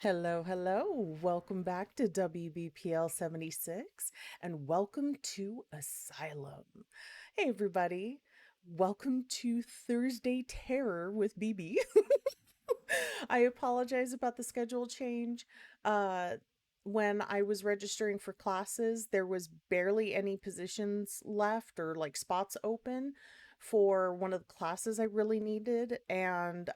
Hello, hello. Welcome back to WBPL 76 and welcome to Asylum. Hey, everybody. Welcome to Thursday Terror with BB. I apologize about the schedule change. Uh, when I was registering for classes, there was barely any positions left or like spots open for one of the classes I really needed. And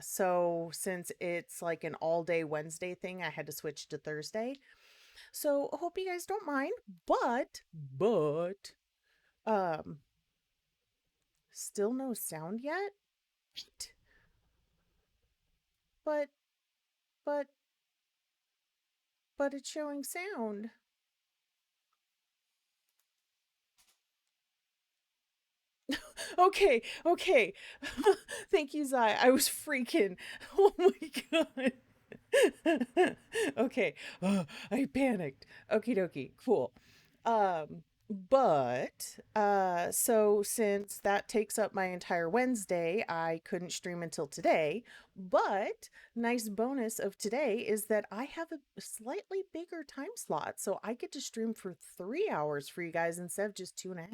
so since it's like an all-day Wednesday thing, I had to switch to Thursday. So I hope you guys don't mind, but um still no sound yet? But but but it's showing sound. Okay, okay. Thank you, Zai. I was freaking. Oh my god. Okay. I panicked. Okie dokie. Cool. So since that takes up my entire Wednesday, I couldn't stream until today. But nice bonus of today is that I have a slightly bigger time slot, so I get to stream for 3 hours for you guys instead of just 2.5.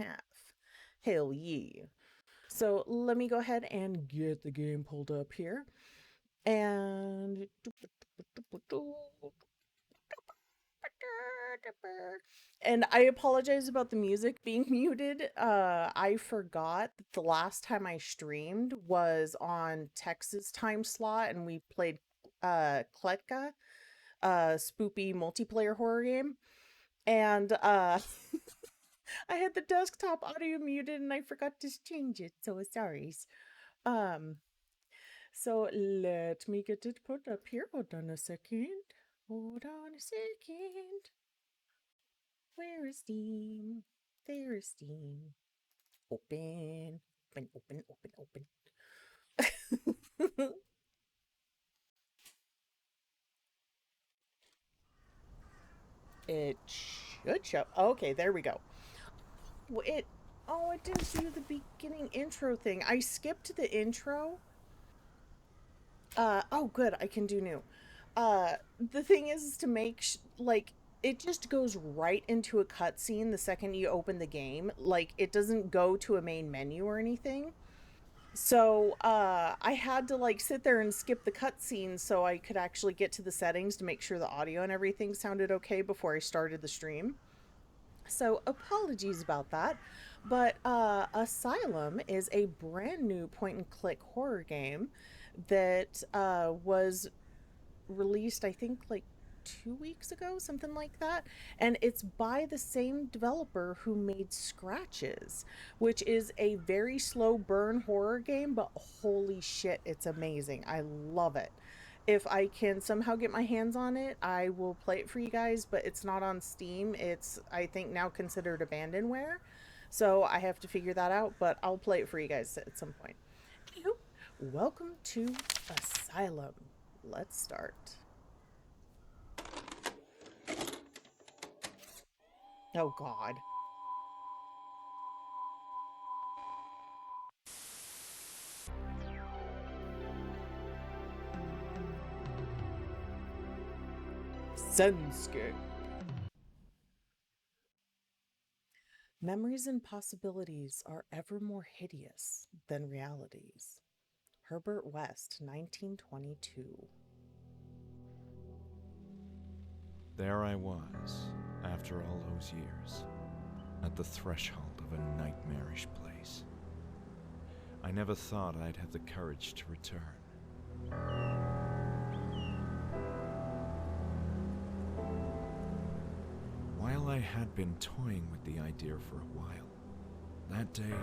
Hell yeah. So let me go ahead and get the game pulled up here. And I apologize about the music being muted. I forgot that the last time I streamed was on Texas time slot and we played Kletka, spoopy multiplayer horror game. And I had the desktop audio muted and I forgot to change it, so sorry. Um, so let me get it put up here. Hold on a second. Hold on a second. Where is Steam? There is Steam. Open. Open, open, open, open. It should show. Okay, there we go. It. Oh, it didn't do the beginning intro thing. I skipped the intro. Oh, good. I can do new. The thing is to make like it just goes right into a cutscene the second you open the game. Like it doesn't go to a main menu or anything. So I had to like sit there and skip the cutscene so I could actually get to the settings to make sure the audio and everything sounded okay before I started the stream. So apologies about that. But Asylum is a brand new point and click horror game that was released, I think, like 2 weeks ago, something like that. And it's by the same developer who made Scratches, which is a very slow burn horror game, but holy shit, it's amazing. I love it. If I can somehow get my hands on it, I will play it for you guys, but it's not on Steam. It's, I think, now considered abandonware. So I have to figure that out, but I'll play it for you guys at some point. Anywho, welcome to Asylum. Let's start. Oh, God. Sensuke. Memories and possibilities are ever more hideous than realities. Herbert West, 1922. There I was, after all those years, at the threshold of a nightmarish place. I never thought I'd have the courage to return. While I had been toying with the idea for a while, that day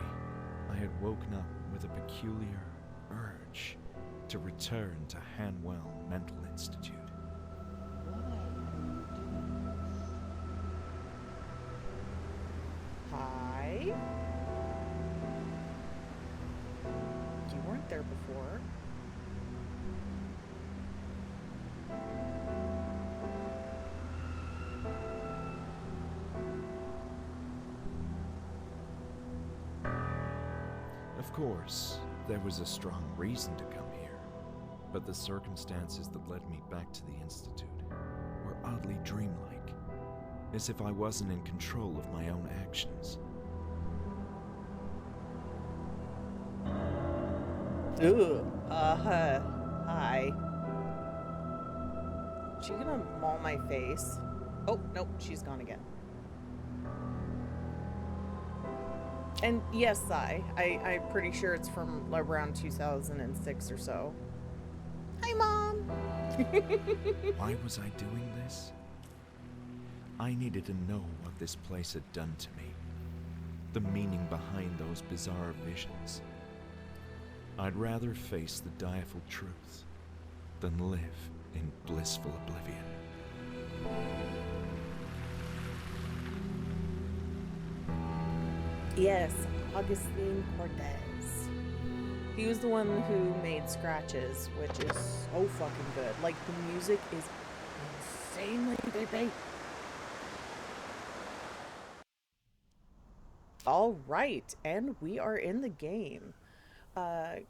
I had woken up with a peculiar urge to return to Hanwell Mental Institute. Hi? You weren't there before. Of course, there was a strong reason to come here, but the circumstances that led me back to the Institute were oddly dreamlike, as if I wasn't in control of my own actions. Ugh. Hi. She gonna maul my face? Oh, nope, she's gone again. And yes, I'm pretty sure it's from around 2006 or so. Hi, Mom! Why was I doing this? I needed to know what this place had done to me, the meaning behind those bizarre visions. I'd rather face the direful truth than live in blissful oblivion. Yes, Augustine Cortez. He was the one who made Scratches, which is so fucking good. Like, the music is insanely baby. All right, and we are in the game. Okay,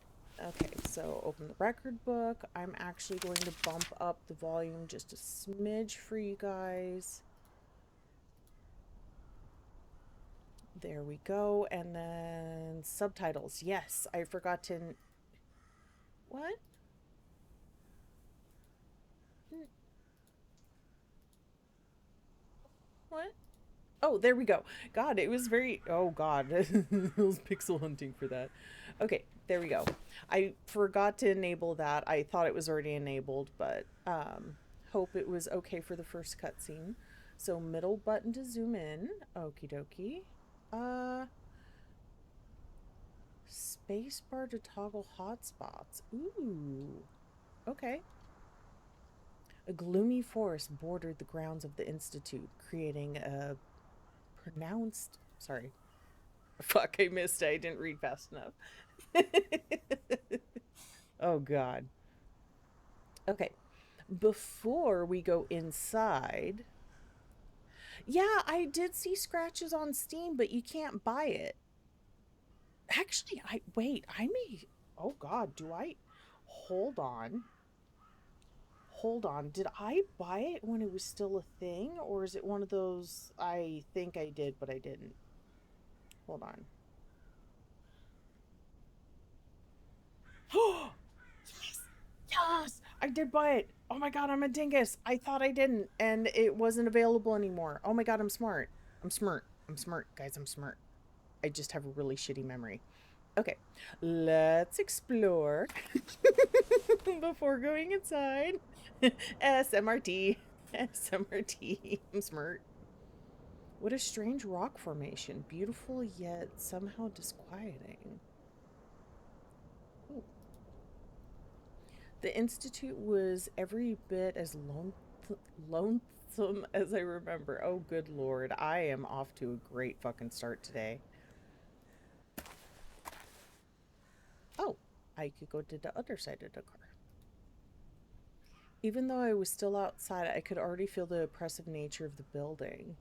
so open the record book. I'm actually going to bump up the volume just a smidge for you guys. There we go. And then subtitles. Yes, I forgot to... What? What? Oh, there we go. God, it was very... Oh, God. I was pixel hunting for that. Okay, there we go. I forgot to enable that. I thought it was already enabled, but hope it was okay for the first cutscene. So middle button to zoom in. Okie dokie. Space bar to toggle hotspots. Ooh. Okay. A gloomy forest bordered the grounds of the Institute, creating a pronounced... Sorry. Fuck, I missed it. I didn't read fast enough. Oh, God. Okay. Before we go inside... Yeah, I did see Scratches on Steam, but you can't buy it. Actually, wait, I may... Oh, God, do I... Hold on. Hold on. Did I buy it when it was still a thing? Or is it one of those I think I did, but I didn't? Hold on. Oh, yes! Yes! I did buy it! Oh my god, I'm a dingus! I thought I didn't, and it wasn't available anymore. Oh my god, I'm smart. I'm smart. I'm smart, guys, I'm smart. I just have a really shitty memory. Okay, let's explore before going inside. SMRT. SMRT. I'm smart. What a strange rock formation. Beautiful yet somehow disquieting. Ooh. The Institute was every bit as lonesome as I remember. Oh, good lord. I am off to a great fucking start today. Oh, I could go to the other side of the car. Even though I was still outside, I could already feel the oppressive nature of the building.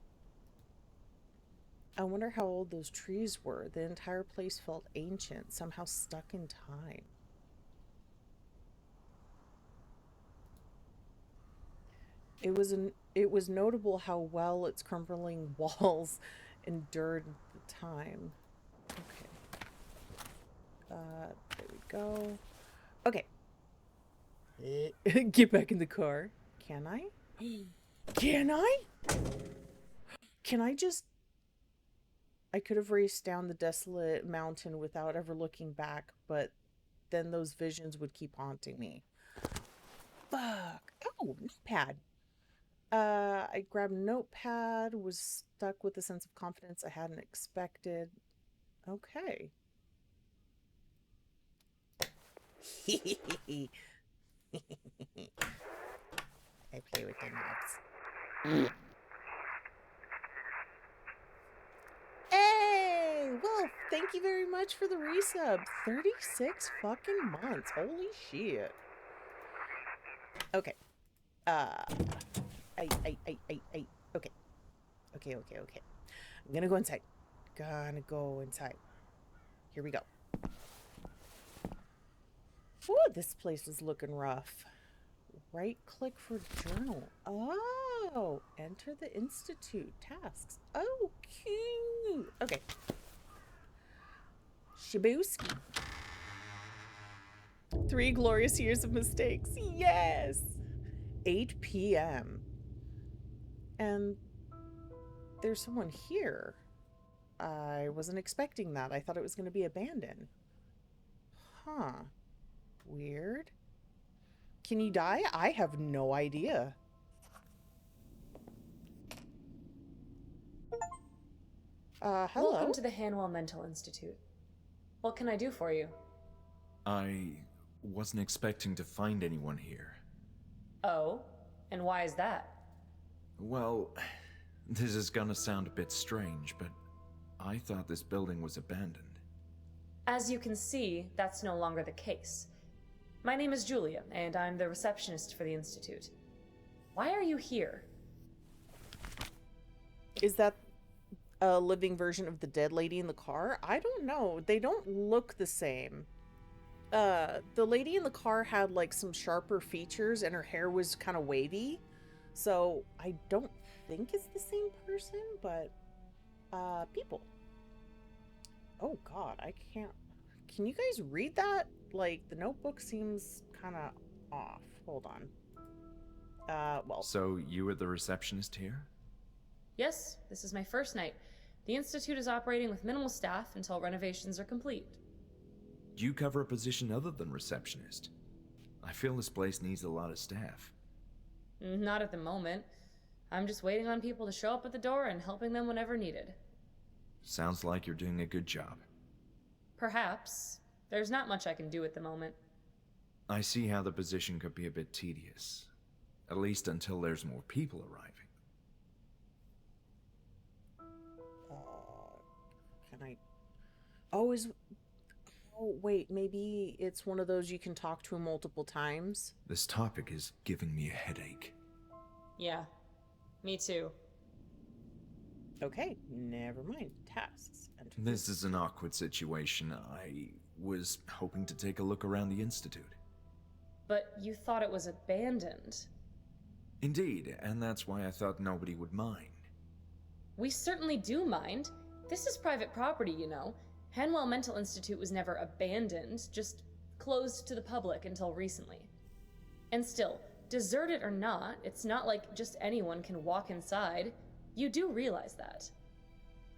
I wonder how old those trees were. The entire place felt ancient, somehow stuck in time. It was an It was notable how well its crumbling walls endured the time. Okay. There we go. Okay. Get back in the car. Can I? Can I? Can I just... I could have raced down the desolate mountain without ever looking back, but then those visions would keep haunting me. Fuck. Oh, notepad. I grabbed a notepad, was stuck with a sense of confidence I hadn't expected. Okay. I play with the knobs. Hey! Well, thank you very much for the resub. 36 fucking months. Holy shit. Okay. Uh, I. Okay. Okay. I'm gonna go inside. Here we go. Whew, this place is looking rough. Right click for journal. Oh, enter the institute tasks. Oh, cute. Okay. Shabooski. 3 glorious years of mistakes. Yes. 8 p.m. And there's someone here. I wasn't expecting that. I thought it was going to be abandoned. Huh. Weird. Can you die? I have no idea. Hello. Welcome to the Hanwell Mental Institute. What can I do for you? I wasn't expecting to find anyone here. Oh? And why is that? Well, this is gonna sound a bit strange, but I thought this building was abandoned. As you can see, that's no longer the case. My name is Julia, and I'm the receptionist for the Institute. Why are you here? Is that a living version of the dead lady in the car? I don't know. They don't look the same. The lady in the car had like some sharper features and her hair was kind of wavy. So I don't think it's the same person, but people. Oh god, I can't. Can you guys read that? Like the notebook seems kind of off. Hold on. Well. So you were the receptionist here? Yes, this is my first night. The Institute is operating with minimal staff until renovations are complete. Do you cover a position other than receptionist? I feel this place needs a lot of staff. Not at the moment. I'm just waiting on people to show up at the door and helping them whenever needed. Sounds like you're doing a good job. Perhaps. There's not much I can do at the moment. I see how the position could be a bit tedious. At least until there's more people arriving. Can I... Oh, Oh, wait, maybe it's one of those you can talk to multiple times? This topic is giving me a headache. Yeah, me too. Okay, never mind. Tasks. This is an awkward situation. I was hoping to take a look around the Institute. But you thought it was abandoned. Indeed, and that's why I thought nobody would mind. We certainly do mind. This is private property, you know. Hanwell Mental Institute was never abandoned, just closed to the public until recently. And still, deserted or not, it's not like just anyone can walk inside. You do realize that.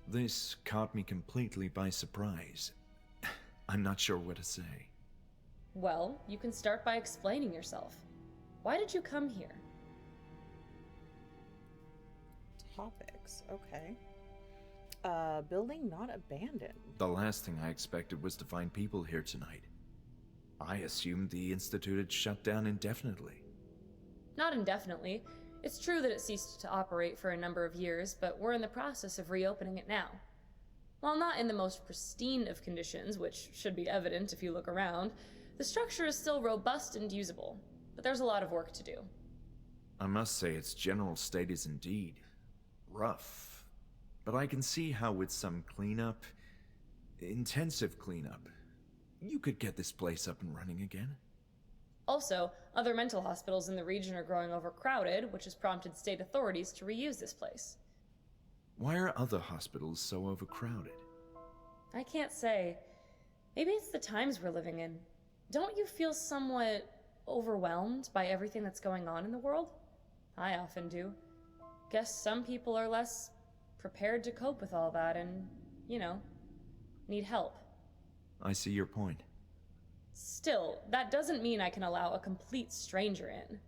This caught me completely by surprise. I'm not sure what to say. Well, you can start by explaining yourself. Why did you come here? Topics, okay. Building not abandoned. The last thing I expected was to find people here tonight. I assumed the Institute had shut down indefinitely. Not indefinitely. It's true that it ceased to operate for a number of years, but we're in the process of reopening it now. While not in the most pristine of conditions, which should be evident if you look around, the structure is still robust and usable, but there's a lot of work to do. I must say its general state is indeed rough. But I can see how with some cleanup, intensive cleanup, you could get this place up and running again. Also, other mental hospitals in the region are growing overcrowded, which has prompted state authorities to reuse this place. Why are other hospitals so overcrowded? I can't say. Maybe it's the times we're living in. Don't you feel somewhat overwhelmed by everything that's going on in the world? I often do. Guess some people are less prepared to cope with all that and, need help. I see your point. Still, that doesn't mean I can allow a complete stranger in.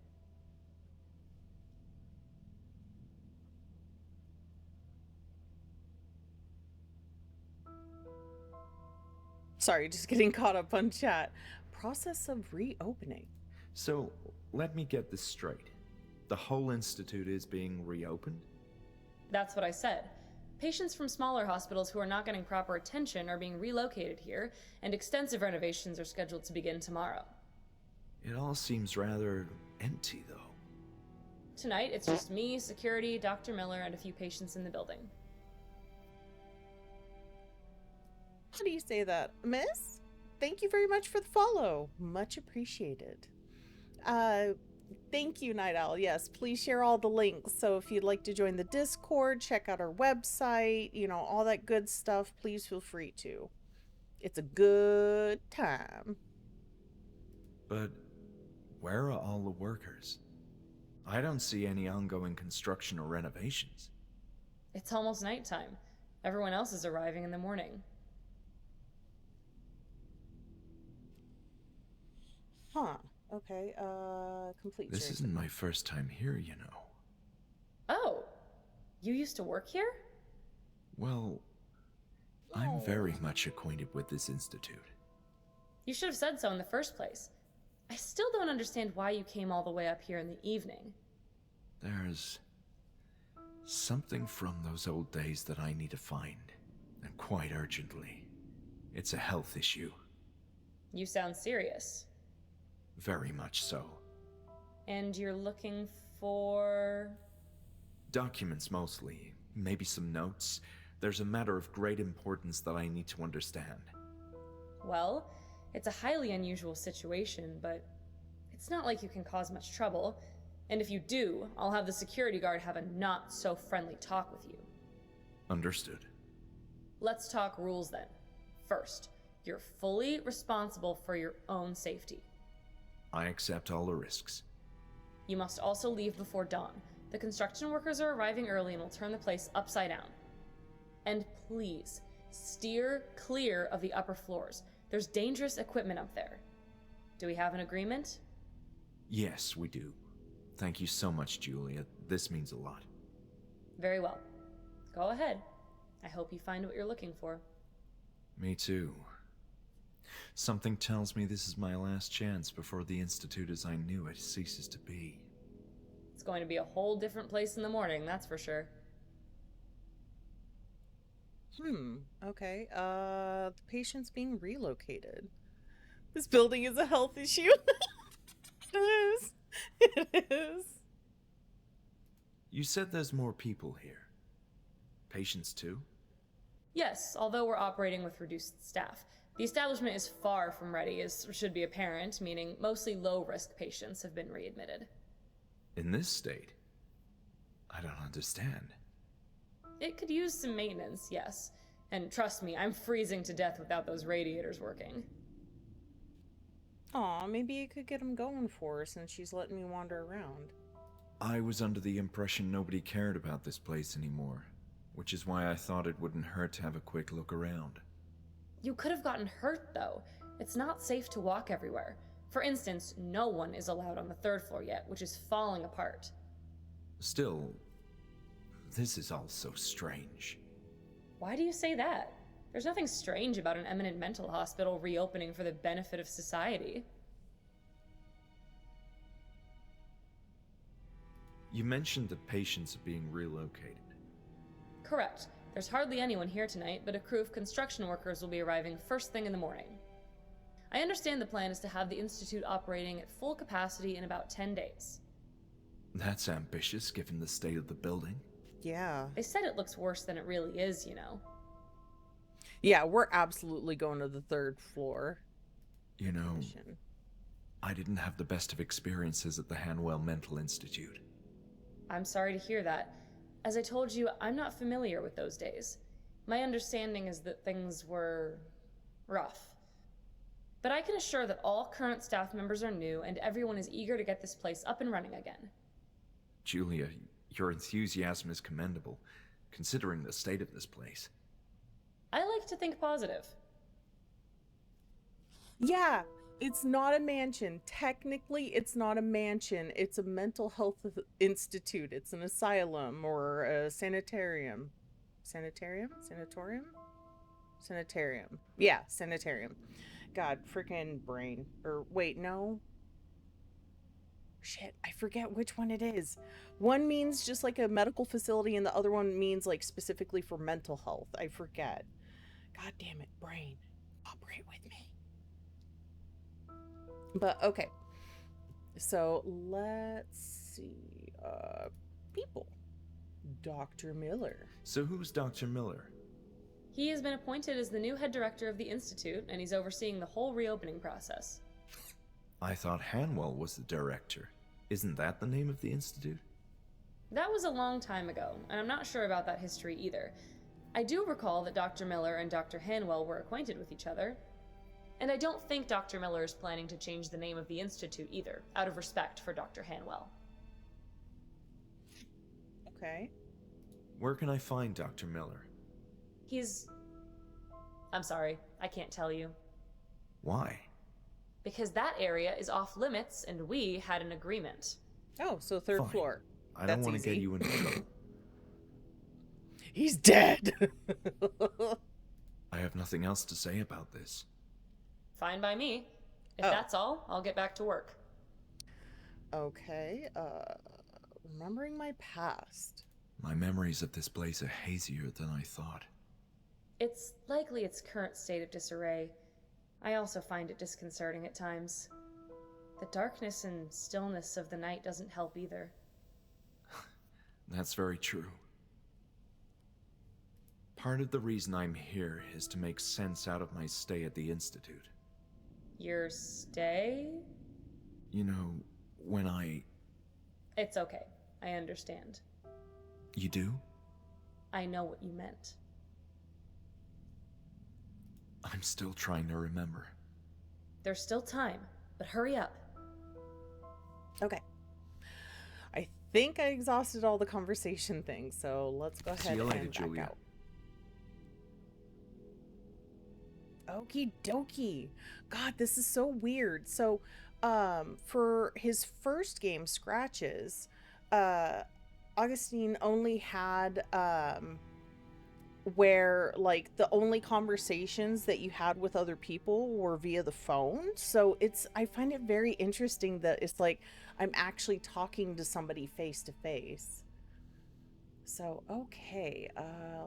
Sorry, just getting caught up on chat. Process of reopening. So, let me get this straight. The whole institute is being reopened? That's what I said. Patients from smaller hospitals who are not getting proper attention are being relocated here, and extensive renovations are scheduled to begin tomorrow. It all seems rather empty, though. Tonight, it's just me, security, Dr. Miller, and a few patients in the building. How do you say that? Miss? Thank you very much for the follow. Much appreciated. Thank you, Night Owl. Yes, please share all the links. So if you'd like to join the Discord, check out our website, all that good stuff, please feel free to. It's a good time. But where are all the workers? I don't see any ongoing construction or renovations. It's almost nighttime. Everyone else is arriving in the morning. Huh. Okay, complete. This isn't my first time here, you know. Oh, you used to work here? Well, I'm very much acquainted with this institute. You should have said so in the first place. I still don't understand why you came all the way up here in the evening. There's something from those old days that I need to find, and quite urgently. It's a health issue. You sound serious. Very much so. And you're looking for... Documents mostly, maybe some notes. There's a matter of great importance that I need to understand. Well, it's a highly unusual situation, but it's not like you can cause much trouble. And if you do, I'll have the security guard have a not-so-friendly talk with you. Understood. Let's talk rules then. First, you're fully responsible for your own safety. I accept all the risks. You must also leave before dawn. The construction workers are arriving early and will turn the place upside down. And please, steer clear of the upper floors. There's dangerous equipment up there. Do we have an agreement? Yes, we do. Thank you so much, Julia. This means a lot. Very well. Go ahead. I hope you find what you're looking for. Me too. Something tells me this is my last chance before the Institute as I knew it ceases to be. It's going to be a whole different place in the morning, that's for sure. Okay. The patient's being relocated. This building is a health issue. It is. It is. You said there's more people here. Patients too? Yes, although we're operating with reduced staff. The establishment is far from ready, as should be apparent, meaning mostly low-risk patients have been readmitted. In this state? I don't understand. It could use some maintenance, yes. And trust me, I'm freezing to death without those radiators working. Aw, maybe you could get him going for her since she's letting me wander around. I was under the impression nobody cared about this place anymore, which is why I thought it wouldn't hurt to have a quick look around. You could have gotten hurt, though. It's not safe to walk everywhere. For instance, no one is allowed on the third floor yet, which is falling apart. Still, this is all so strange. Why do you say that? There's nothing strange about an eminent mental hospital reopening for the benefit of society. You mentioned that patients are being relocated. Correct. There's hardly anyone here tonight, but a crew of construction workers will be arriving first thing in the morning. I understand the plan is to have the Institute operating at full capacity in about 10 days. That's ambitious, given the state of the building. Yeah. They said it looks worse than it really is, you know. Yeah, we're absolutely going to the third floor. You know, I didn't have the best of experiences at the Hanwell Mental Institute. I'm sorry to hear that. As I told you, I'm not familiar with those days. My understanding is that things were rough. But I can assure that all current staff members are new and everyone is eager to get this place up and running again. Julia, your enthusiasm is commendable, considering the state of this place. I like to think positive. Yeah, it's not a mansion. Technically, it's not a mansion. It's a mental health institute. It's an asylum or a sanitarium. Sanitarium? Sanatorium? Sanitarium. Yeah, sanitarium. God, freaking brain. Or wait, no. Shit, I forget which one it is. One means just like a medical facility and the other one means like specifically for mental health. I forget. God damn it, brain. Operate with me. But okay. So let's see. People. Dr. Miller. So who's Dr. Miller? He has been appointed as the new head director of the Institute, and he's overseeing the whole reopening process. I thought Hanwell was the director. Isn't that the name of the institute? That was a long time ago, and I'm not sure about that history either. I do recall that Dr. Miller and Dr. Hanwell were acquainted with each other. And I don't think Dr. Miller is planning to change the name of the Institute either, out of respect for Dr. Hanwell. Okay. Where can I find Dr. Miller? I'm sorry, I can't tell you. Why? Because that area is off limits, and we had an agreement. Oh, so third Fine. floor. I don't That's want to easy. get you in trouble. He's dead. I have nothing else to say about this. Fine by me. If Oh. that's all, I'll get back to work. Okay, remembering my past. My memories of this place are hazier than I thought. It's likely its current state of disarray. I also find it disconcerting at times. The darkness and stillness of the night doesn't help either. That's very true. Part of the reason I'm here is to make sense out of my stay at the Institute. Your stay? You know, when It's okay. I understand. You do? I know what you meant. I'm still trying to remember. There's still time, but hurry up. Okay. I think I exhausted all the conversation things, so let's go See ahead you later, and back Julia. out. Okie dokie. God, this is so weird. So, for his first game, Scratches, Augustine only had, where, like, the only conversations that you had with other people were via the phone. So I find it very interesting that it's like, I'm actually talking to somebody face to face. So, okay,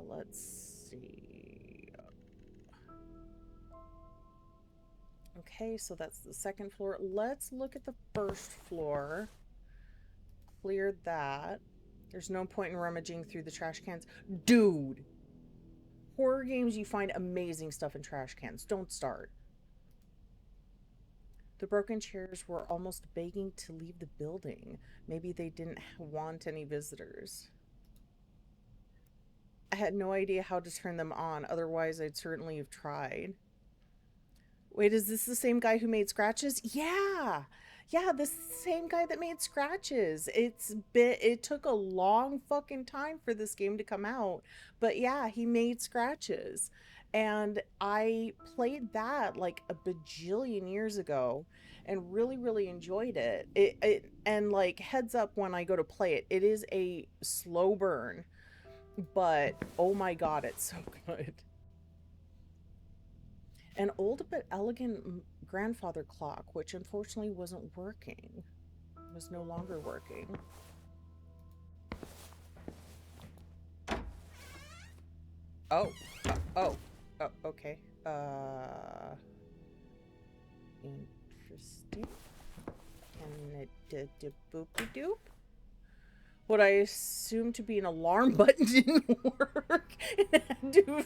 let's see. Okay, so that's the second floor. Let's look at the first floor. Cleared that. There's no point in rummaging through the trash cans. Dude! Horror games, you find amazing stuff in trash cans. Don't start. The broken chairs were almost begging to leave the building. Maybe they didn't want any visitors. I had no idea how to turn them on. Otherwise, I'd certainly have tried. Wait, is this the same guy who made Scratches? Yeah! Yeah, this is the same guy that made Scratches. It took a long fucking time for this game to come out. But yeah, he made Scratches. And I played that like a bajillion years ago and really, really enjoyed it. And like, heads up when I go to play it, it is a slow burn. But oh my god, it's so good. An old but elegant grandfather clock, which unfortunately wasn't working. Was no longer working. Oh. Okay. Interesting. And the boopy doop. What I assumed to be an alarm button didn't work. It had to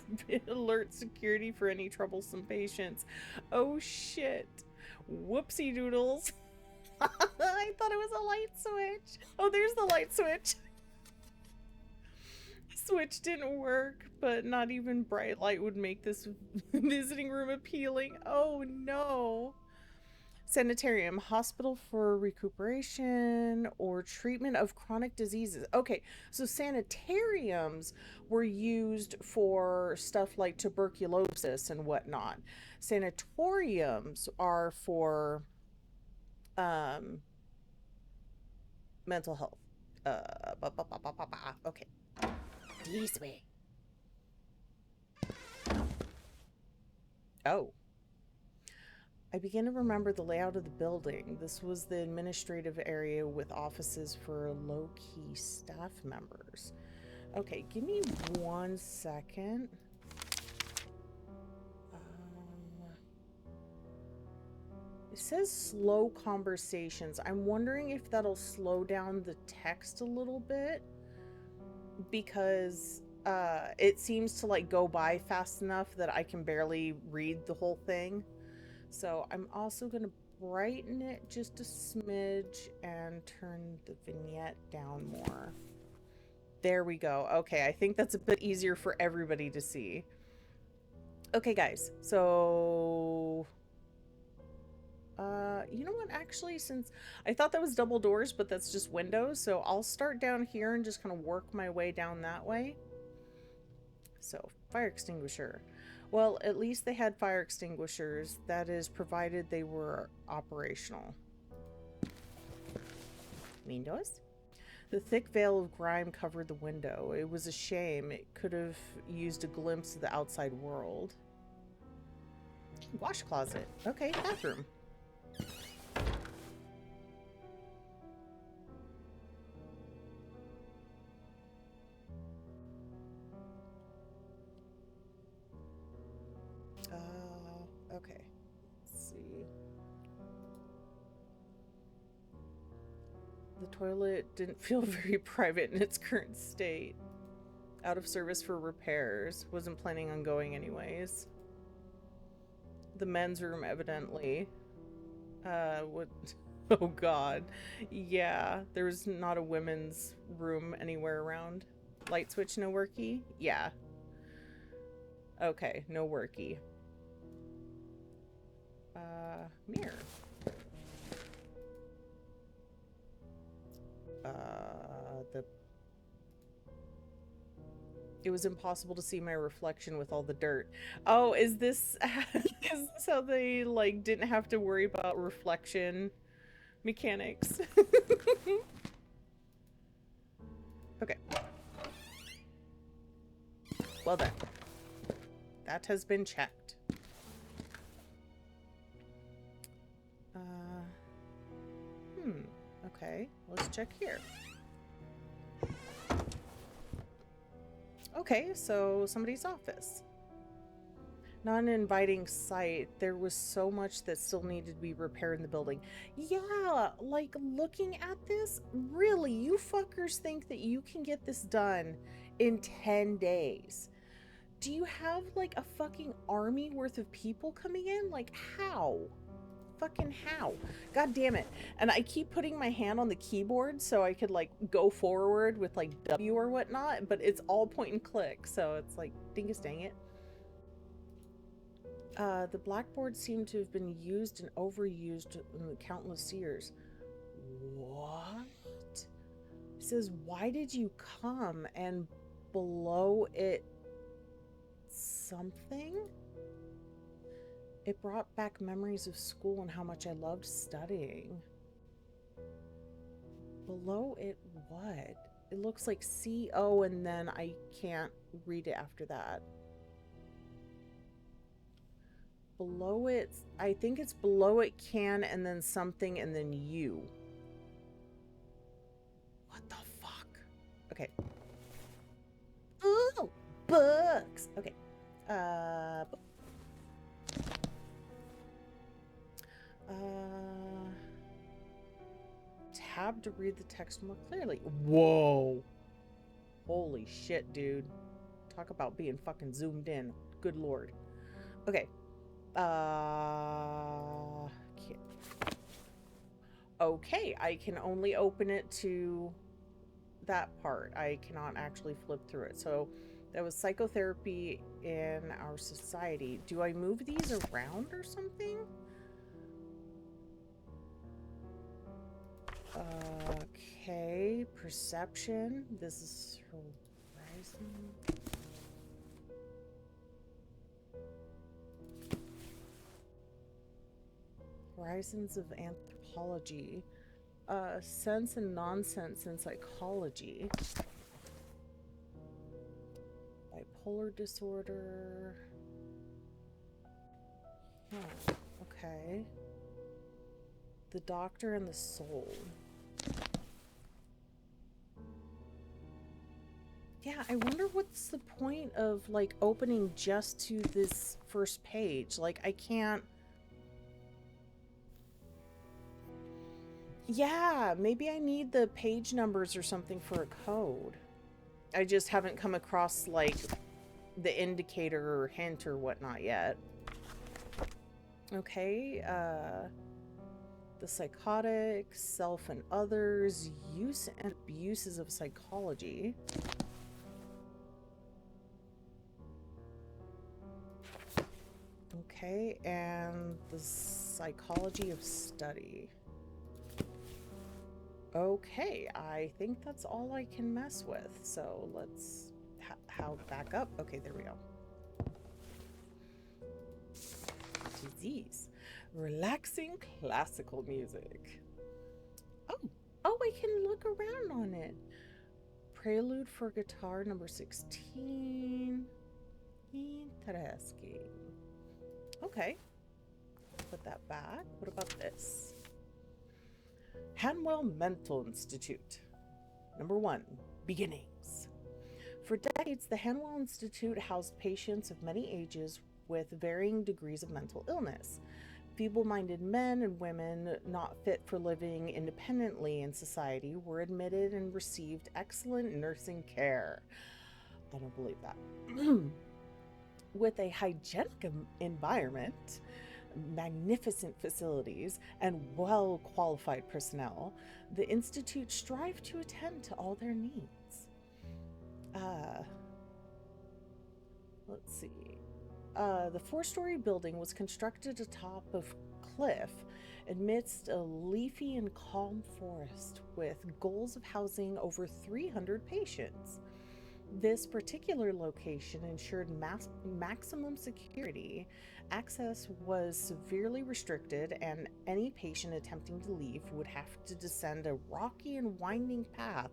alert security for any troublesome patients. Oh shit. Whoopsie doodles. I thought it was a light switch. Oh, there's the light switch. Switch didn't work, but not even bright light would make this visiting room appealing. Oh no. Sanitarium, hospital for recuperation or treatment of chronic diseases. Okay, so sanitariums were used for stuff like tuberculosis and whatnot. Sanatoriums are for mental health. Okay. This way. Oh. I begin to remember the layout of the building. This was the administrative area with offices for low-key staff members. Okay, give me 1 second. It says slow conversations. I'm wondering if that'll slow down the text a little bit, because it seems to like go by fast enough that I can barely read the whole thing. So I'm also going to brighten it just a smidge and turn the vignette down more. There we go. Okay, I think that's a bit easier for everybody to see. Okay, guys. So, you know what? Actually, since I thought that was double doors, but that's just windows. So I'll start down here and just kind of work my way down that way. So, fire extinguisher. Well, at least they had fire extinguishers. That is, provided they were operational. Windows? The thick veil of grime covered the window. It was a shame. It could have used a glimpse of the outside world. Wash closet. Okay, bathroom. Okay. Let's see. The toilet didn't feel very private in its current state. Out of service for repairs. Wasn't planning on going anyways. The men's room, evidently. What? Oh god. Yeah, there was not a women's room anywhere around. Light switch, no worky? Yeah. Okay, no worky. Mirror. It was impossible to see my reflection with all the dirt. Oh, is this how they, like, didn't have to worry about reflection mechanics? Okay. Well then. That has been checked. Okay, let's check here. Okay, so somebody's office. Not an inviting sight. There was so much that still needed to be repaired in the building. Yeah, like, looking at this, really, you fuckers think that you can get this done in 10 days. Do you have, like, a fucking army worth of people coming in? Like, how? Fucking how? God damn it. And I keep putting my hand on the keyboard so I could, like, go forward with, like, W or whatnot, but it's all point and click, so it's like, dingus dang it. The blackboard seemed to have been used and overused in countless years. What? It says, why did you come? And below it, something? It brought back memories of school and how much I loved studying. Below it, what? It looks like C-O and then I can't read it after that. Below it, I think it's below it can and then something and then you. What the fuck? Okay. Ooh, books. Okay. Tab to read the text more clearly. Whoa. Holy shit, dude. Talk about being fucking zoomed in. Good lord. Okay. Okay, I can only open it to that part. I cannot actually flip through it. So that was psychotherapy in our society. Do I move these around or something? Okay, perception. This is horizon. Horizons of anthropology. Sense and nonsense in psychology. Bipolar disorder. Huh, okay. The Doctor and the Soul. Yeah, I wonder what's the point of, like, opening just to this first page. Like, I can't... Yeah, maybe I need the page numbers or something for a code. I just haven't come across, like, the indicator or hint or whatnot yet. Okay, the psychotic, self and others, use and abuses of psychology. Okay, and the psychology of study. Okay, I think that's all I can mess with. So let's how back up. Okay, there we go. Disease. Relaxing classical music. Oh, I can look around on it. Prelude for guitar number 16. Interesting. Okay. Put that back. What about this? Hanwell Mental Institute. Number 1, beginnings. For decades, the Hanwell Institute housed patients of many ages with varying degrees of mental illness. Feeble-minded men and women not fit for living independently in society were admitted and received excellent nursing care. I don't believe that. With a hygienic environment, magnificent facilities, and well-qualified personnel, the Institute strived to attend to all their needs. Let's see. The 4-story building was constructed atop of cliff amidst a leafy and calm forest with goals of housing over 300 patients. This particular location ensured maximum security. Access was severely restricted, and any patient attempting to leave would have to descend a rocky and winding path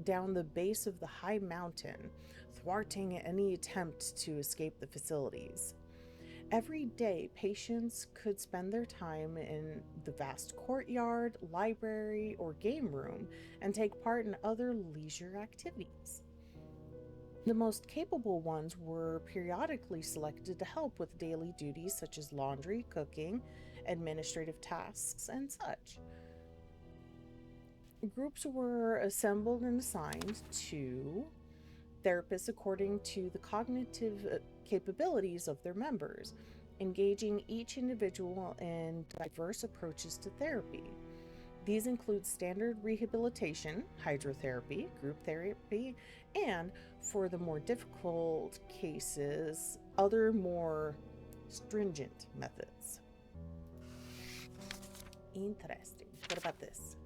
down the base of the high mountain, thwarting any attempt to escape the facilities. Every day, patients could spend their time in the vast courtyard, library, or game room and take part in other leisure activities. The most capable ones were periodically selected to help with daily duties such as laundry, cooking, administrative tasks, and such. Groups were assembled and assigned to therapists according to the cognitive capabilities of their members, engaging each individual in diverse approaches to therapy. These include standard rehabilitation, hydrotherapy, group therapy, and, for the more difficult cases, other more stringent methods. Interesting. What about this?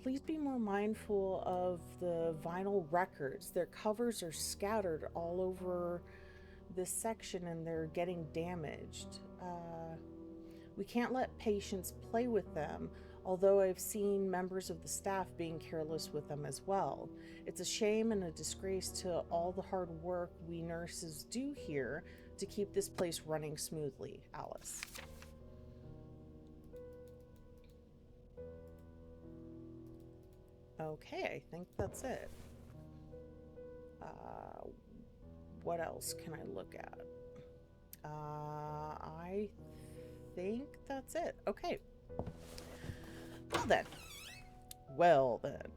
Please be more mindful of the vinyl records. Their covers are scattered all over this section and they're getting damaged. We can't let patients play with them, although I've seen members of the staff being careless with them as well. It's a shame and a disgrace to all the hard work we nurses do here to keep this place running smoothly. Alice. Okay, I think that's it. What else can I look at? I think that's it. Okay. Well then.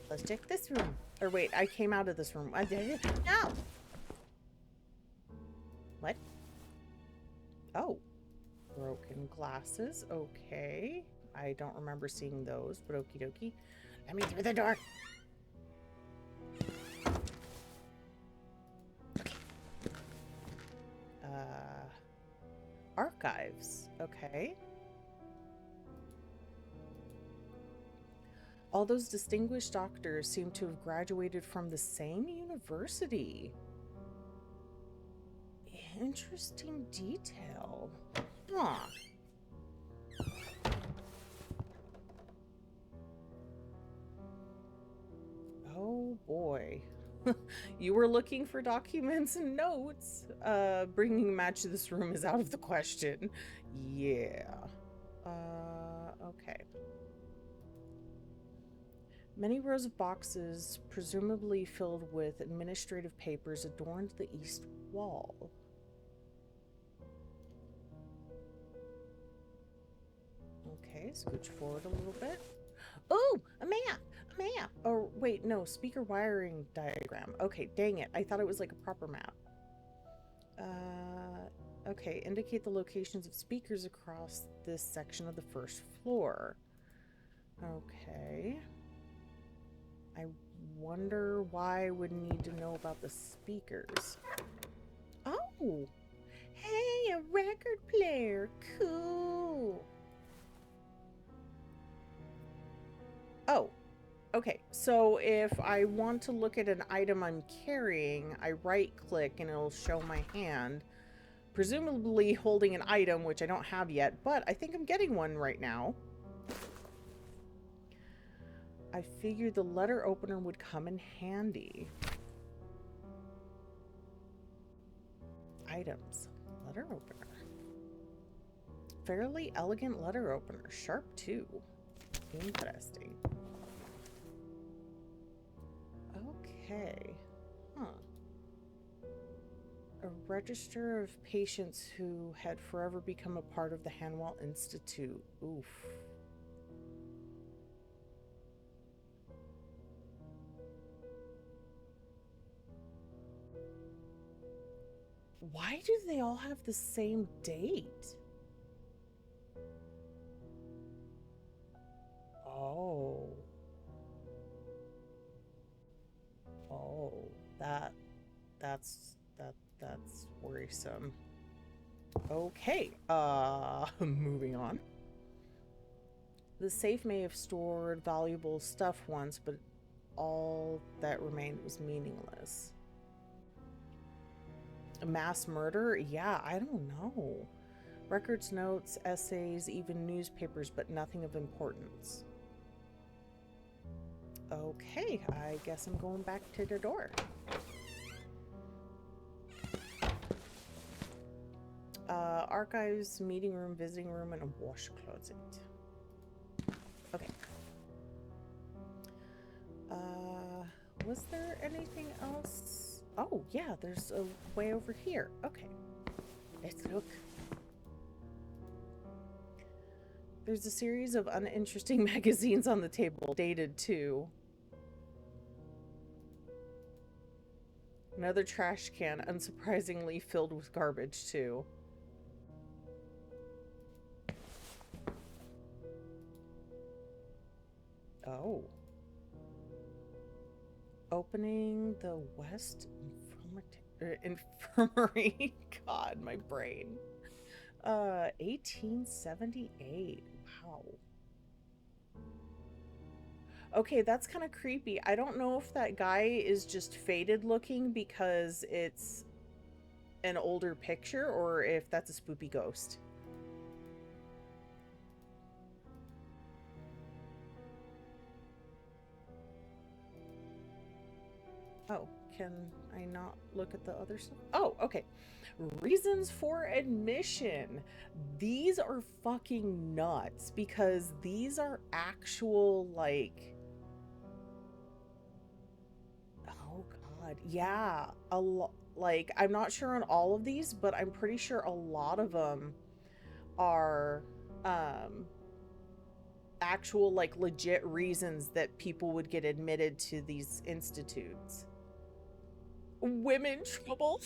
Let's check this room. Or wait, I came out of this room. I did it. No! What? Oh. Broken glasses. Okay. I don't remember seeing those, but okie dokie. Let me through the door. Archives. Okay. All those distinguished doctors seem to have graduated from the same university. Interesting detail. Huh. Oh boy. You were looking for documents and notes. Bringing a match to this room is out of the question. Yeah. Okay. Many rows of boxes, presumably filled with administrative papers, adorned the east wall. Okay, scooch forward a little bit. Oh, a map! A map! Oh, wait, no, speaker wiring diagram. Okay, dang it. I thought it was like a proper map. Okay, indicate the locations of speakers across this section of the first floor. Okay. I wonder why I would need to know about the speakers. Oh! Hey, a record player! Cool! Oh, okay. So if I want to look at an item I'm carrying, I right-click and it'll show my hand, presumably holding an item, which I don't have yet, but I think I'm getting one right now. I figured the letter opener would come in handy. Items. Letter opener. Fairly elegant letter opener. Sharp too. Interesting. Okay. Huh. A register of patients who had forever become a part of the Hanwell Institute. Oof. Why do they all have the same date? Oh. Oh, that's worrisome. Okay, moving on. The safe may have stored valuable stuff once, but all that remained was meaningless. A mass murder? Yeah, I don't know. Records, notes, essays, even newspapers, but nothing of importance. Okay, I guess I'm going back to the door. Archives, meeting room, visiting room, and a wash closet. Okay. Was there anything else? Oh, yeah, there's a way over here. Okay. Let's look. There's a series of uninteresting magazines on the table, dated too. Another trash can, unsurprisingly filled with garbage too. Oh. Opening the West Infirmary. God, my brain. 1878. Wow. Okay, that's kind of creepy. I don't know if that guy is just faded looking because it's an older picture or if that's a spoopy ghost. Oh, can I not look at the other stuff? Oh, okay. Reasons for admission. These are fucking nuts because these are actual, like... Oh, God. Yeah. Like, I'm not sure on all of these, but I'm pretty sure a lot of them are, actual, like, legit reasons that people would get admitted to these institutes. Women trouble.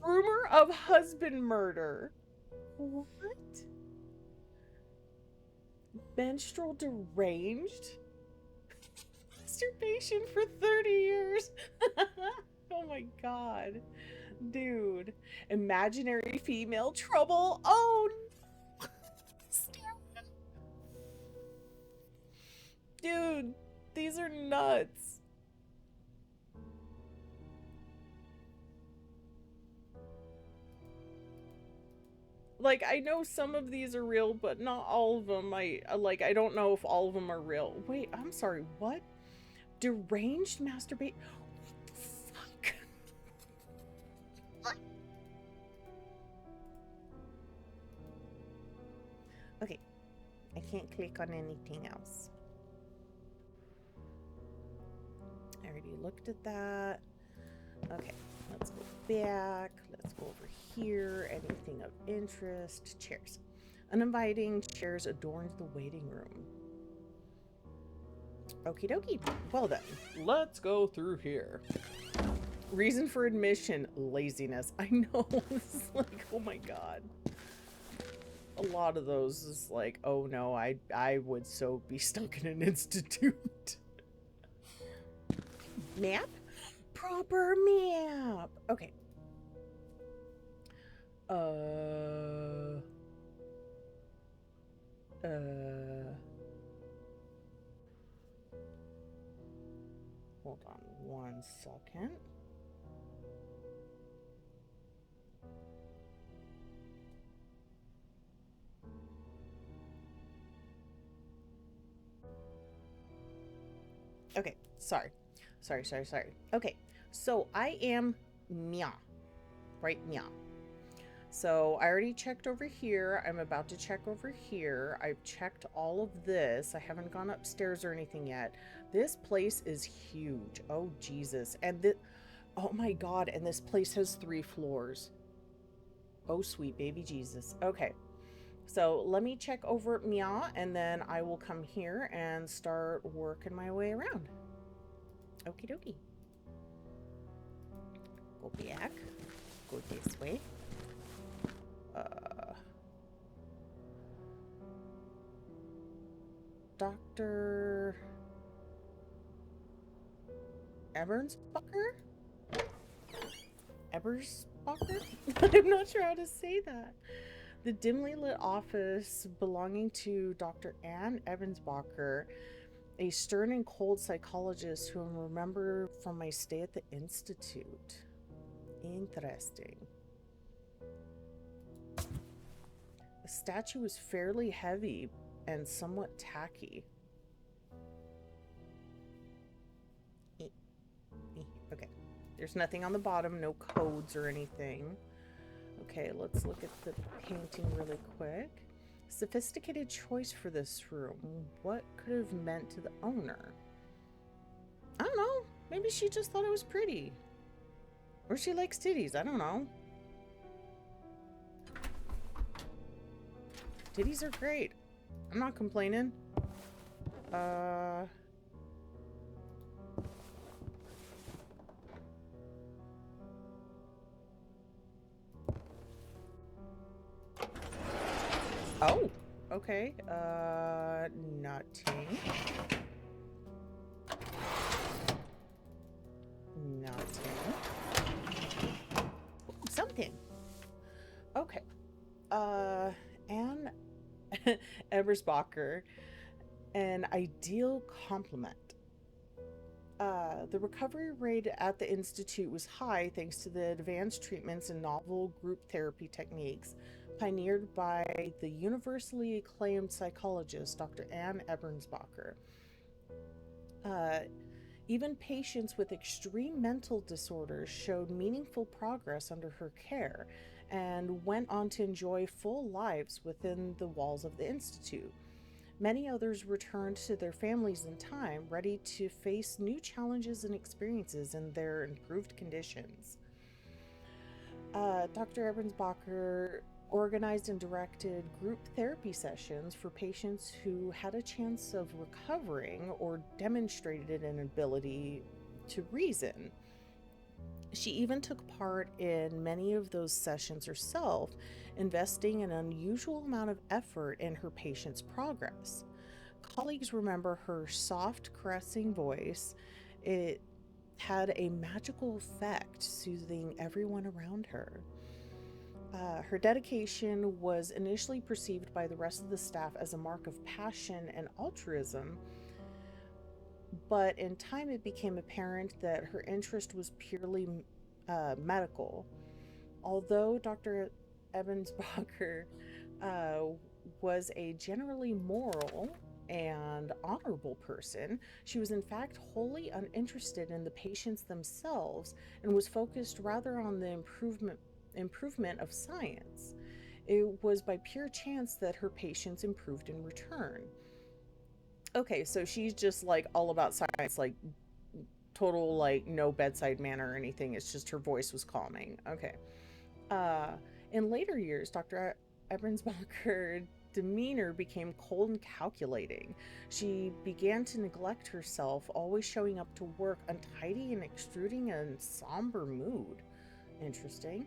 Rumor of husband murder. What? Menstrual deranged? Masturbation for 30 years. Oh my god. Dude. Imaginary female trouble. Oh no. Dude, these are nuts. Like, I know some of these are real, but not all of them. I don't know if all of them are real. Wait, I'm sorry, what? Deranged masturbate? What the fuck? What? Okay, I can't click on anything else. I already looked at that. Okay, let's go back. Let's go over here. Anything of interest? Chairs. Uninviting chairs adorns the waiting room. Okie dokie. Well then, let's go through here. Reason for admission, laziness. I know. This is like, oh my god. A lot of those is like, oh no, I would so be stuck in an institute. Map? Proper map. Okay. Hold on 1 second. Okay, sorry. Okay, so I am Mia, right? Mia. So I already checked over here. I'm about to check over here. I've checked all of this. I haven't gone upstairs or anything yet. This place is huge. Oh, Jesus. And oh my God. And this place has 3 floors. Oh, sweet baby Jesus. Okay. So let me check over Mia, and then I will come here and start working my way around. Okie dokie. Go back. Go this way. Dr. Ebersbacher? Ebersbacher? I'm not sure how to say that. The dimly lit office belonging to Dr. Ann Ebersbacher, a stern and cold psychologist who I remember from my stay at the Institute. Interesting. The statue was fairly heavy and somewhat tacky. Okay, there's nothing on the bottom, no codes or anything. Okay, let's look at the painting really quick. Sophisticated choice for this room. What could have meant to the owner? I don't know. Maybe she just thought it was pretty. Or she likes titties. I don't know. Titties are great. I'm not complaining. Oh, okay. Nothing. Nothing. Ooh, something. Okay. Ann Ebersbacher, an ideal complement. The recovery rate at the Institute was high thanks to the advanced treatments and novel group therapy techniques pioneered by the universally acclaimed psychologist Dr. Ann Ebersbacher. Even patients with extreme mental disorders showed meaningful progress under her care and went on to enjoy full lives within the walls of the Institute. Many others returned to their families in time, ready to face new challenges and experiences in their improved conditions. Dr. Ebersbacher organized and directed group therapy sessions for patients who had a chance of recovering or demonstrated an ability to reason. She even took part in many of those sessions herself, investing an unusual amount of effort in her patient's progress. Colleagues remember her soft, caressing voice. It had a magical effect, soothing everyone around her. Her dedication was initially perceived by the rest of the staff as a mark of passion and altruism, but in time it became apparent that her interest was purely medical. Although Dr. Ebensbacher uh, was a generally moral and honorable person, she was in fact wholly uninterested in the patients themselves and was focused rather on the improvement of science. It was by pure chance that her patients improved in return. Okay, so she's just like all about science, like total like no bedside manner or anything. It's just her voice was calming. Okay. Uh, in later years, Dr. Ebernsbacher demeanor became cold and calculating. She began to neglect herself, always showing up to work untidy and extruding a somber mood. Interesting.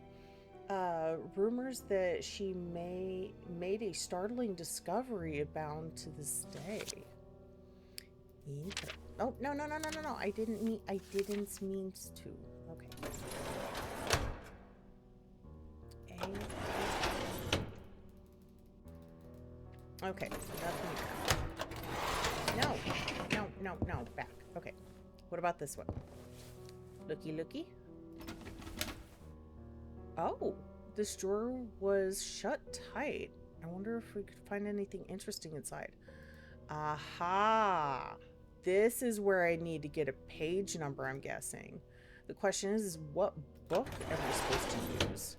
Rumors that she made a startling discovery abound to this day. Oh, no, no, no, no, no, no. I didn't mean to. Okay. Okay, nothing there. No, no, no, no, back. Okay. What about this one? Looky, looky. Oh, this drawer was shut tight. I wonder if we could find anything interesting inside. Aha! This is where I need to get a page number, I'm guessing. The question is what book am I supposed to use?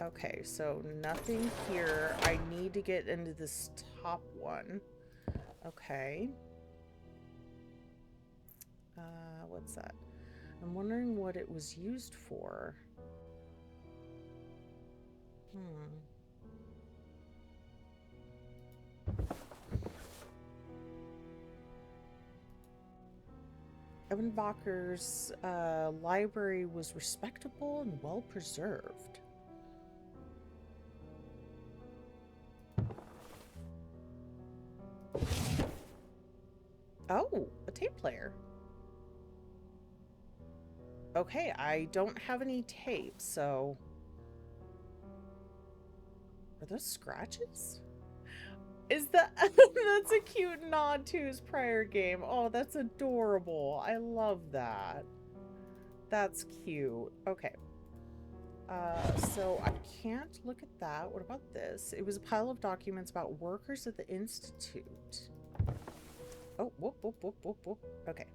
Okay, so nothing here. I need to get into this top one. Okay. What's that? I'm wondering what it was used for. Ebenbacher's library was respectable and well preserved. Oh, a tape player. Okay, I don't have any tape, so... Are those scratches? Is that... That's a cute nod to his prior game. Oh, that's adorable. I love that. That's cute. Okay. So I can't look at that. What about this? It was a pile of documents about workers at the Institute. Oh, whoop, whoop, whoop, whoop, whoop. Okay.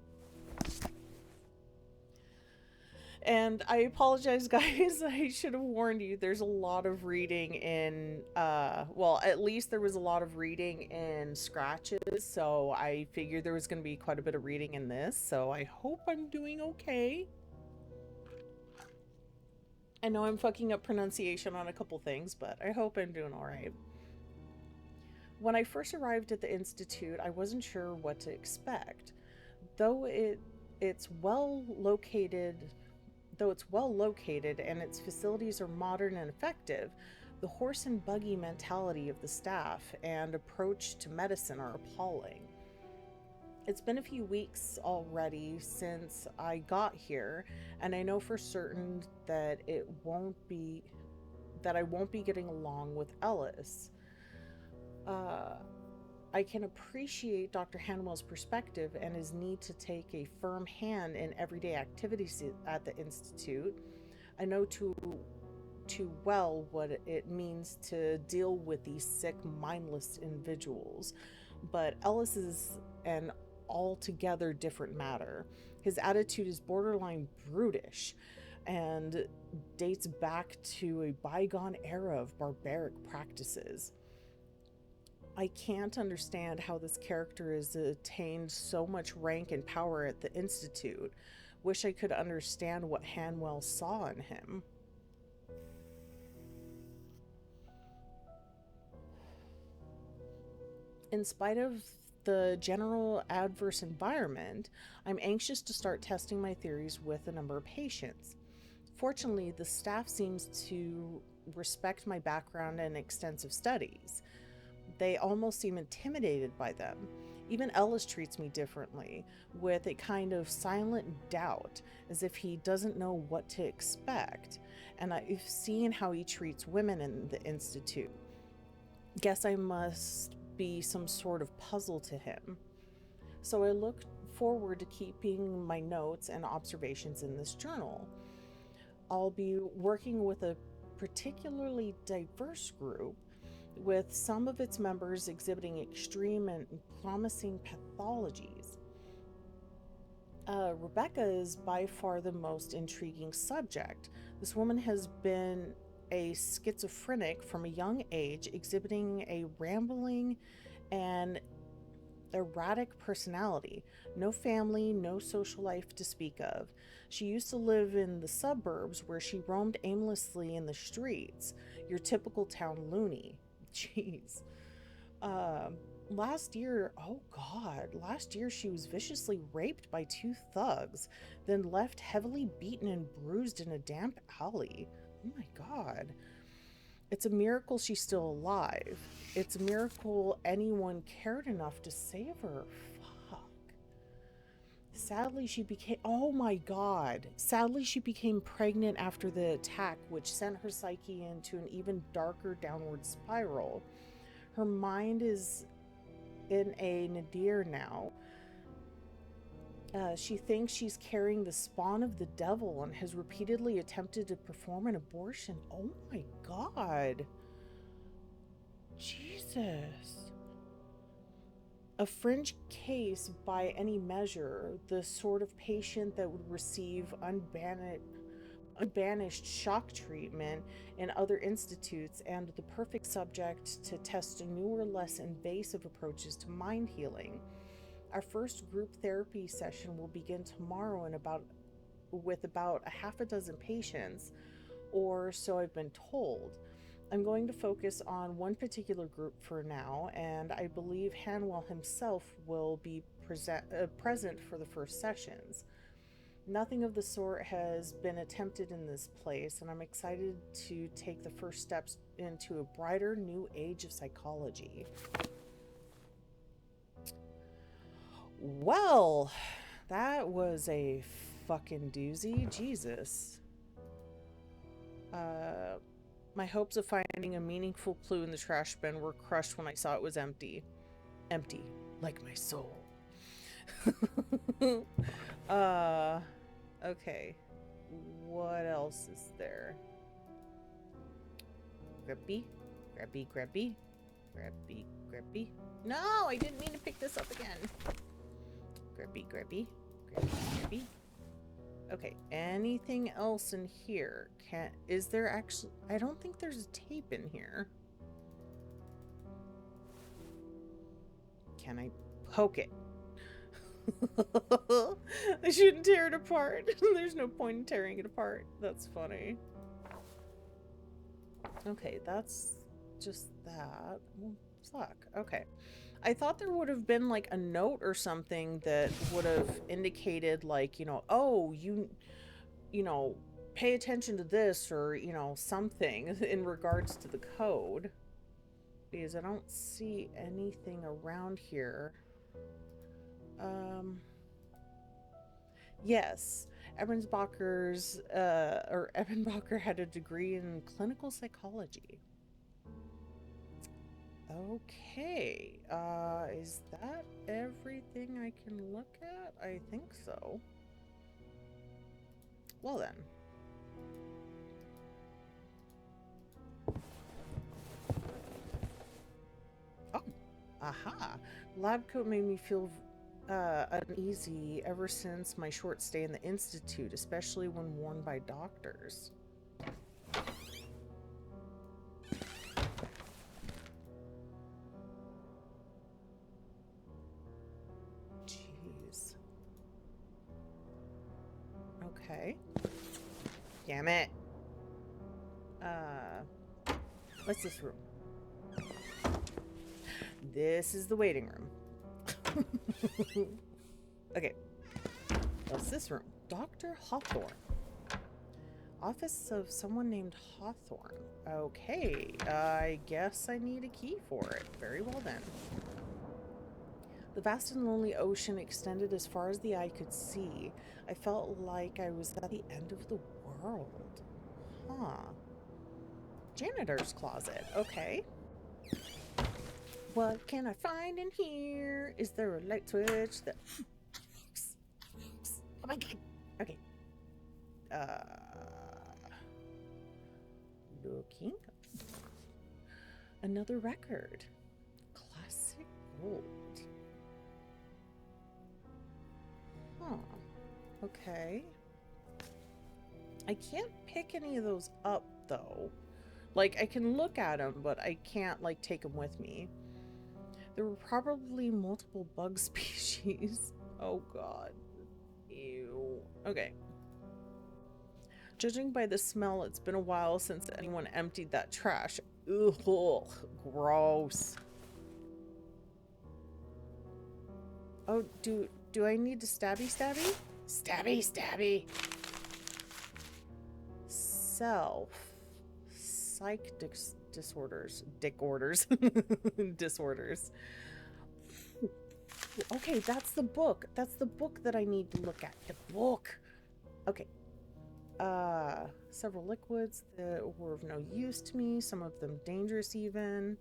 And I apologize, guys. I should have warned you. There's a lot of reading in, well, at least there was a lot of reading in scratches. So I figured there was going to be quite a bit of reading in this. So I hope I'm doing okay. I know I'm fucking up pronunciation on a couple things, but I hope I'm doing all right. When I first arrived at the Institute, I wasn't sure what to expect. Though it's well located and its facilities are modern and effective, the horse and buggy mentality of the staff and approach to medicine are appalling. It's been a few weeks already since I got here, and I know for certain that I won't be getting along with Ellis. I can appreciate Dr. Hanwell's perspective and his need to take a firm hand in everyday activities at the Institute. I know too well what it means to deal with these sick, mindless individuals, but Ellis is an altogether different matter. His attitude is borderline brutish and dates back to a bygone era of barbaric practices. I can't understand how this character has attained so much rank and power at the Institute. Wish I could understand what Hanwell saw in him. In spite of the general adverse environment, I'm anxious to start testing my theories with a number of patients. Fortunately, the staff seems to respect my background and extensive studies. They almost seem intimidated by them. Even Ellis treats me differently, with a kind of silent doubt, as if he doesn't know what to expect. And I've seen how he treats women in the Institute. Guess I must be some sort of puzzle to him. So I look forward to keeping my notes and observations in this journal. I'll be working with a particularly diverse group, with some of its members exhibiting extreme and promising pathologies. Rebecca is by far the most intriguing subject. This woman has been a schizophrenic from a young age, exhibiting a rambling and erratic personality. No family, no social life to speak of. She used to live in the suburbs where she roamed aimlessly in the streets. Your typical town loony. Jeez. Last year, oh God, last year she was viciously raped by two thugs, then left heavily beaten and bruised in a damp alley. Oh my God. It's a miracle she's still alive. It's a miracle anyone cared enough to save her. Fuck. Sadly, she became, oh my God. Sadly, she became pregnant after the attack, which sent her psyche into an even darker downward spiral. Her mind is in a nadir now. She thinks she's carrying the spawn of the devil and has repeatedly attempted to perform an abortion. Oh my God. Jesus. A fringe case by any measure, the sort of patient that would receive unbanished shock treatment in other institutes, and the perfect subject to test newer, less invasive approaches to mind healing. Our first group therapy session will begin tomorrow with about a half a dozen patients, or so I've been told. I'm going to focus on one particular group for now, and I believe Hanwell himself will be present for the first sessions. Nothing of the sort has been attempted in this place, and I'm excited to take the first steps into a brighter new age of psychology. Well, that was a fucking doozy. Jesus. My hopes of finding a meaningful clue in the trash bin were crushed when I saw it was empty. Empty, like my soul. Okay. What else is there? Grabby, grabby, grabby, grabby, grabby. No, I didn't mean to pick this up again. Grabby, grabby, grabby, grabby. Okay, anything else in here? Is there actually... I don't think there's a tape in here. Can I poke it? I shouldn't tear it apart. There's no point in tearing it apart. That's funny. Okay, that's just that. Well, fuck. Okay. I thought there would have been like a note or something that would have indicated like, you know, oh, you know, pay attention to this, or, you know, something in regards to the code. Because I don't see anything around here. Yes, Ebenbacher had a degree in clinical psychology. Okay, is that everything I can look at? I think so. Well then. Oh, aha. Lab coat made me feel uneasy ever since my short stay in the Institute, especially when worn by doctors. Jeez. Okay. Damn it. What's this room? This is the waiting room. Okay. What's this room? Dr. Hawthorne. Office of someone named Hawthorne. Okay, I guess I need a key for it. Very well then. The vast and lonely ocean extended as far as the eye could see. I felt like I was at the end of the world. Huh. Janitor's closet. Okay. What can I find in here? Is there a light switch that... Oh my god. Okay. Looking. Another record. Classic gold. Huh. Okay. I can't pick any of those up, though. Like, I can look at them, but I can't, like, take them with me. There were probably multiple bug species. Oh, God. Ew. Okay. Judging by the smell, it's been a while since anyone emptied that trash. Ugh. Gross. Oh, do I need to stabby? Stabby. Self. Psych disorders. Dick orders. Disorders. Okay, that's the book. That's the book that I need to look at. The book. Okay. Several liquids that were of no use to me. Some of them dangerous even.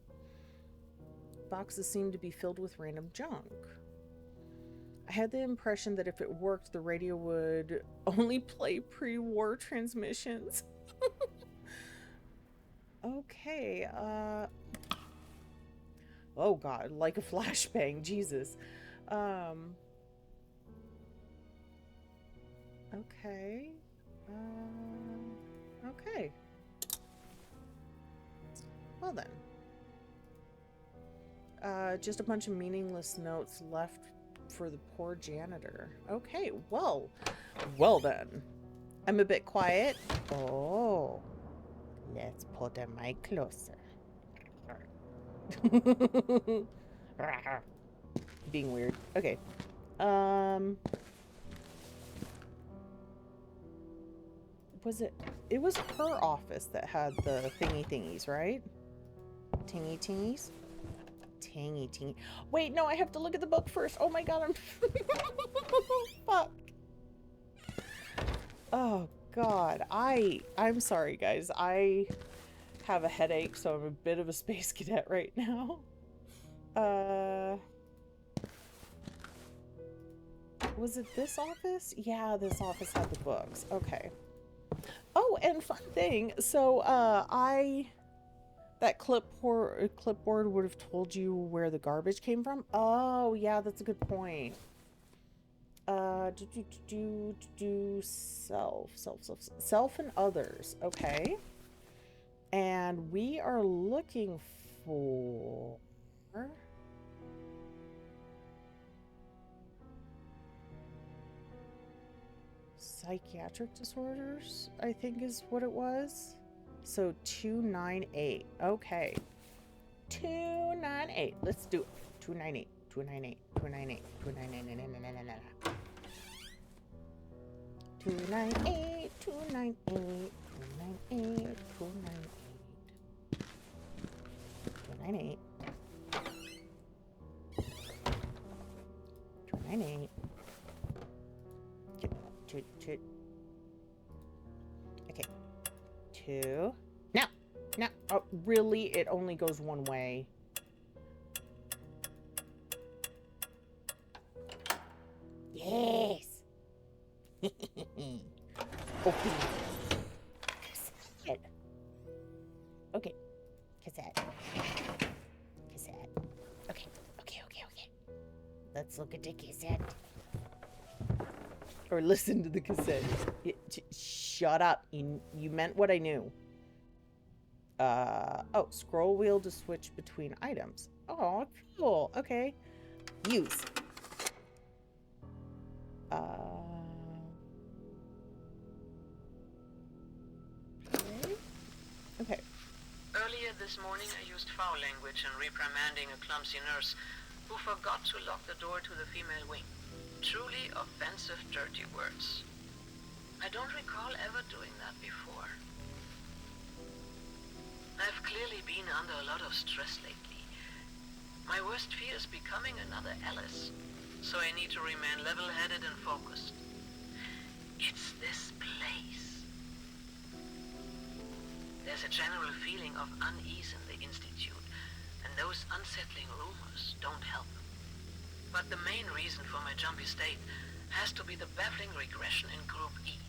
Boxes seemed to be filled with random junk. I had the impression that if it worked, the radio would only play pre-war transmissions. Okay, oh god, like a flashbang, Jesus. Okay. Okay. Well then. Just a bunch of meaningless notes left for the poor janitor. Okay, well then. I'm a bit quiet. Oh. Let's pull the mic closer. Being weird. Okay. It was her office that had the thingies, right? Tingies? Tingy. Wait, no, I have to look at the book first. Oh my god, fuck. Oh god, I'm sorry guys. I have a headache, so I'm a bit of a space cadet right now. Was it this office? Yeah, this office had the books. Okay. Oh, and fun thing. So, that clipboard would have told you where the garbage came from. Oh, yeah, that's a good point. Self and others. Okay. And we are looking for psychiatric disorders, I think is what it was. So 298. Okay. 298. Let's do it. 298. 298. 298. 298. 298. 298. 298. 298. 298. Okay. 2. No. Oh, really? It only goes one way. Yes. Open. Cassette. Okay. Cassette. Okay. Let's look at the cassette. Or listen to the cassette. Shut up. You meant what I knew. Oh, scroll wheel to switch between items. Oh, cool. Okay. Use. Earlier late this morning I used foul language in reprimanding a clumsy nurse who forgot to lock the door to the female wing. Truly offensive, dirty words. I don't recall ever doing that before. I've clearly been under a lot of stress lately. My worst fear is becoming another Alice, so I need to remain level-headed and focused. It's this place. There's a general feeling of unease in the Institute, and those unsettling rumors don't help. But the main reason for my jumpy state has to be the baffling regression in Group E.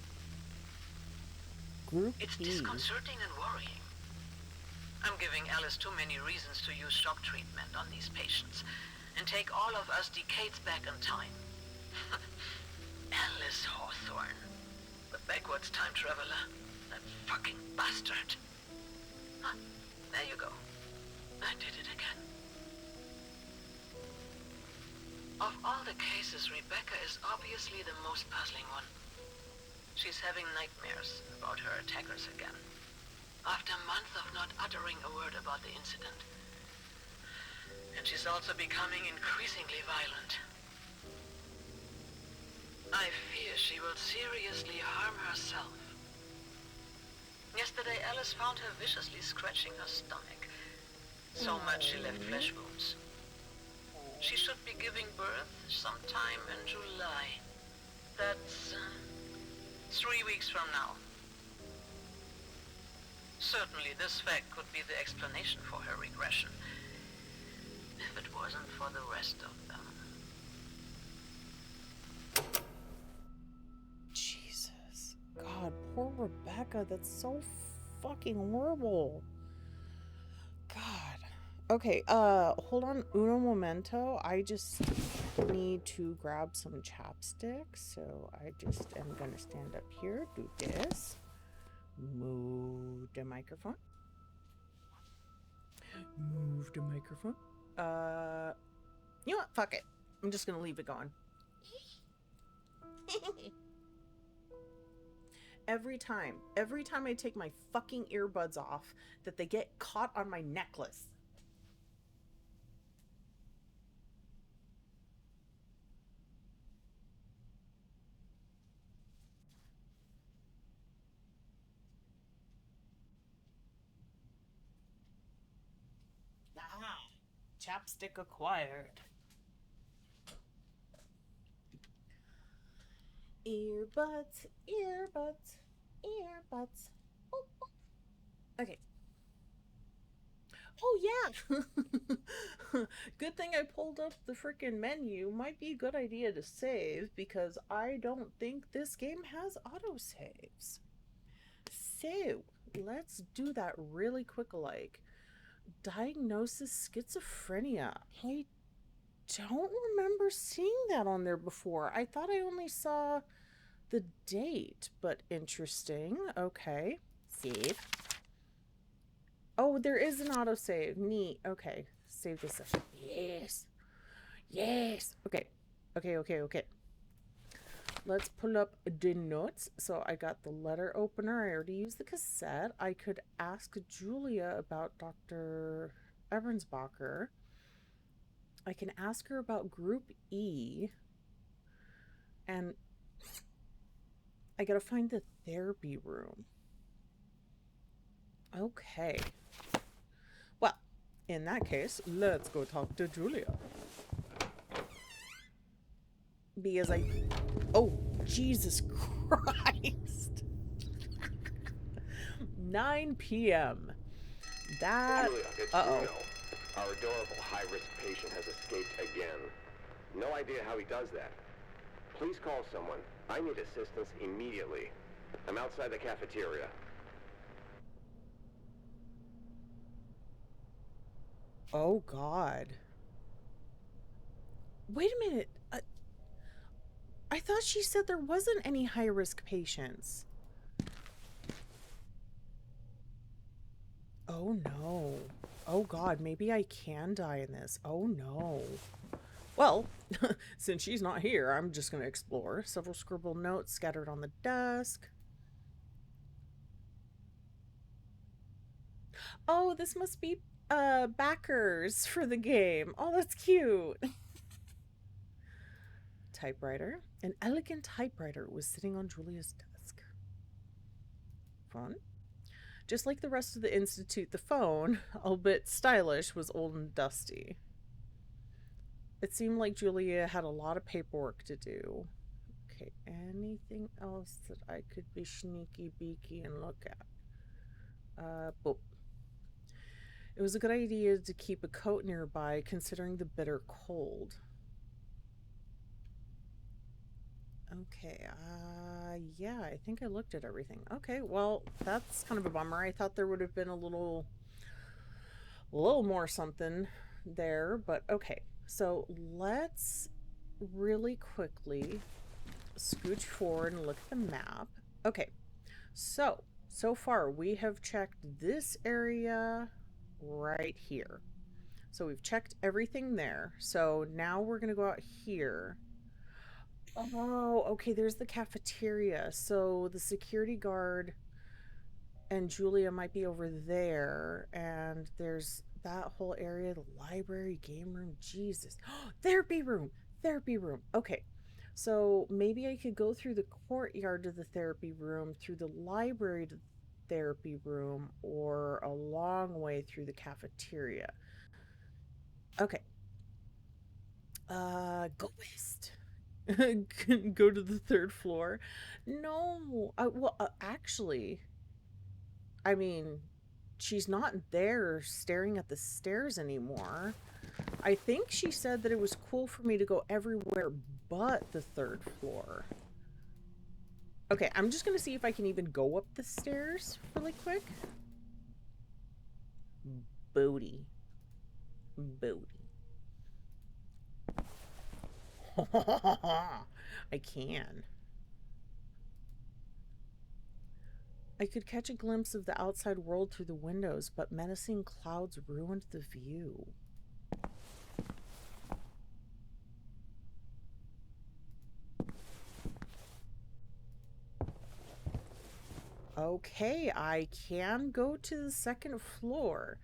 It's disconcerting and worrying. I'm giving Alice too many reasons to use shock treatment on these patients, and take all of us decades back in time. Alice Hawthorne, the backwards time traveler. That fucking bastard. Ah, there you go. I did it again. Of all the cases, Rebecca is obviously the most puzzling one. She's having nightmares about her attackers again. After months of not uttering a word about the incident. And she's also becoming increasingly violent. I fear she will seriously harm herself. Yesterday, Alice found her viciously scratching her stomach. So much she left flesh wounds. She should be giving birth sometime in July. That's 3 weeks from now. Certainly this fact could be the explanation for her regression. If it wasn't for the rest of them. Jesus. God, poor Rebecca. That's so fucking horrible. God. Okay, hold on uno momento. I just need to grab some chapstick. So I just am gonna stand up here, do this. Move the microphone. Move the microphone. You know what? Fuck it. I'm just gonna leave it going. Every time I take my fucking earbuds off, that they get caught on my necklace. Ah, chapstick acquired. Earbuds, earbuds, earbuds. Oh, oh. Okay. Oh, yeah. Good thing I pulled up the freaking menu. Might be a good idea to save, because I don't think this game has autosaves. So, let's do that really quick-like. Diagnosis schizophrenia. I don't remember seeing that on there before. I thought I only saw the date, but interesting. Okay, save. Oh, there is an autosave. Neat. Okay, save this session. Yes. Yes. Okay. Let's pull up the notes. So I got the letter opener. I already used the cassette. I could ask Julia about Dr. Ebernsbacher. I can ask her about Group E. And I gotta find the therapy room. Okay. Well, in that case, let's go talk to Julia. Because oh, Jesus Christ. 9 p.m. That... Julia, it's Bruno. Our adorable high-risk patient has escaped again. No idea how he does that. Please call someone. I need assistance immediately. I'm outside the cafeteria. Oh, God. Wait a minute. I thought she said there wasn't any high-risk patients. Oh, no. Oh, God, maybe I can die in this. Oh, no. Well, since she's not here, I'm just going to explore. Several scribbled notes scattered on the desk. Oh, this must be backers for the game. Oh, that's cute. Typewriter. An elegant typewriter was sitting on Julia's desk. Phone. Just like the rest of the Institute, the phone, albeit stylish, was old and dusty. It seemed like Julia had a lot of paperwork to do. Okay, anything else that I could be sneaky beaky and look at? Boop. It was a good idea to keep a coat nearby, considering the bitter cold. Okay, yeah, I think I looked at everything. Okay, well, that's kind of a bummer. I thought there would have been a little more something there, but okay. So let's really quickly scooch forward and look at the map. Okay, so far we have checked this area right here. So we've checked everything there. So now we're gonna go out here. Oh, okay, there's the cafeteria. So the security guard and Julia might be over there, and there's that whole area, the library, game room. Jesus. Therapy room. Therapy room. Okay. So maybe I could go through the courtyard to the therapy room, through the library to the therapy room, or a long way through the cafeteria. Okay. Go west. Go to the third floor. No. Well, actually, I mean, she's not there staring at the stairs anymore. I think she said that it was cool for me to go everywhere but the third floor. Okay, I'm just gonna see if I can even go up the stairs really quick. Booty. Booty. I can. I could catch a glimpse of the outside world through the windows, but menacing clouds ruined the view. Okay, I can go to the second floor,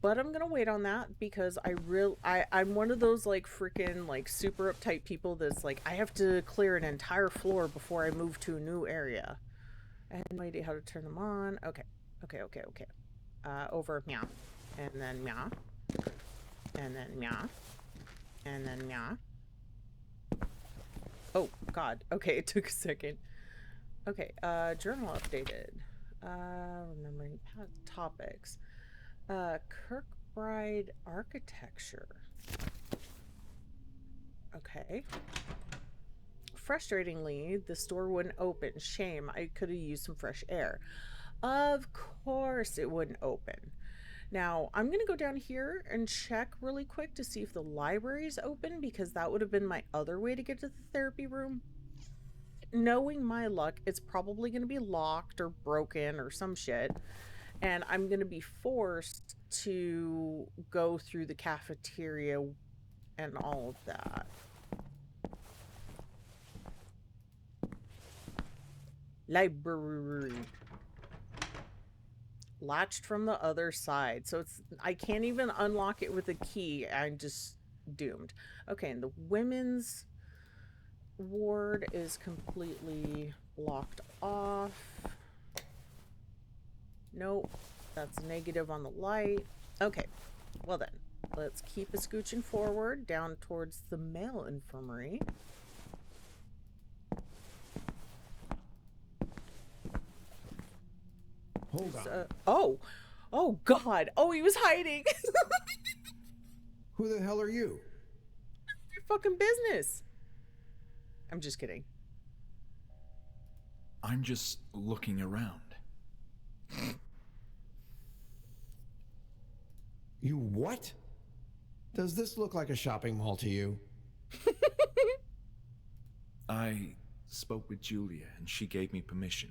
but I'm gonna wait on that because I'm one of those like freaking like super uptight people that's like I have to clear an entire floor before I move to a new area. I had no idea how to turn them on. Okay. Over meow. And then meow. And then meow. And then meow. Oh, God. Okay, it took a second. Okay, journal updated. Remembering topics. Kirkbride architecture. Okay. Frustratingly, the store wouldn't open. Shame, I could have used some fresh air. Of course it wouldn't open. Now, I'm going to go down here and check really quick to see if the library's open, because that would have been my other way to get to the therapy room. Knowing my luck, it's probably going to be locked or broken or some shit, and I'm going to be forced to go through the cafeteria and all of that. Library. Latched from the other side. So I can't even unlock it with a key. I'm just doomed. Okay, and the women's ward is completely blocked off. Nope. That's negative on the light. Okay. Well then, let's keep a scooching forward down towards the male infirmary. Hold on. Oh God. Oh, he was hiding. Who the hell are you? Your fucking business. I'm just kidding. I'm just looking around. You what? Does this look like a shopping mall to you? I spoke with Julia and she gave me permission.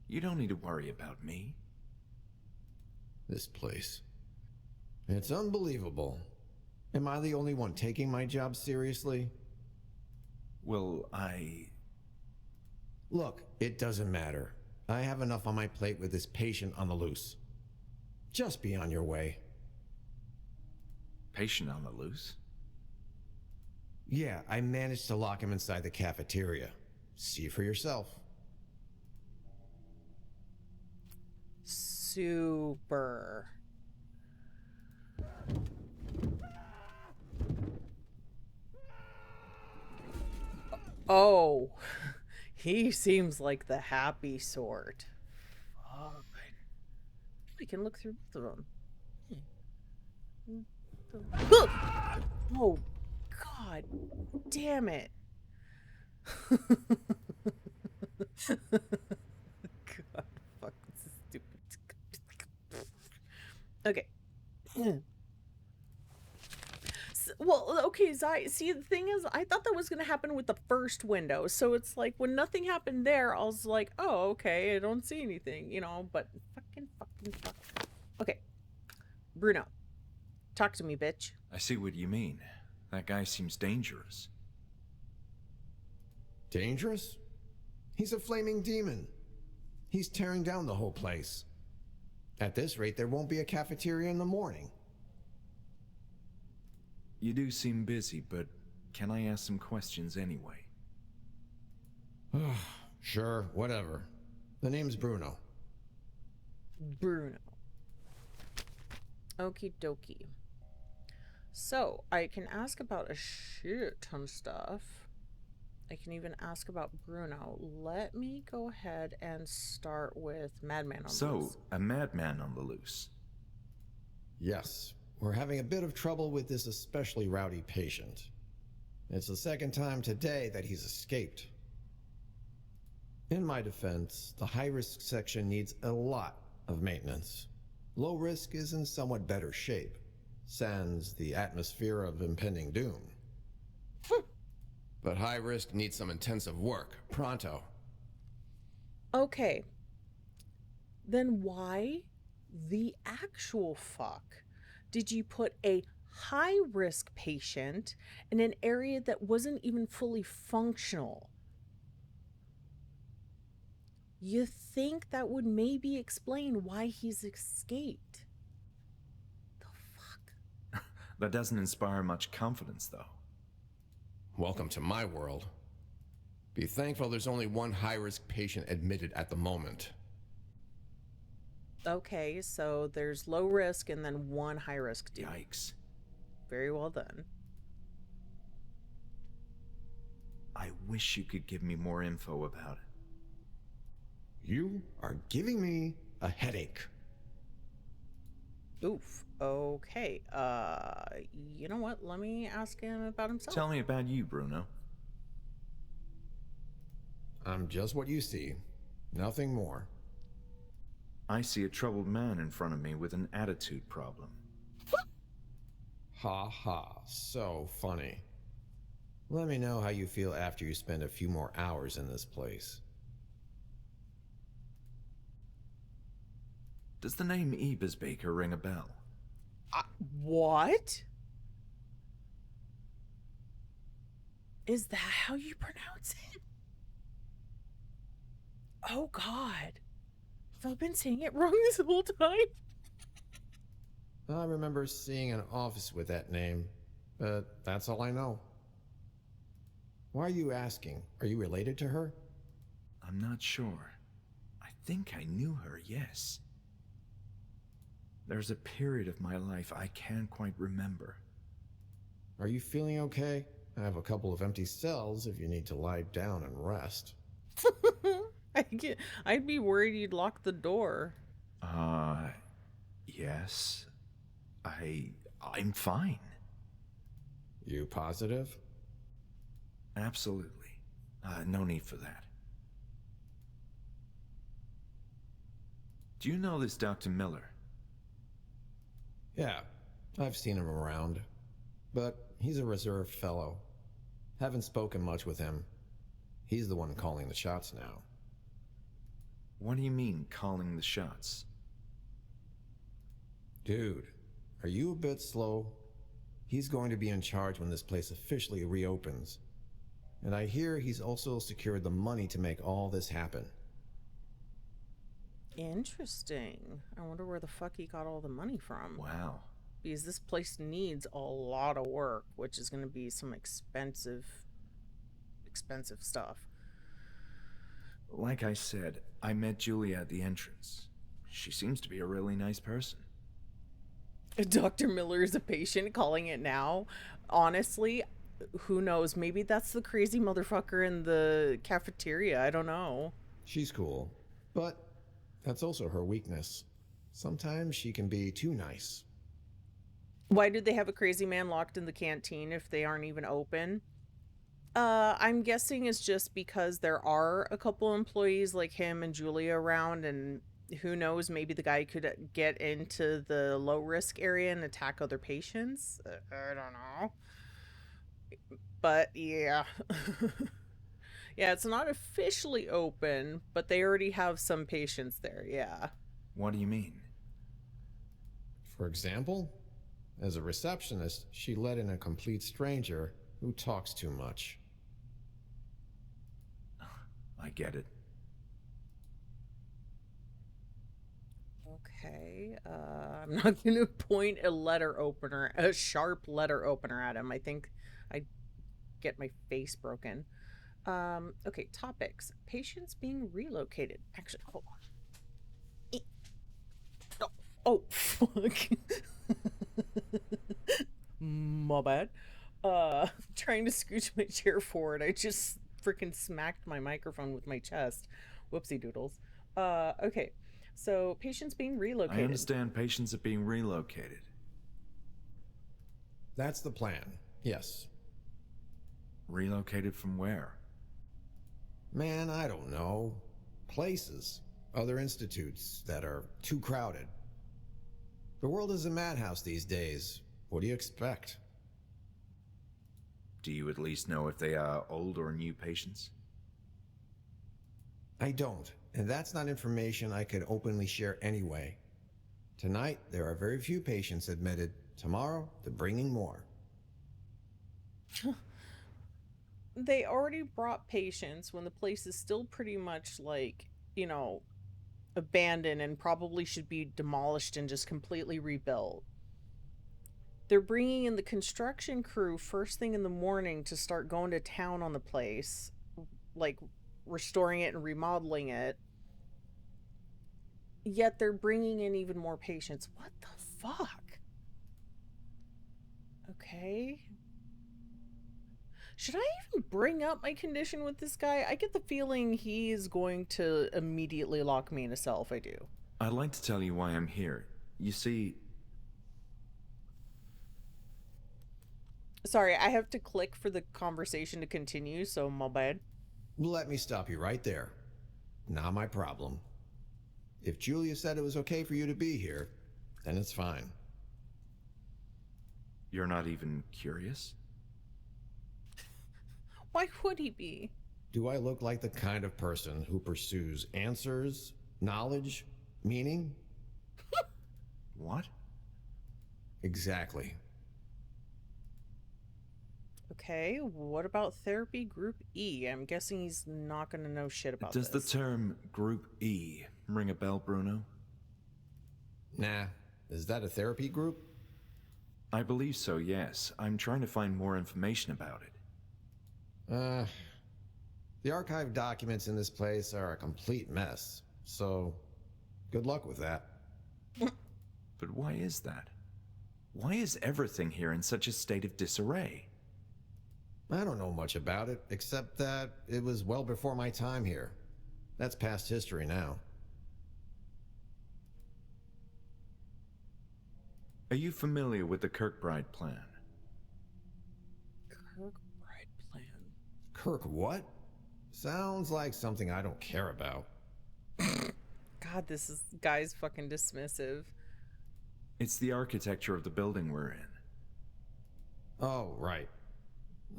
You don't need to worry about me. This place. It's unbelievable. Am I the only one taking my job seriously? Well, Look, it doesn't matter. I have enough on my plate with this patient on the loose. Just be on your way. Patient on the loose? Yeah, I managed to lock him inside the cafeteria. See for yourself. Super. Oh, he seems like the happy sort. Fine. We can look through both of them. Oh, God damn it. God, fuck, this is stupid. Okay. Well, okay, see, the thing is, I thought that was going to happen with the first window. So it's like, when nothing happened there, I was like, oh, okay, I don't see anything, you know, but fuck. Okay. Bruno, talk to me, bitch. I see what you mean. That guy seems dangerous. Dangerous? He's a flaming demon. He's tearing down the whole place. At this rate, there won't be a cafeteria in the morning. You do seem busy, but can I ask some questions anyway? Sure, whatever. The name's Bruno. Bruno. Okie dokie. So, I can ask about a shit ton of stuff. I can even ask about Bruno. Let me go ahead and start with Madman on the Loose. So, a madman on the loose. Yes, we're having a bit of trouble with this especially rowdy patient. It's the second time today that he's escaped. In my defense, the high-risk section needs a lot of maintenance. Low risk is in somewhat better shape, sans the atmosphere of impending doom. But high risk needs some intensive work, pronto. Okay. Then why the actual fuck did you put a high-risk patient in an area that wasn't even fully functional? You think that would maybe explain why he's escaped. The fuck? That doesn't inspire much confidence, though. Welcome to my world. Be thankful there's only one high-risk patient admitted at the moment. Okay, so there's low risk and then one high risk dude. Yikes. Very well done. I wish you could give me more info about it. You are giving me a headache. Oof. Okay. You know what? Let me ask him about himself. Tell me about you, Bruno. I'm just what you see. Nothing more. I see a troubled man in front of me with an attitude problem. Ha ha, so funny. Let me know how you feel after you spend a few more hours in this place. Does the name Ebers Baker ring a bell? What? Is that how you pronounce it? Oh, God. Have I been saying it wrong this whole time? I remember seeing an office with that name, but that's all I know. Why are you asking? Are you related to her? I'm not sure. I think I knew her, yes. There's a period of my life I can't quite remember. Are you feeling okay? I have a couple of empty cells if you need to lie down and rest. I'd be worried you'd lock the door. Yes. I'm fine. You positive? Absolutely. No need for that. Do you know this Dr. Miller? Yeah, I've seen him around. But he's a reserved fellow. Haven't spoken much with him. He's the one calling the shots now. What do you mean, calling the shots? Dude, are you a bit slow? He's going to be in charge when this place officially reopens. And I hear he's also secured the money to make all this happen. Interesting. I wonder where the fuck he got all the money from. Wow. Because this place needs a lot of work, which is going to be some expensive stuff. Like I said, I met Julia at the entrance. She seems to be a really nice person. Dr. Miller is a patient calling it now. Honestly, who knows? Maybe that's the crazy motherfucker in the cafeteria. I don't know. She's cool, but that's also her weakness. Sometimes she can be too nice. Why did they have a crazy man locked in the canteen if they aren't even open? I'm guessing it's just because there are a couple employees like him and Julia around, and who knows, maybe the guy could get into the low risk area and attack other patients. I don't know. But yeah. Yeah, it's not officially open, but they already have some patients there, yeah. What do you mean? For example, as a receptionist, she let in a complete stranger who talks too much. I get it. Okay, I'm not gonna point a sharp letter opener at him. I think I'd get my face broken. Okay, topics. Patients being relocated. Actually, hold on. Oh, fuck. My bad. Trying to scooch my chair forward. I just freaking smacked my microphone with my chest. Whoopsie doodles. Okay. So, patients being relocated. I understand patients are being relocated. That's the plan, yes. Relocated from where? Man, I don't know. Places. Other institutes that are too crowded. The world is a madhouse these days. What do you expect? Do you at least know if they are old or new patients? I don't, and that's not information I could openly share anyway. Tonight, there are very few patients admitted. Tomorrow, they're bringing more. They already brought patients when the place is still pretty much like, abandoned and probably should be demolished and just completely rebuilt. They're bringing in the construction crew first thing in the morning to start going to town on the place, like restoring it and remodeling it. Yet they're bringing in even more patients. What the fuck? Okay. Should I even bring up my condition with this guy? I get the feeling he is going to immediately lock me in a cell if I do. I'd like to tell you why I'm here. You see... Sorry, I have to click for the conversation to continue, so my bad. Let me stop you right there. Not my problem. If Julia said it was okay for you to be here, then it's fine. You're not even curious? Why would he be? Do I look like the kind of person who pursues answers, knowledge, meaning? What? Exactly. Okay, what about therapy group E? I'm guessing he's not going to know shit about Does this. the term Group E ring a bell, Bruno? Nah. Is that a therapy group? I believe so, yes. I'm trying to find more information about it. The archived documents in this place are a complete mess, so good luck with that. But why is that? Why is everything here in such a state of disarray? I don't know much about it, except that it was well before my time here. That's past history now. Are you familiar with the Kirkbride plan? Kirkbride plan. Kirk what? Sounds like something I don't care about. God, this guy's fucking dismissive. It's the architecture of the building we're in. Oh, right.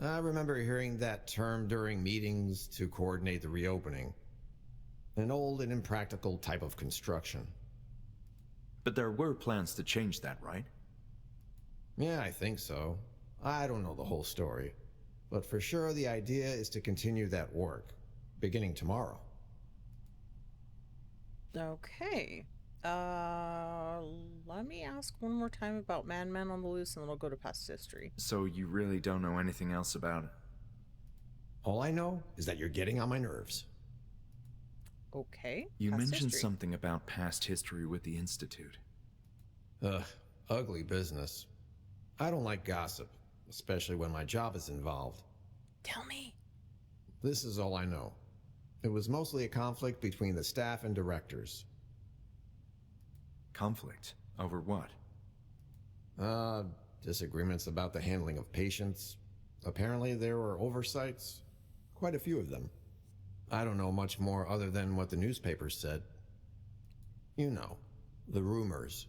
I remember hearing that term during meetings to coordinate the reopening. An old and impractical type of construction. But there were plans to change that, right? Yeah, I think so. I don't know the whole story. But for sure the idea is to continue that work, beginning tomorrow. Okay. Let me ask one more time about Madman on the Loose, and then I'll go to past history. So you really don't know anything else about it? All I know is that you're getting on my nerves. Okay. You Past mentioned history. something about past history with the Institute. Ugh, ugly business. I don't like gossip, especially when my job is involved. Tell me. This is all I know. It was mostly a conflict between the staff and directors. Conflict? Over what? Disagreements about the handling of patients. Apparently there were oversights. Quite a few of them. I don't know much more other than what the newspapers said. You know, the rumors.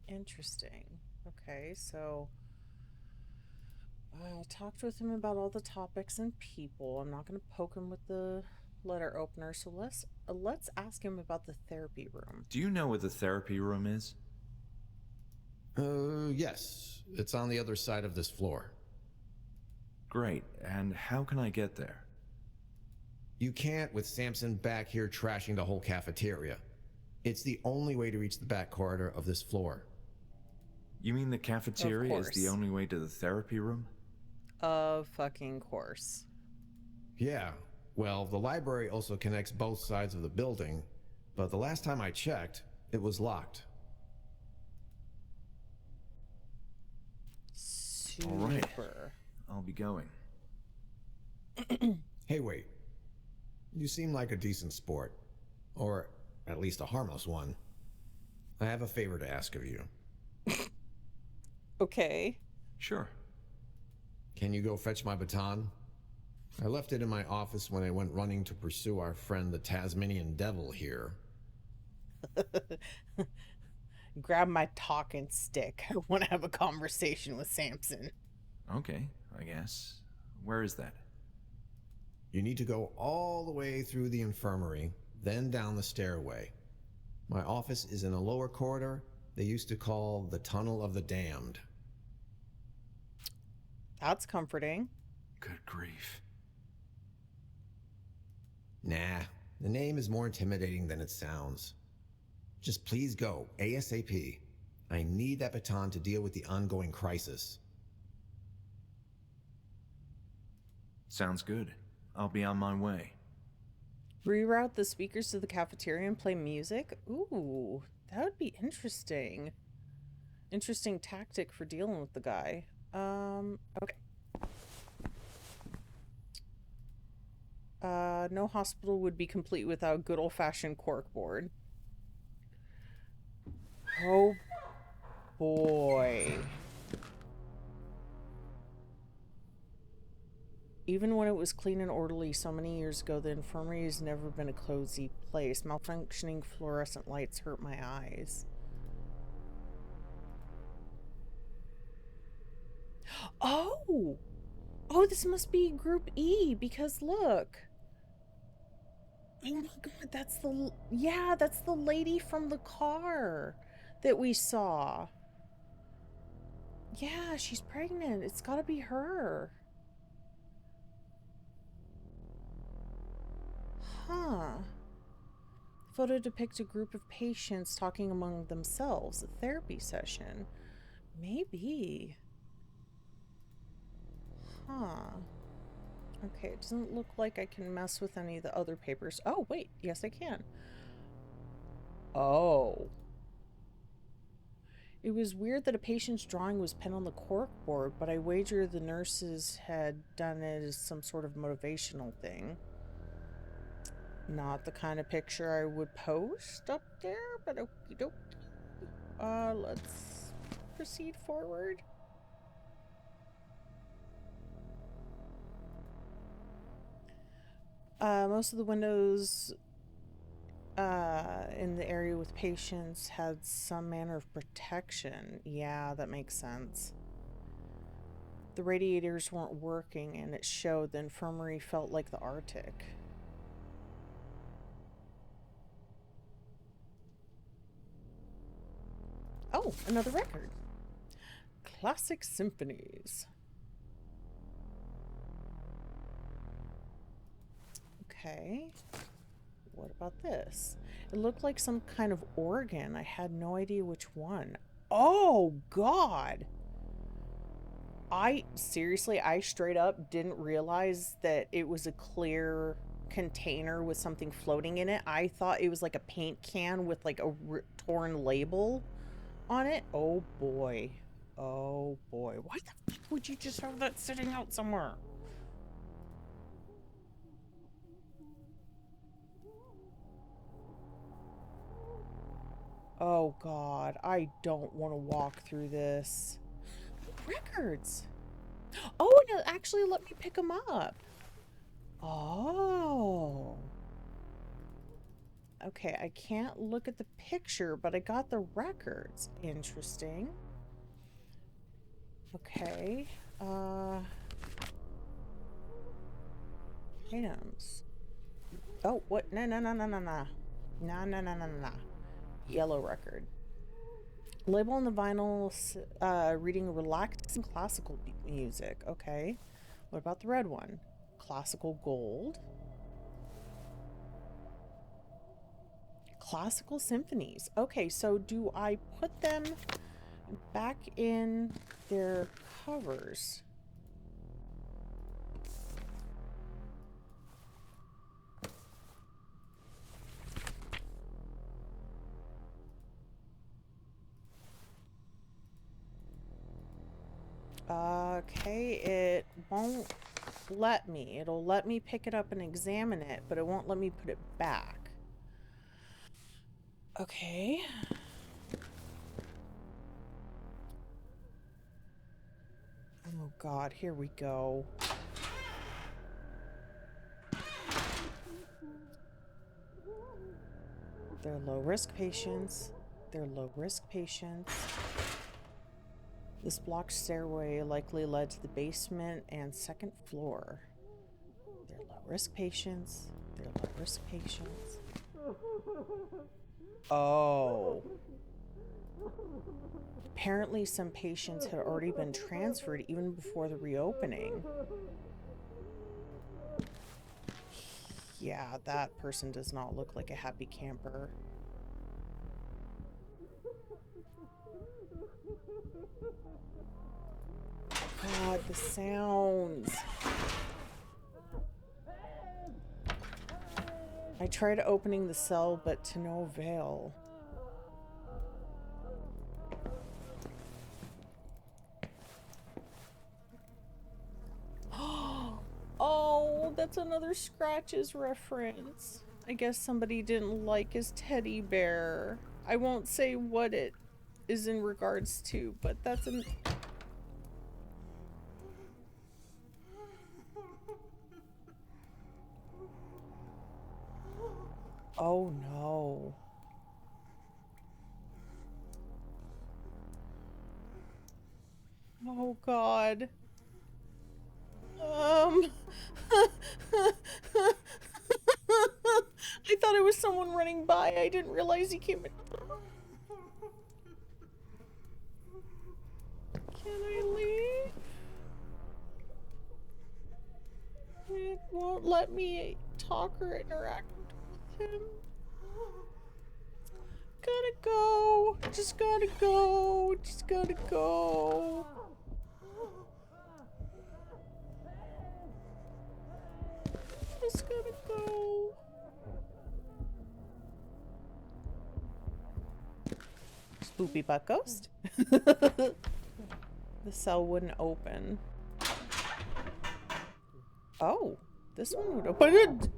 Interesting. Okay, so I talked with him about all the topics and people. I'm not going to poke him with the letter opener, so let's ask him about the therapy room. Do you know where the therapy room is? Yes. It's on the other side of this floor. Great, and how can I get there? You can't with Samson back here trashing the whole cafeteria. It's the only way to reach the back corridor of this floor. You mean the cafeteria is the course. only way to the therapy room? Of fucking course. Yeah, well, the library also connects both sides of the building, but the last time I checked, it was locked. Super. All right. I'll be going. Hey, wait. You seem like a decent sport. Or at least a harmless one. I have a favor to ask of you. Okay. Sure. Can you go fetch my baton? I left it in my office when I went running to pursue our friend the Tasmanian Devil here. Grab my talking stick. I want to have a conversation with Samson. Okay, I guess. Where is that? You need to go all the way through the infirmary, then down the stairway. My office is in a lower corridor they used to call the Tunnel of the Damned. That's comforting. Good grief. Nah, the name is more intimidating than it sounds. Just please go, ASAP. I need that baton to deal with the ongoing crisis. Sounds good. I'll be on my way. Reroute the speakers to the cafeteria and play music? Ooh, that would be interesting. Interesting tactic for dealing with the guy. Okay. No hospital would be complete without good old-fashioned corkboard. Oh boy. Even when it was clean and orderly so many years ago, the infirmary has never been a cozy place. Malfunctioning fluorescent lights hurt my eyes. Oh! Oh, this must be Group E, because look. Oh my god, that's the... Yeah, that's the lady from the car that we saw. Yeah, she's pregnant. It's gotta be her. Huh. Photo depicts a group of patients talking among themselves. A therapy session. Maybe. Huh. Okay, it doesn't look like I can mess with any of the other papers. Oh, wait. Yes, I can. Oh. It was weird that a patient's drawing was penned on the corkboard, but I wager the nurses had done it as some sort of motivational thing. Not the kind of picture I would post up there, but okie doke. Let's proceed forward. Most of the windows in the area with patients had some manner of protection. Yeah, that makes sense. The radiators weren't working, and it showed the infirmary felt like the Arctic. Oh, another record. Classic symphonies. Okay. What about this? It looked like some kind of organ. I had no idea which one. Oh, God. I straight up didn't realize that it was a clear container with something floating in it. I thought it was like a paint can with like a torn label on it. Oh, boy. Oh, boy. Why the fuck would you just have that sitting out somewhere? Oh, God. I don't want to walk through this. Records. Oh, and it actually let me pick them up. Oh. Okay, I can't look at the picture, but I got the records. Interesting. Okay. Items. Oh, what? No, no, no, no, no, no. No, no, no, no, no, no. Yellow record. Label on the vinyl, reading relaxing classical music. Okay. What about the red one? Classical gold. Classical symphonies. Okay, so do I put them back in their covers? Okay, it won't let me. It'll let me pick it up and examine it, but it won't let me put it back. Okay. Oh God, here we go. They're low-risk patients. They're low-risk patients. This blocked stairway likely led to the basement and second floor. They're low-risk patients. They're low-risk patients. Oh. Apparently some patients had already been transferred even before the reopening. Yeah, that person does not look like a happy camper. God, the sounds. I tried opening the cell, but to no avail. Oh, that's another Scratches reference. I guess somebody didn't like his teddy bear. I won't say what it is in regards to, but that's an... Oh no. Oh God. I thought it was someone running by. I didn't realize he came in. Can I leave? It won't let me talk or interact with him. Gotta go. Just gotta go. Just gotta go. Just gotta go. Spoopy butt ghost. The cell wouldn't open. Oh, this one would open it.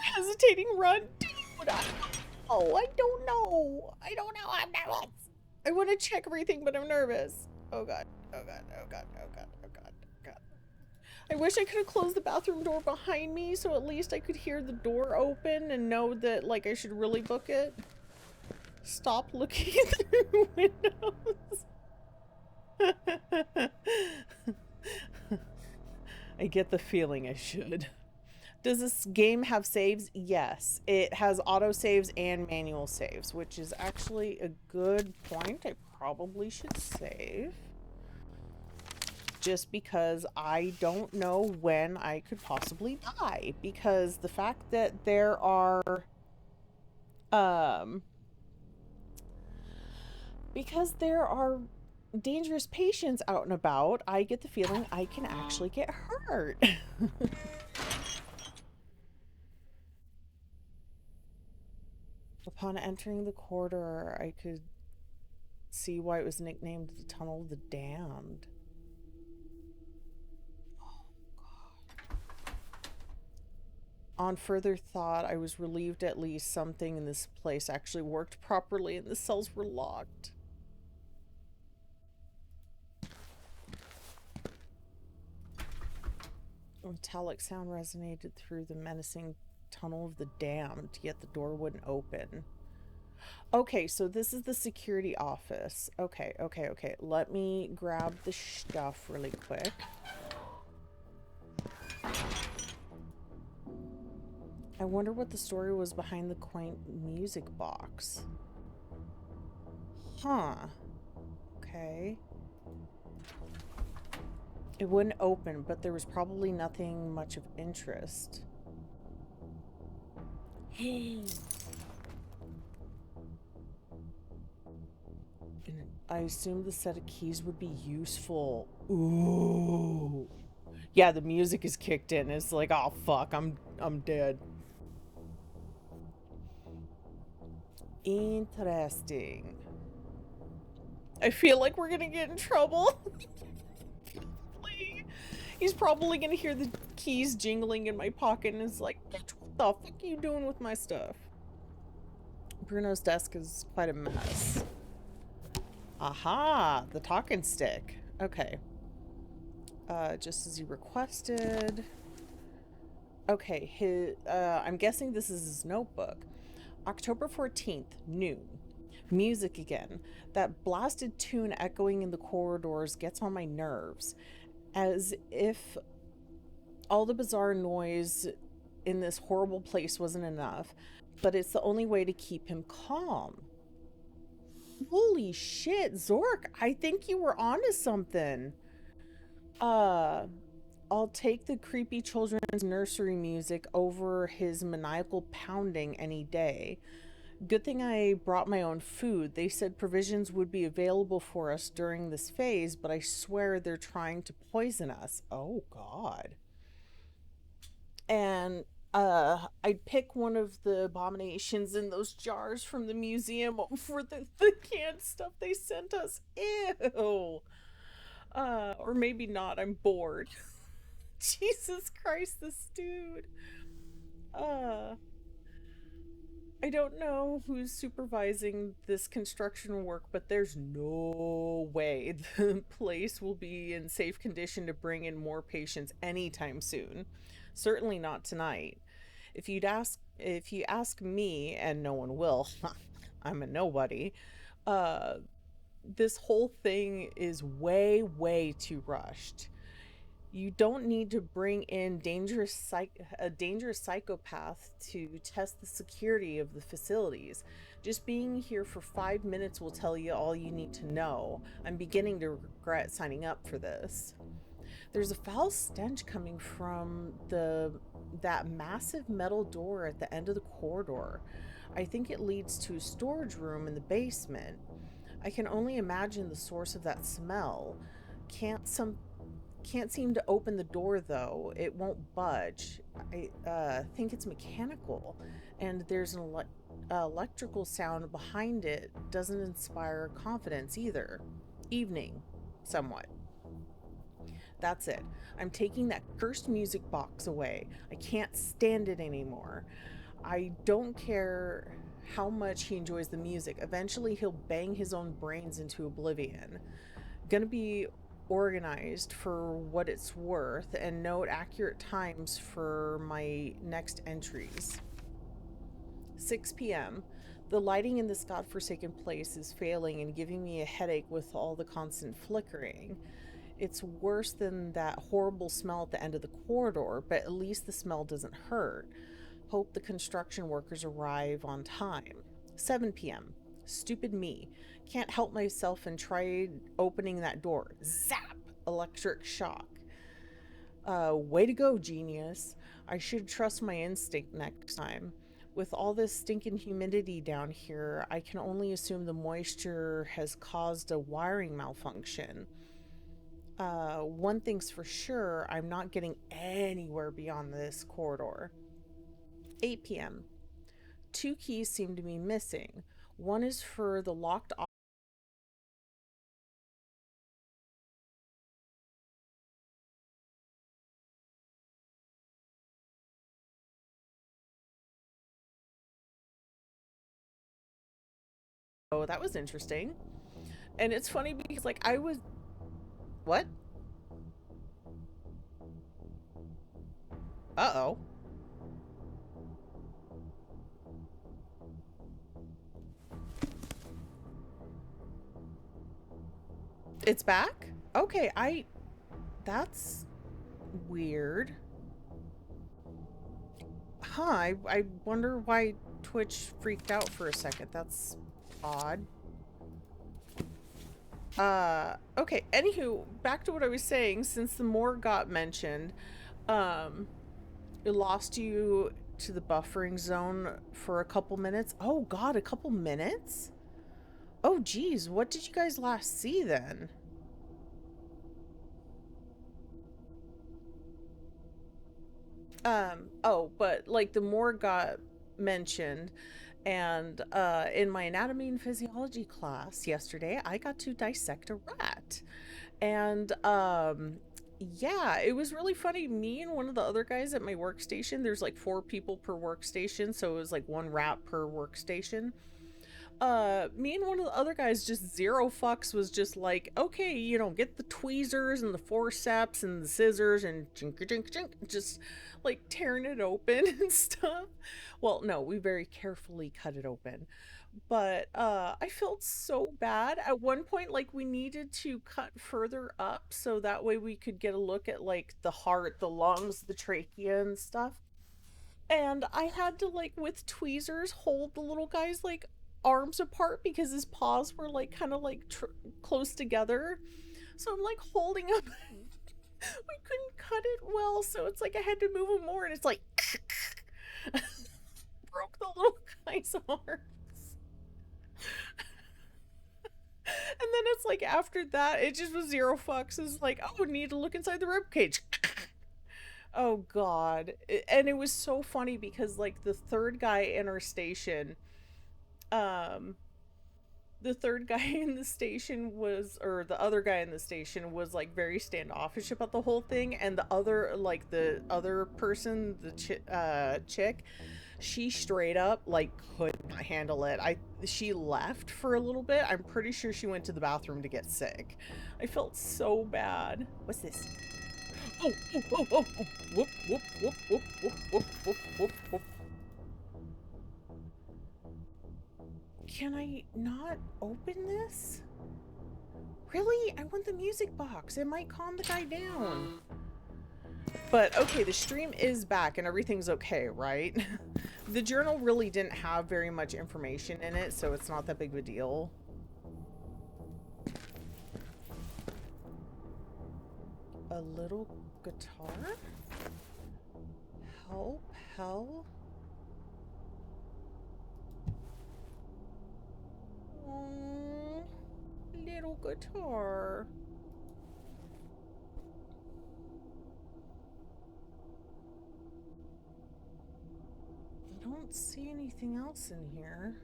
Hesitating run. Oh, I don't know. I don't know. I'm nervous. I want to check everything, but I'm nervous. Oh God. Oh God. Oh God. Oh God. Oh God. Oh God. I wish I could have closed the bathroom door behind me so at least I could hear the door open and know that, like, I should really book it. Stop looking through windows. I get the feeling I should. Does this game have saves? Yes. It has auto saves and manual saves, which is actually a good point. I probably should save. Just because I don't know when I could possibly die. Because the fact that there are dangerous patients out and about, I get the feeling I can actually get hurt. Upon entering the corridor, I could see why it was nicknamed the Tunnel of the Damned. On further thought, I was relieved at least something in this place actually worked properly and the cells were locked. A metallic sound resonated through the menacing Tunnel of the Damned, yet the door wouldn't open. Okay, so this is the security office. Okay. Let me grab the stuff really quick. I wonder what the story was behind the quaint music box. Huh. Okay. It wouldn't open, but there was probably nothing much of interest. I assumed the set of keys would be useful. Ooh. Yeah, the music is kicked in. It's like, oh fuck, I'm dead. Interesting. I feel like we're gonna get in trouble. He's probably gonna hear the keys jingling in my pocket and is like, what the fuck are you doing with my stuff? Bruno's desk is quite a mess. Aha, the talking stick. Okay. Just as he requested. Okay, I'm guessing this is his notebook. October 14th, noon. Music again. That blasted tune echoing in the corridors gets on my nerves. As if all the bizarre noise in this horrible place wasn't enough, but it's the only way to keep him calm. Holy shit, Zork, I think you were onto something. I'll take the creepy children's nursery music over his maniacal pounding any day. Good thing I brought my own food. They said provisions would be available for us during this phase, but I swear they're trying to poison us. Oh, God. And I'd pick one of the abominations in those jars from the museum for the canned stuff they sent us. Ew. Or maybe not. I'm bored. Jesus Christ, this dude. I don't know who's supervising this construction work, but there's no way the place will be in safe condition to bring in more patients anytime soon. Certainly not tonight. If you ask me, and no one will, I'm a nobody, this whole thing is way too rushed. You don't need to bring in a dangerous psychopath to test the security of the facilities. Just being here for 5 minutes will tell you all you need to know. I'm beginning to regret signing up for this. There's a foul stench coming from that massive metal door at the end of the corridor. I think it leads to a storage room in the basement. I can only imagine the source of that smell. Can't seem to open the door though. It won't budge. I think it's mechanical, and there's an electrical sound behind it. Doesn't inspire confidence either. Evening, somewhat. That's it. I'm taking that cursed music box away. I can't stand it anymore. I don't care how much he enjoys the music. Eventually he'll bang his own brains into oblivion. Gonna be organized for what it's worth and note accurate times for my next entries. 6 p.m. The lighting in this godforsaken place is failing and giving me a headache with all the constant flickering. It's worse than that horrible smell at the end of the corridor, but at least the smell doesn't hurt. Hope the construction workers arrive on time. 7 p.m. Stupid me. Can't help myself and tried opening that door. Zap! Electric shock. Way to go, genius. I should trust my instinct next time. With all this stinking humidity down here, I can only assume the moisture has caused a wiring malfunction. One thing's for sure, I'm not getting anywhere beyond this corridor. 8 p.m. Two keys seem to be missing. One is for the locked off. Oh, that was interesting. And it's funny because, like, I was. What? Uh oh. It's back? Okay, That's weird. Huh, I wonder why Twitch freaked out for a second. That's odd. Okay, anywho, back to what I was saying. Since the morgue got mentioned, it lost you to the buffering zone for a couple minutes. Oh god, a couple minutes? Oh geez, what did you guys last see then? Oh, but like the morgue got mentioned, and in my anatomy and physiology class yesterday, I got to dissect a rat. And yeah, it was really funny. Me and one of the other guys at my workstation, there's like 4 people per workstation, so it was like 1 rat per workstation. Me and one of the other guys, just zero fucks, was just like, okay, you know, get the tweezers and the forceps and the scissors and chink chink chink, just like tearing it open and stuff. Well, no, we very carefully cut it open. But I felt so bad at one point. Like, we needed to cut further up so that way we could get a look at like the heart, the lungs, the trachea and stuff. And I had to, like, with tweezers, hold the little guy's like arms apart because his paws were like kind of like close together. So I'm like holding him. We couldn't cut it well, so it's like I had to move him more, and it's like broke the little guy's arms. And then it's like after that, it just was zero fucks. It's like, oh, need to look inside the rib cage. Oh god. And it was so funny because like the third guy in our station, um the third guy in the station was, or the other guy in the station was like very standoffish about the whole thing, and the other, like the other person, the chick, she straight up like could not handle it. She left for a little bit. I'm pretty sure she went to the bathroom to get sick. I felt so bad. What's this? Oh, oh, oh, oh, oh. Whoop, whoop, whoop, whoop, whoop, whoop, whoop, whoop, whoop. Can I not open this? Really? I want the music box. It might calm the guy down. But okay, the stream is back and everything's okay, right? The journal really didn't have very much information in it, so it's not that big of a deal. A little guitar? Help, hell. Oh, little guitar. I don't see anything else in here.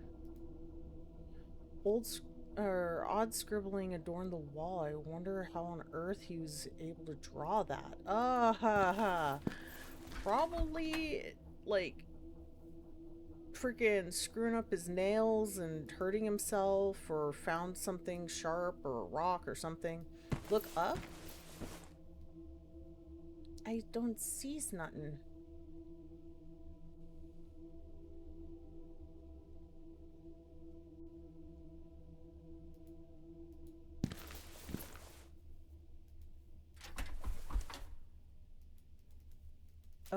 Odd scribbling adorned the wall. I wonder how on earth he was able to draw that. Ah ha ha. Probably like freaking screwing up his nails and hurting himself, or found something sharp or a rock or something. Look up. I don't see nothing.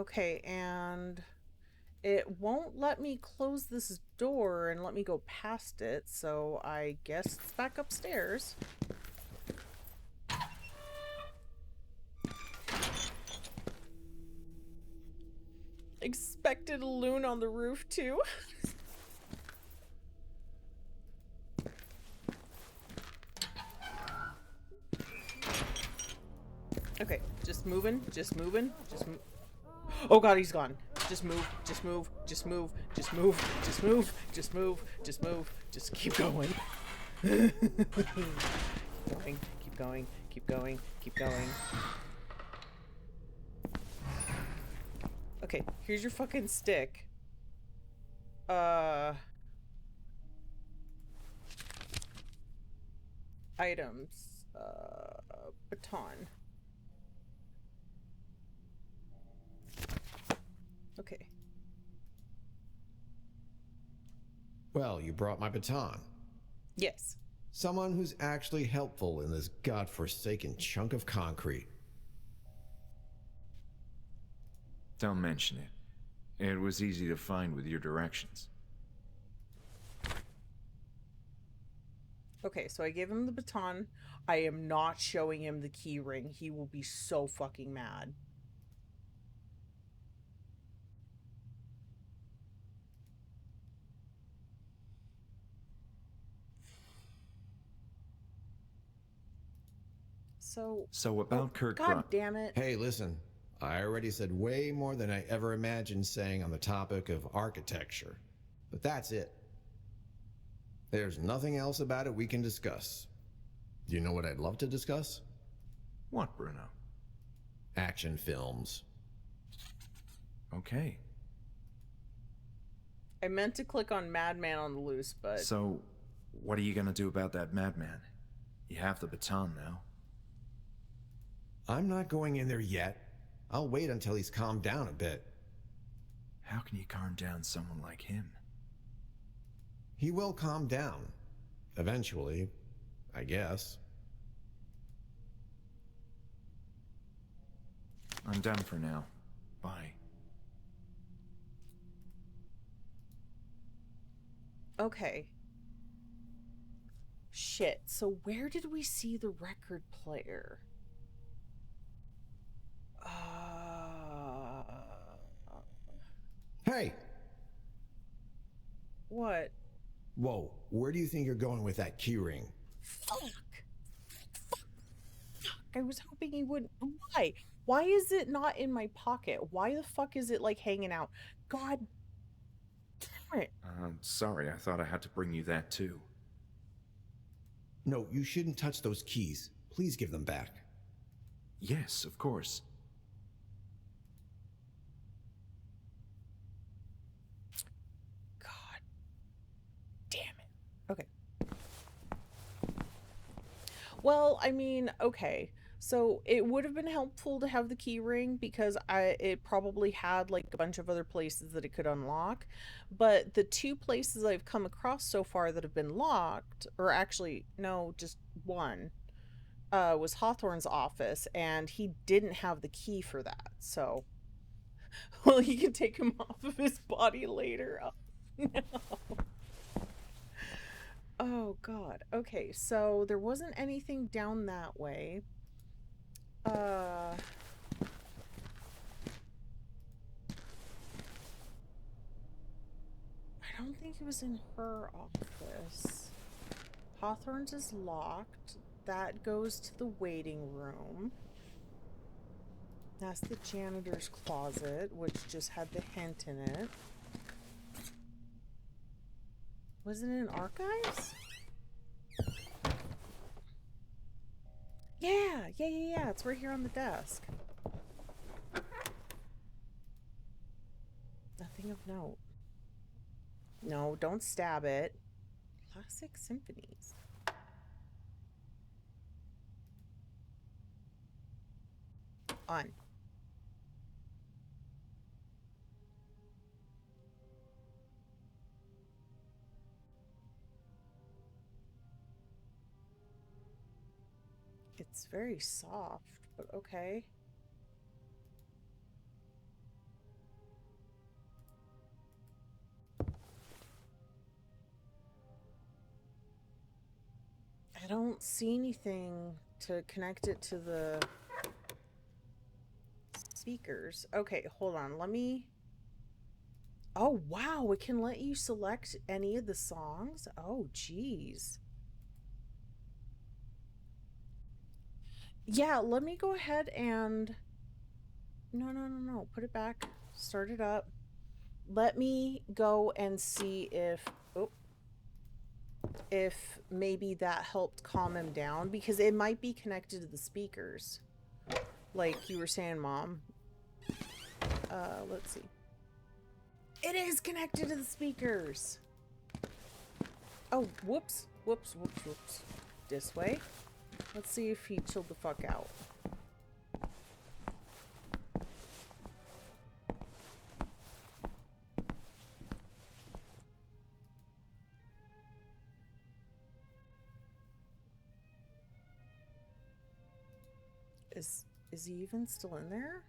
Okay, and it won't let me close this door and let me go past it, so I guess it's back upstairs. Expected a loon on the roof, too. Okay, just moving, just moving, just move. Oh god, he's gone. Just move, just move, just move, just move, just move, just move, just move, just keep going. Keep going, keep going, keep going, keep going. Okay, here's your fucking stick. Items. Baton. Okay. Well, you brought my baton. Yes. Someone who's actually helpful in this godforsaken chunk of concrete. Don't mention it. It was easy to find with your directions. Okay, so I gave him the baton. I am not showing him the key ring. He will be so fucking mad. So about Kirk God damn it. Hey, listen. I already said way more than I ever imagined saying on the topic of architecture. But that's it. There's nothing else about it we can discuss. Do you know what I'd love to discuss? What, Bruno? Action films. Okay. I meant to click on Madman on the Loose, but... So, what are you gonna do about that madman? You have the baton now. I'm not going in there yet. I'll wait until he's calmed down a bit. How can you calm down someone like him? He will calm down. Eventually, I guess. I'm done for now. Bye. Okay. Shit, so where did we see the record player? Hey! What? Whoa, where do you think you're going with that keyring? Fuck! I was hoping he wouldn't. Why? Why is it not in my pocket? Why the fuck is it like hanging out? God damn it. Sorry, I thought I had to bring you that too. No, you shouldn't touch those keys. Please give them back. Yes, of course. God damn it. Okay. Well, I mean, okay. So it would have been helpful to have the key ring because it probably had like a bunch of other places that it could unlock. But the two places I've come across so far that have been locked, or actually, no, just one, was Hawthorne's office, and he didn't have the key for that. So, well, he can take him off of his body later. Oh, no. Oh, God. Okay, so there wasn't anything down that way. I don't think it was in her office. Hawthorne's is locked. That goes to the waiting room. That's the janitor's closet, which just had the hint in it. Was it in archives? Yeah. It's right here on the desk. Nothing of note. No, don't stab it. Classic symphonies. On. It's very soft, but okay. don't see anything to connect it to the speakers. Okay, hold on. Let me... Oh, wow. It can let you select any of the songs? Oh, geez. Yeah, let me go ahead and... No. Put it back. Start it up. Let me go and see if... Oh. If maybe that helped calm him down. Because it might be connected to the speakers. Like you were saying, Mom. Let's see. It is connected to the speakers. Oh, whoops. Whoops. This way. Let's see if he chilled the fuck out. Is he even still in there?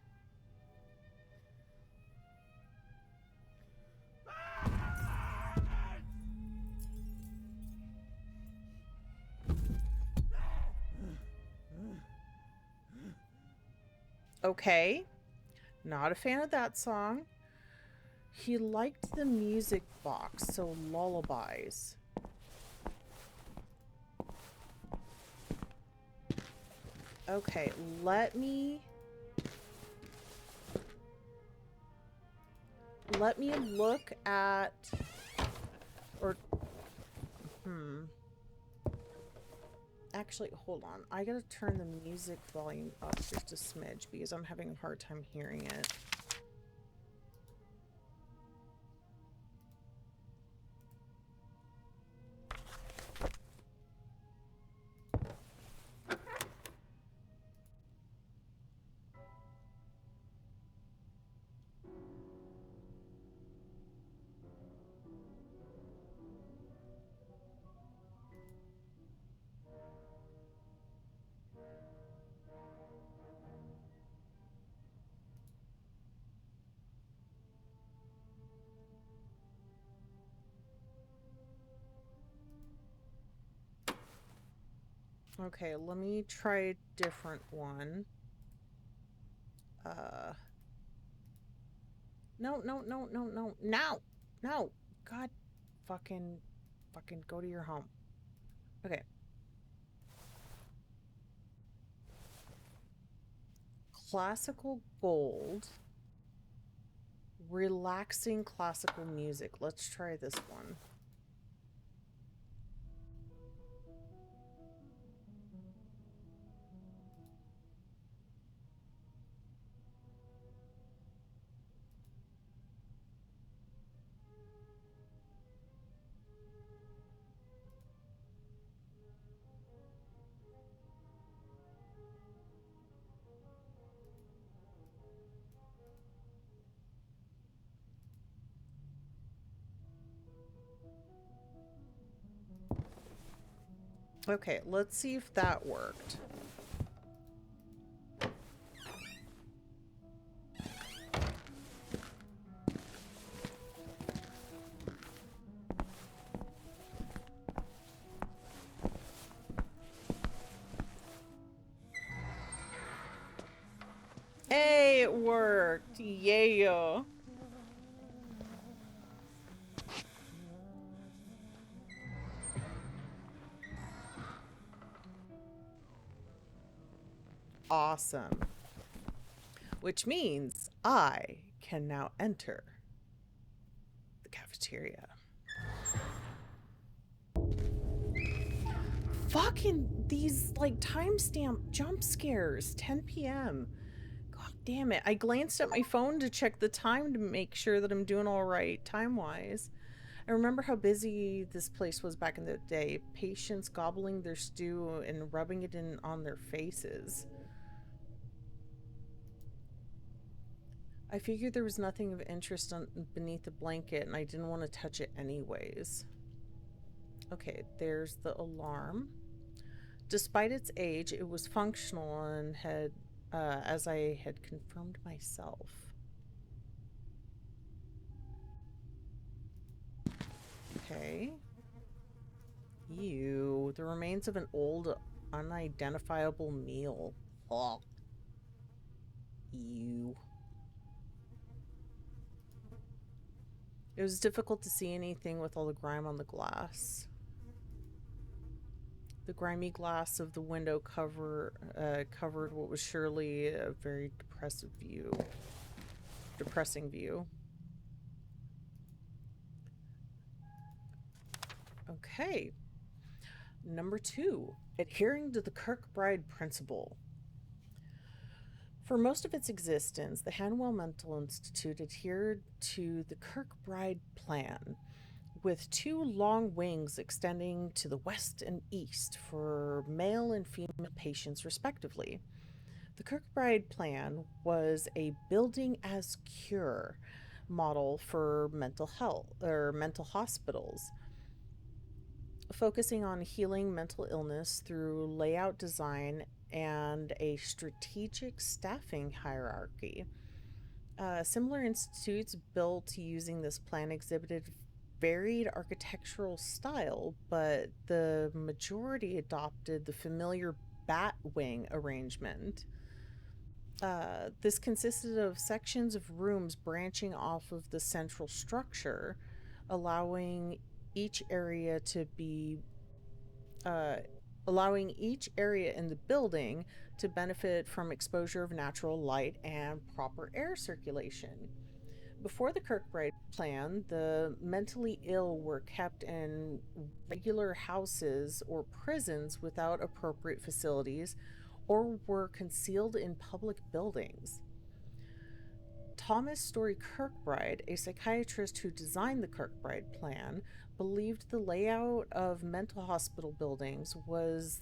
Okay. Not a fan of that song. He liked the music box, so lullabies. Okay, let me look at, or, actually, hold on. I gotta turn the music volume up just a smidge because I'm having a hard time hearing it. Okay, let me try a different one. No. No. God, fucking go to your home. Okay. Classical gold. Relaxing classical music. Let's try this one. Okay, let's see if that worked. Hey, it worked. Yeah. Awesome. Which means I can now enter the cafeteria. Fucking these, like, timestamp jump scares. 10 p.m. God damn it. I glanced at my phone to check the time to make sure that I'm doing all right time-wise. I remember how busy this place was back in the day. Patients gobbling their stew and rubbing it in on their faces. I figured there was nothing of interest beneath the blanket, and I didn't want to touch it anyways. Okay, there's the alarm. Despite its age, it was functional and had, as I had confirmed myself. Okay. Ew, the remains of an old, unidentifiable meal. Oh. Ew. It was difficult to see anything with all the grime on the glass. The grimy glass of the window covered what was surely a very depressing view. Okay. Number 2, adhering to the Kirkbride principle. For most of its existence, the Hanwell Mental Institute adhered to the Kirkbride plan, with 2 long wings extending to the west and east for male and female patients, respectively. The Kirkbride plan was a building as cure model for mental health or mental hospitals, focusing on healing mental illness through layout design and a strategic staffing hierarchy. Similar institutes built using this plan exhibited varied architectural style, but the majority adopted the familiar bat wing arrangement. This consisted of sections of rooms branching off of the central structure, allowing each area to be uh, allowing each area in the building to benefit from exposure of natural light and proper air circulation. Before the Kirkbride plan, the mentally ill were kept in regular houses or prisons without appropriate facilities or were concealed in public buildings. Thomas Story Kirkbride, a psychiatrist who designed the Kirkbride plan, believed the layout of mental hospital buildings was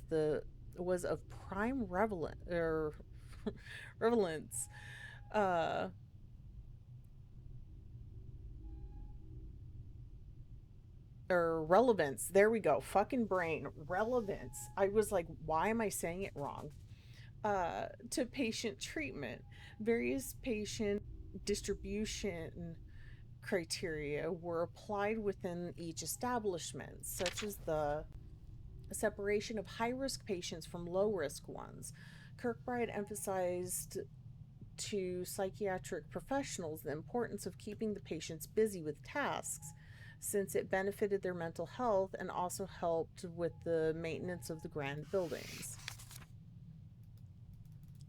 of prime relevance uh, or relevance. There we go. Fucking brain. Relevance. I was like, why am I saying it wrong? To patient treatment. Various patient distribution criteria were applied within each establishment, such as the separation of high risk patients from low risk ones. Kirkbride emphasized to psychiatric professionals the importance of keeping the patients busy with tasks, since it benefited their mental health and also helped with the maintenance of the grand buildings.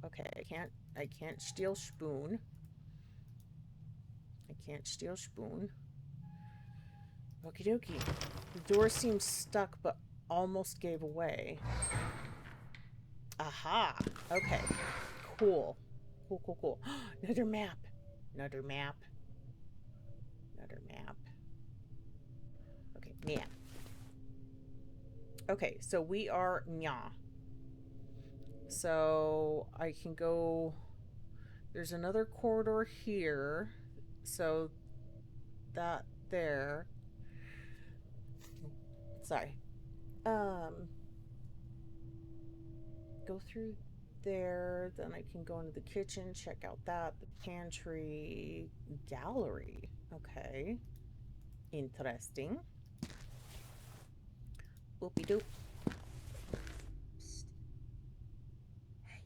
Okay, I can't steal spoon. I can't steal spoon. Okie dokie. The door seems stuck but almost gave away. Aha! Okay. Cool. Cool. Another map. Another map. Another map. Okay, map. Okay, so we are Nya. So I can go. There's another corridor here. So that there. Sorry. Go through there. Then I can go into the kitchen, check out that. The pantry. Gallery. Okay. Interesting. Whoopie doop. Hey.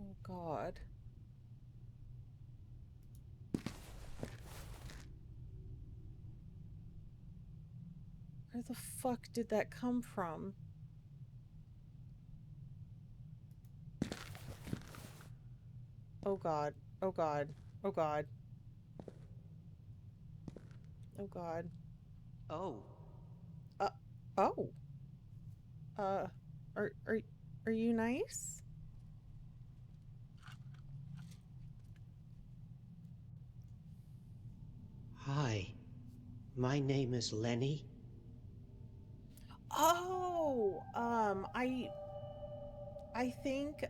Oh, God. Where the fuck did that come from? Oh, God. Oh, God. Oh, God. Oh, God. Oh, Uh, oh. Uh, are, are, are you nice? hi. My name is Lenny. Oh, I think,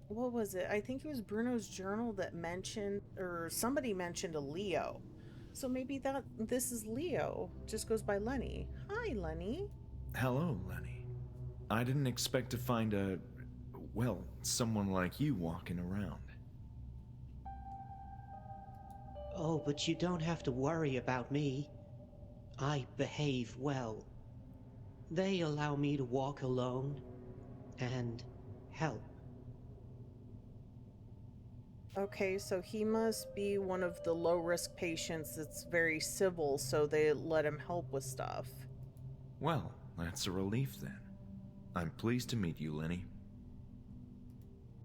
what was it? I think it was Bruno's journal that mentioned, or somebody mentioned a Leo. So maybe this is Leo. Just goes by Lenny. Hi, Lenny. Hello, Lenny. I didn't expect to find a... well, someone like you walking around. Oh, but you don't have to worry about me. I behave well. They allow me to walk alone and help. Okay, so he must be one of the low-risk patients that's very civil, so they let him help with stuff. Well, that's a relief then. I'm pleased to meet you, Lenny.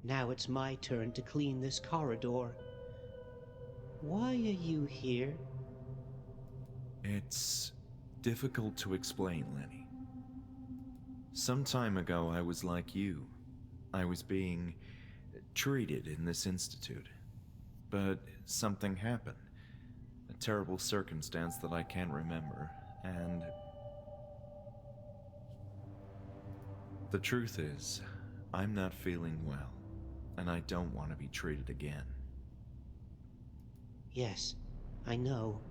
Now it's my turn to clean this corridor. Why are you here? It's difficult to explain, Lenny. Some time ago, I was like you. I was being treated in this institute. But something happened. A terrible circumstance that I can't remember, and the truth is, I'm not feeling well, and I don't want to be treated again. Yes, I know.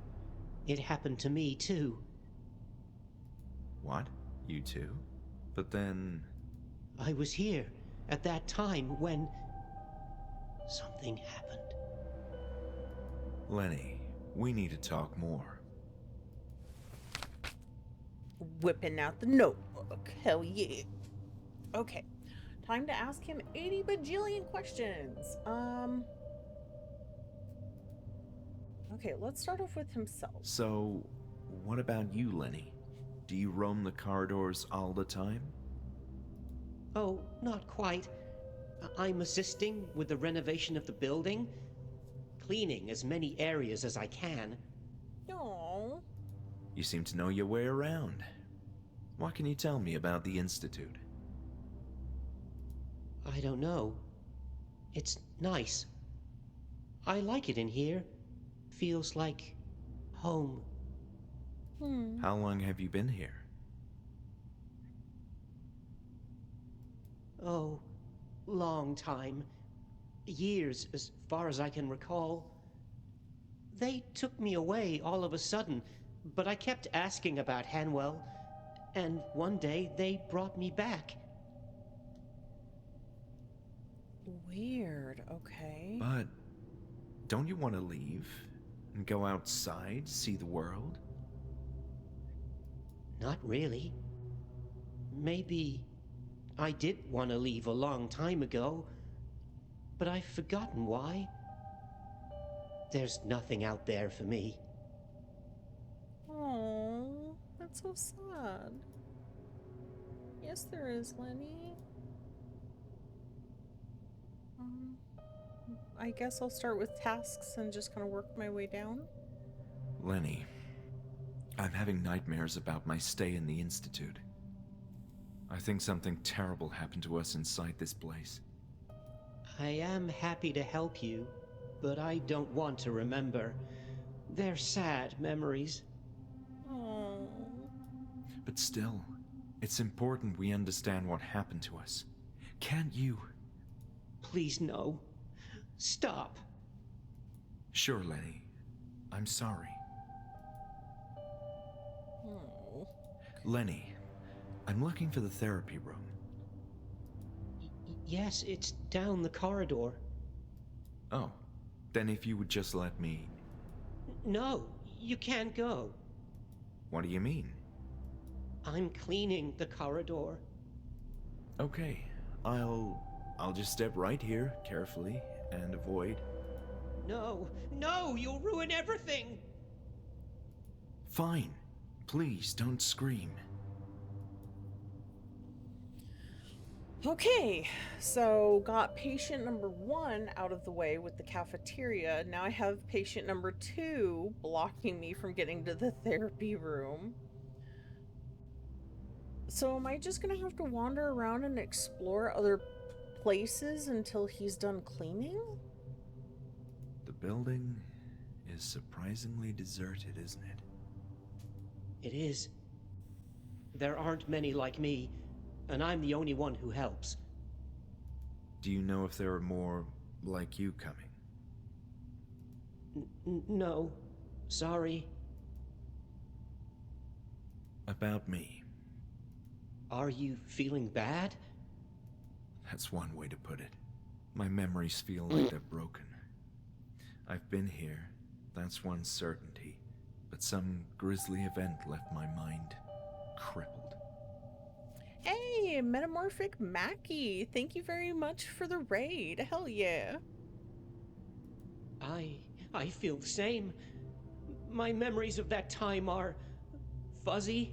It happened to me, too. What? You too? But then... I was here at that time when something happened. Lenny, we need to talk more. Whipping out the notebook. Hell yeah. Okay, time to ask him 80 bajillion questions. Okay, let's start off with himself. So, what about you, Lenny? Do you roam the corridors all the time? Oh, not quite. I'm assisting with the renovation of the building, cleaning as many areas as I can. No. You seem to know your way around. What can you tell me about the Institute? I don't know. It's nice. I like it in here. Feels like home. How long have you been here? Oh, long time. Years, as far as I can recall. They took me away all of a sudden, but I kept asking about Hanwell, and one day they brought me back. Weird, okay. But don't you want to leave and go outside, see the world? Not really. Maybe I did want to leave a long time ago, but I've forgotten why. There's nothing out there for me. Oh, that's so sad. Yes, there is, Lenny. I guess I'll start with tasks and just kind of work my way down. Lenny, I'm having nightmares about my stay in the Institute. I think something terrible happened to us inside this place. I am happy to help you, but I don't want to remember. They're sad memories. Oh. But still, it's important we understand what happened to us. Can't you? Please, no. Stop. Sure, Lenny. I'm sorry. Oh. Lenny, I'm looking for the therapy room. Yes, it's down the corridor. Oh, then if you would just let me... No, you can't go. What do you mean? I'm cleaning the corridor. Okay, I'll just step right here, carefully, and avoid... No, no, you'll ruin everything! Fine. Please, don't scream. Okay, so got patient number 1 out of the way with the cafeteria. Now I have patient number 2 blocking me from getting to the therapy room. So am I just gonna have to wander around and explore other places until he's done cleaning? The building is surprisingly deserted, isn't it? It is. There aren't many like me, and I'm the only one who helps. Do you know if there are more like you coming? No, sorry. About me. Are you feeling bad? That's one way to put it. My memories feel like they're broken. I've been here, that's one certainty, but some grisly event left my mind crippled. Hey, Metamorphic Mackie, thank you very much for the raid. Hell yeah. I feel the same. My memories of that time are fuzzy.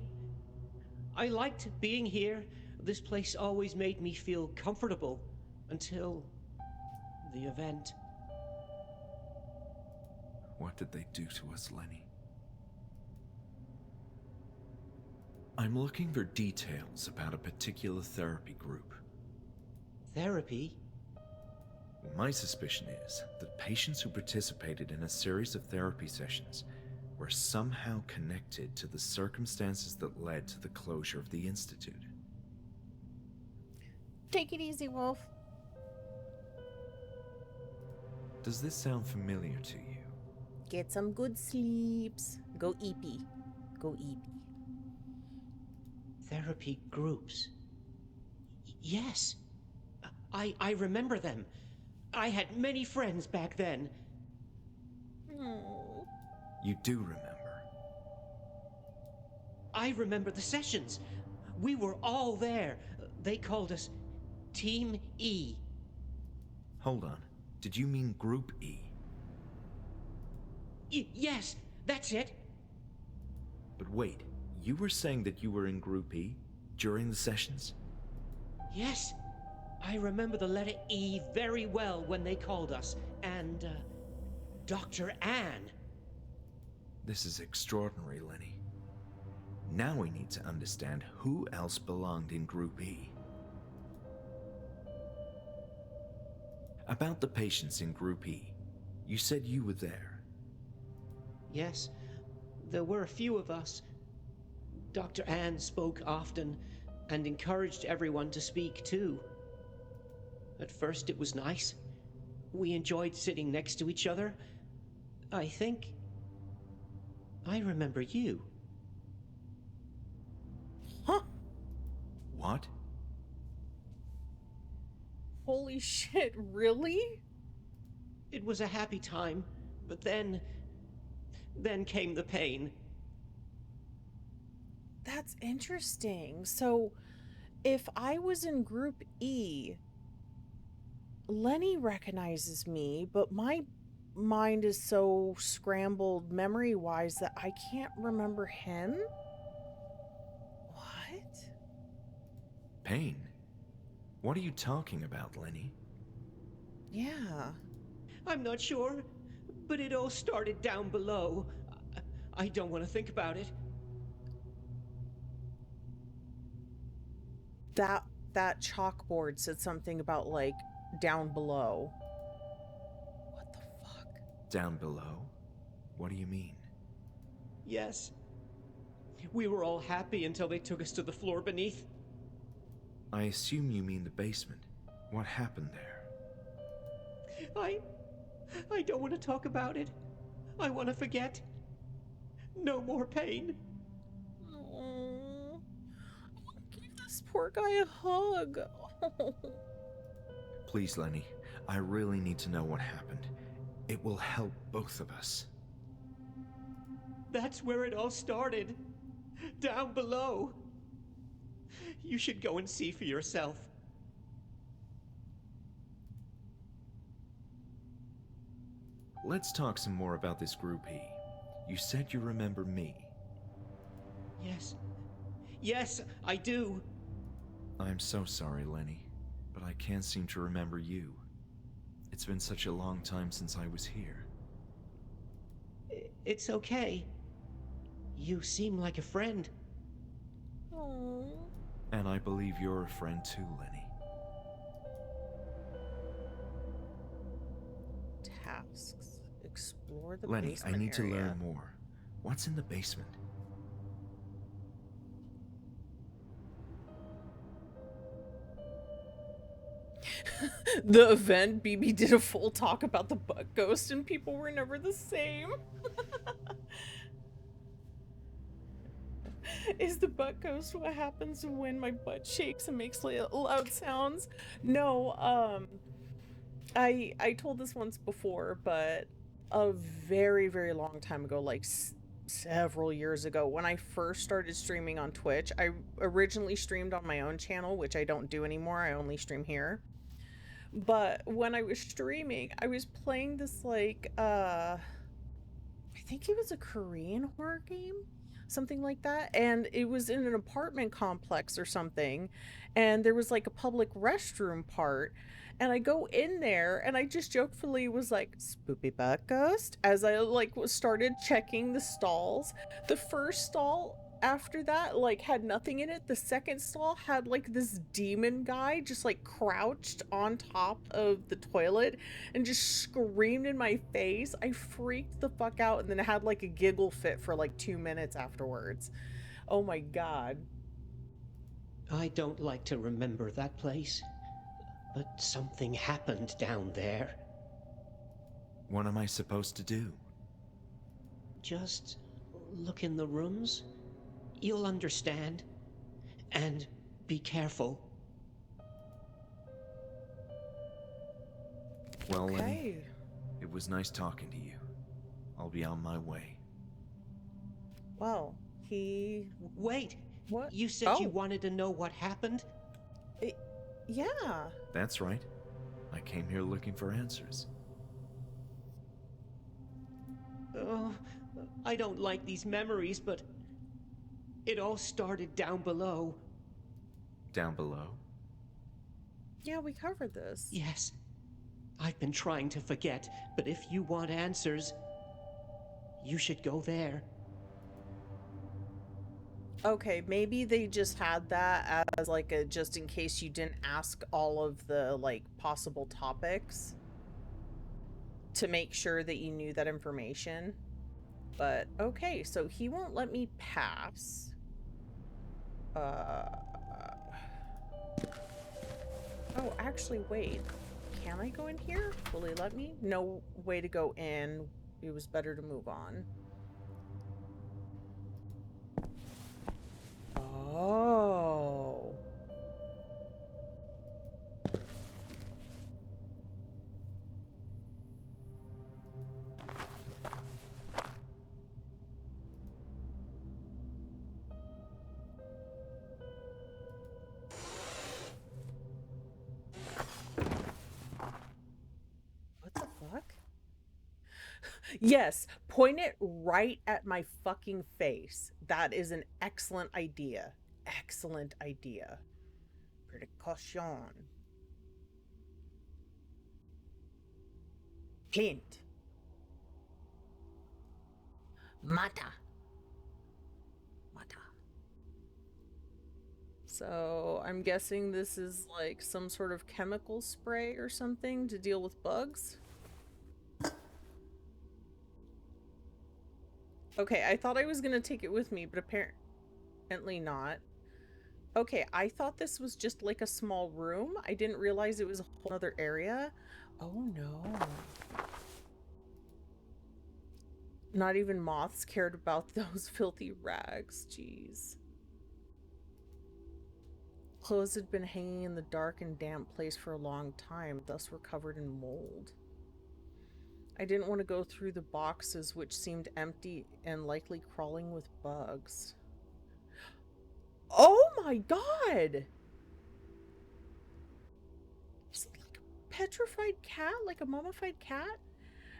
I liked being here. This place always made me feel comfortable until the event. What did they do to us, Lenny? I'm looking for details about a particular therapy group. Therapy? My suspicion is that patients who participated in a series of therapy sessions were somehow connected to the circumstances that led to the closure of the Institute. Take it easy, Wolf. Does this sound familiar to you? Get some good sleeps. Go eepy. Go eepy. Therapy groups. Yes. I remember them. I had many friends back then. Oh. You do remember. I remember the sessions. We were all there. They called us Team E. Hold on. Did you mean Group E? Yes, that's it. But wait, you were saying that you were in Group E during the sessions? Yes. I remember the letter E very well when they called us. And, Dr. Anne. This is extraordinary, Lenny. Now we need to understand who else belonged in Group E. About the patients in Group E, you said you were there. Yes, there were a few of us. Dr. Anne spoke often and encouraged everyone to speak too. At first it was nice. We enjoyed sitting next to each other. I think I remember you. Huh? What? Holy shit, really? It was a happy time, but then came the pain. That's interesting. So, if I was in Group E, Lenny recognizes me, but my mind is so scrambled memory-wise that I can't remember him? What? Pain? What are you talking about, Lenny? Yeah. I'm not sure, but it all started down below. I don't want to think about it. That chalkboard said something about, like, down below. What the fuck? Down below? What do you mean? Yes. We were all happy until they took us to the floor beneath. I assume you mean the basement. What happened there? I don't want to talk about it. I want to forget. No more pain. Oh, give this poor guy a hug. Please, Lenny, I really need to know what happened. It will help both of us. That's where it all started. Down below. You should go and see for yourself. Let's talk some more about this Group E. You said you remember me. Yes. Yes, I do. I'm so sorry, Lenny, but I can't seem to remember you. It's been such a long time since I was here. It's okay. You seem like a friend. Oh. And I believe you're a friend too, Lenny. Tasks. Explore the Lenny, basement I need to area. learn more. What's in the basement? The event, BB did a full talk about the bug ghost and people were never the same. Is the butt ghost what happens when my butt shakes and makes loud sounds? No, I told this once before, but a very, very long time ago, like several years ago, when I first started streaming on Twitch, I originally streamed on my own channel, which I don't do anymore. I only stream here. But when I was streaming, I was playing this like I think it was a Korean horror game, something like that. And it was in an apartment complex or something. And there was like a public restroom part. And I go in there and I just jokefully was like, "Spoopy butt ghost," as I like started checking the stalls. The first stall after that like had nothing in it. The second stall had like this demon guy just like crouched on top of the toilet and just screamed in my face. I freaked the fuck out and then had like a giggle fit for like 2 minutes afterwards. Oh my god. I don't like to remember that place, but something happened down there. What am I supposed to do? Just look in the rooms. You'll understand. And be careful. Well, Lenny, Okay. it was nice talking to you. I'll be on my way. Well, he... Wait! What? You said you Oh. wanted to know what happened? Yeah. That's right. I came here looking for answers. Oh, I don't like these memories, but it all started down below. Down below? Yeah, we covered this. Yes. I've been trying to forget, but if you want answers, you should go there. Okay, maybe they just had that as like a just in case you didn't ask all of the like possible topics to make sure that you knew that information. But okay, so he won't let me pass. Oh, actually, wait. Can I go in here? Will he let me? No way to go in. It was better to move on. Oh. What the fuck? Yes, point it right at my fucking face. That is an excellent idea. Excellent idea. Precaution. Clint. Mata. Mata. So I'm guessing this is like some sort of chemical spray or something to deal with bugs. Okay, I thought I was gonna take it with me, but apparently not. Okay, I thought this was just like a small room. I didn't realize it was a whole other area. Oh no. Not even moths cared about those filthy rags. Jeez. Clothes had been hanging in the dark and damp place for a long time, thus were covered in mold. I didn't want to go through the boxes, which seemed empty and likely crawling with bugs. Oh my god! Is it like a petrified cat? Like a mummified cat?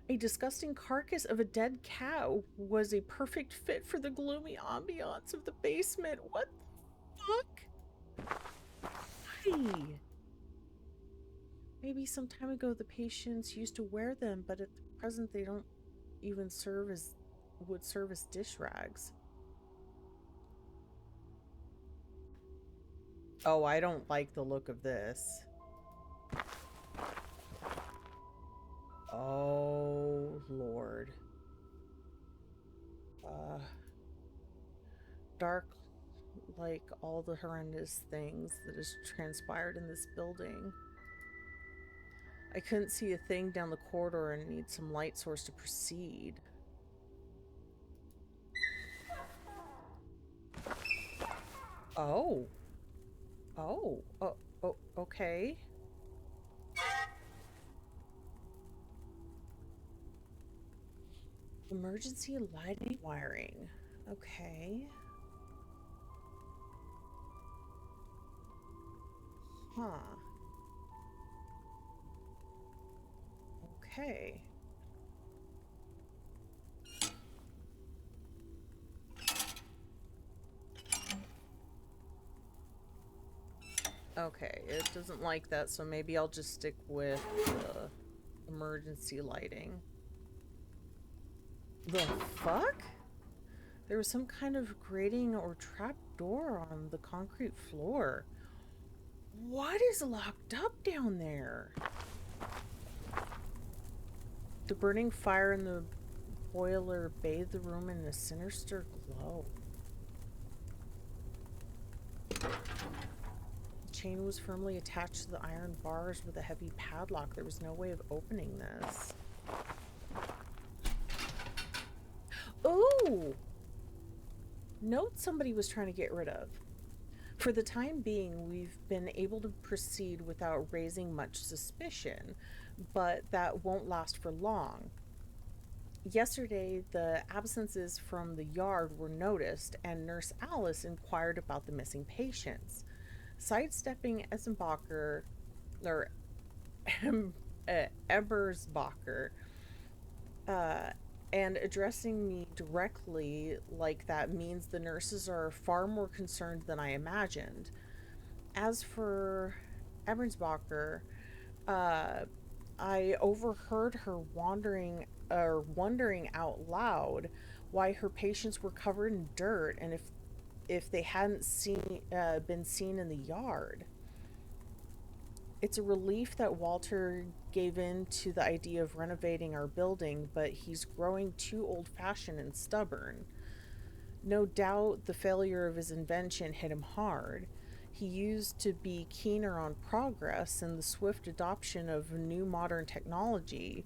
A disgusting carcass of a dead cat was a perfect fit for the gloomy ambiance of the basement. What the fuck? Why? Maybe some time ago the patients used to wear them, but at the present they don't even would serve as dish rags. Oh, I don't like the look of this. Oh, Lord. Dark like all the horrendous things that has transpired in this building. I couldn't see a thing down the corridor and need some light source to proceed. Oh. Oh. Oh. Oh. Okay. Emergency lighting wiring. Okay. Huh. Okay. Okay, it doesn't like that, so maybe I'll just stick with emergency lighting. The fuck? There was some kind of grating or trap door on the concrete floor. What is locked up down there? The burning fire in the boiler bathed the room in a sinister glow. The chain was firmly attached to the iron bars with a heavy padlock. There was no way of opening this. Ooh! Note somebody was trying to get rid of. For the time being, we've been able to proceed without raising much suspicion, but that won't last for long. Yesterday, the absences from the yard were noticed, and Nurse Alice inquired about the missing patients. Sidestepping Essenbacher, or Ebersbacher, uh, and addressing me directly like that means the nurses are far more concerned than I imagined. As for Ebersbacher, uh, I overheard her wondering out loud why her patients were covered in dirt and if they hadn't been seen in the yard. It's a relief that Walter gave in to the idea of renovating our building, but he's growing too old-fashioned and stubborn. No doubt the failure of his invention hit him hard. He used to be keener on progress and the swift adoption of new modern technologies,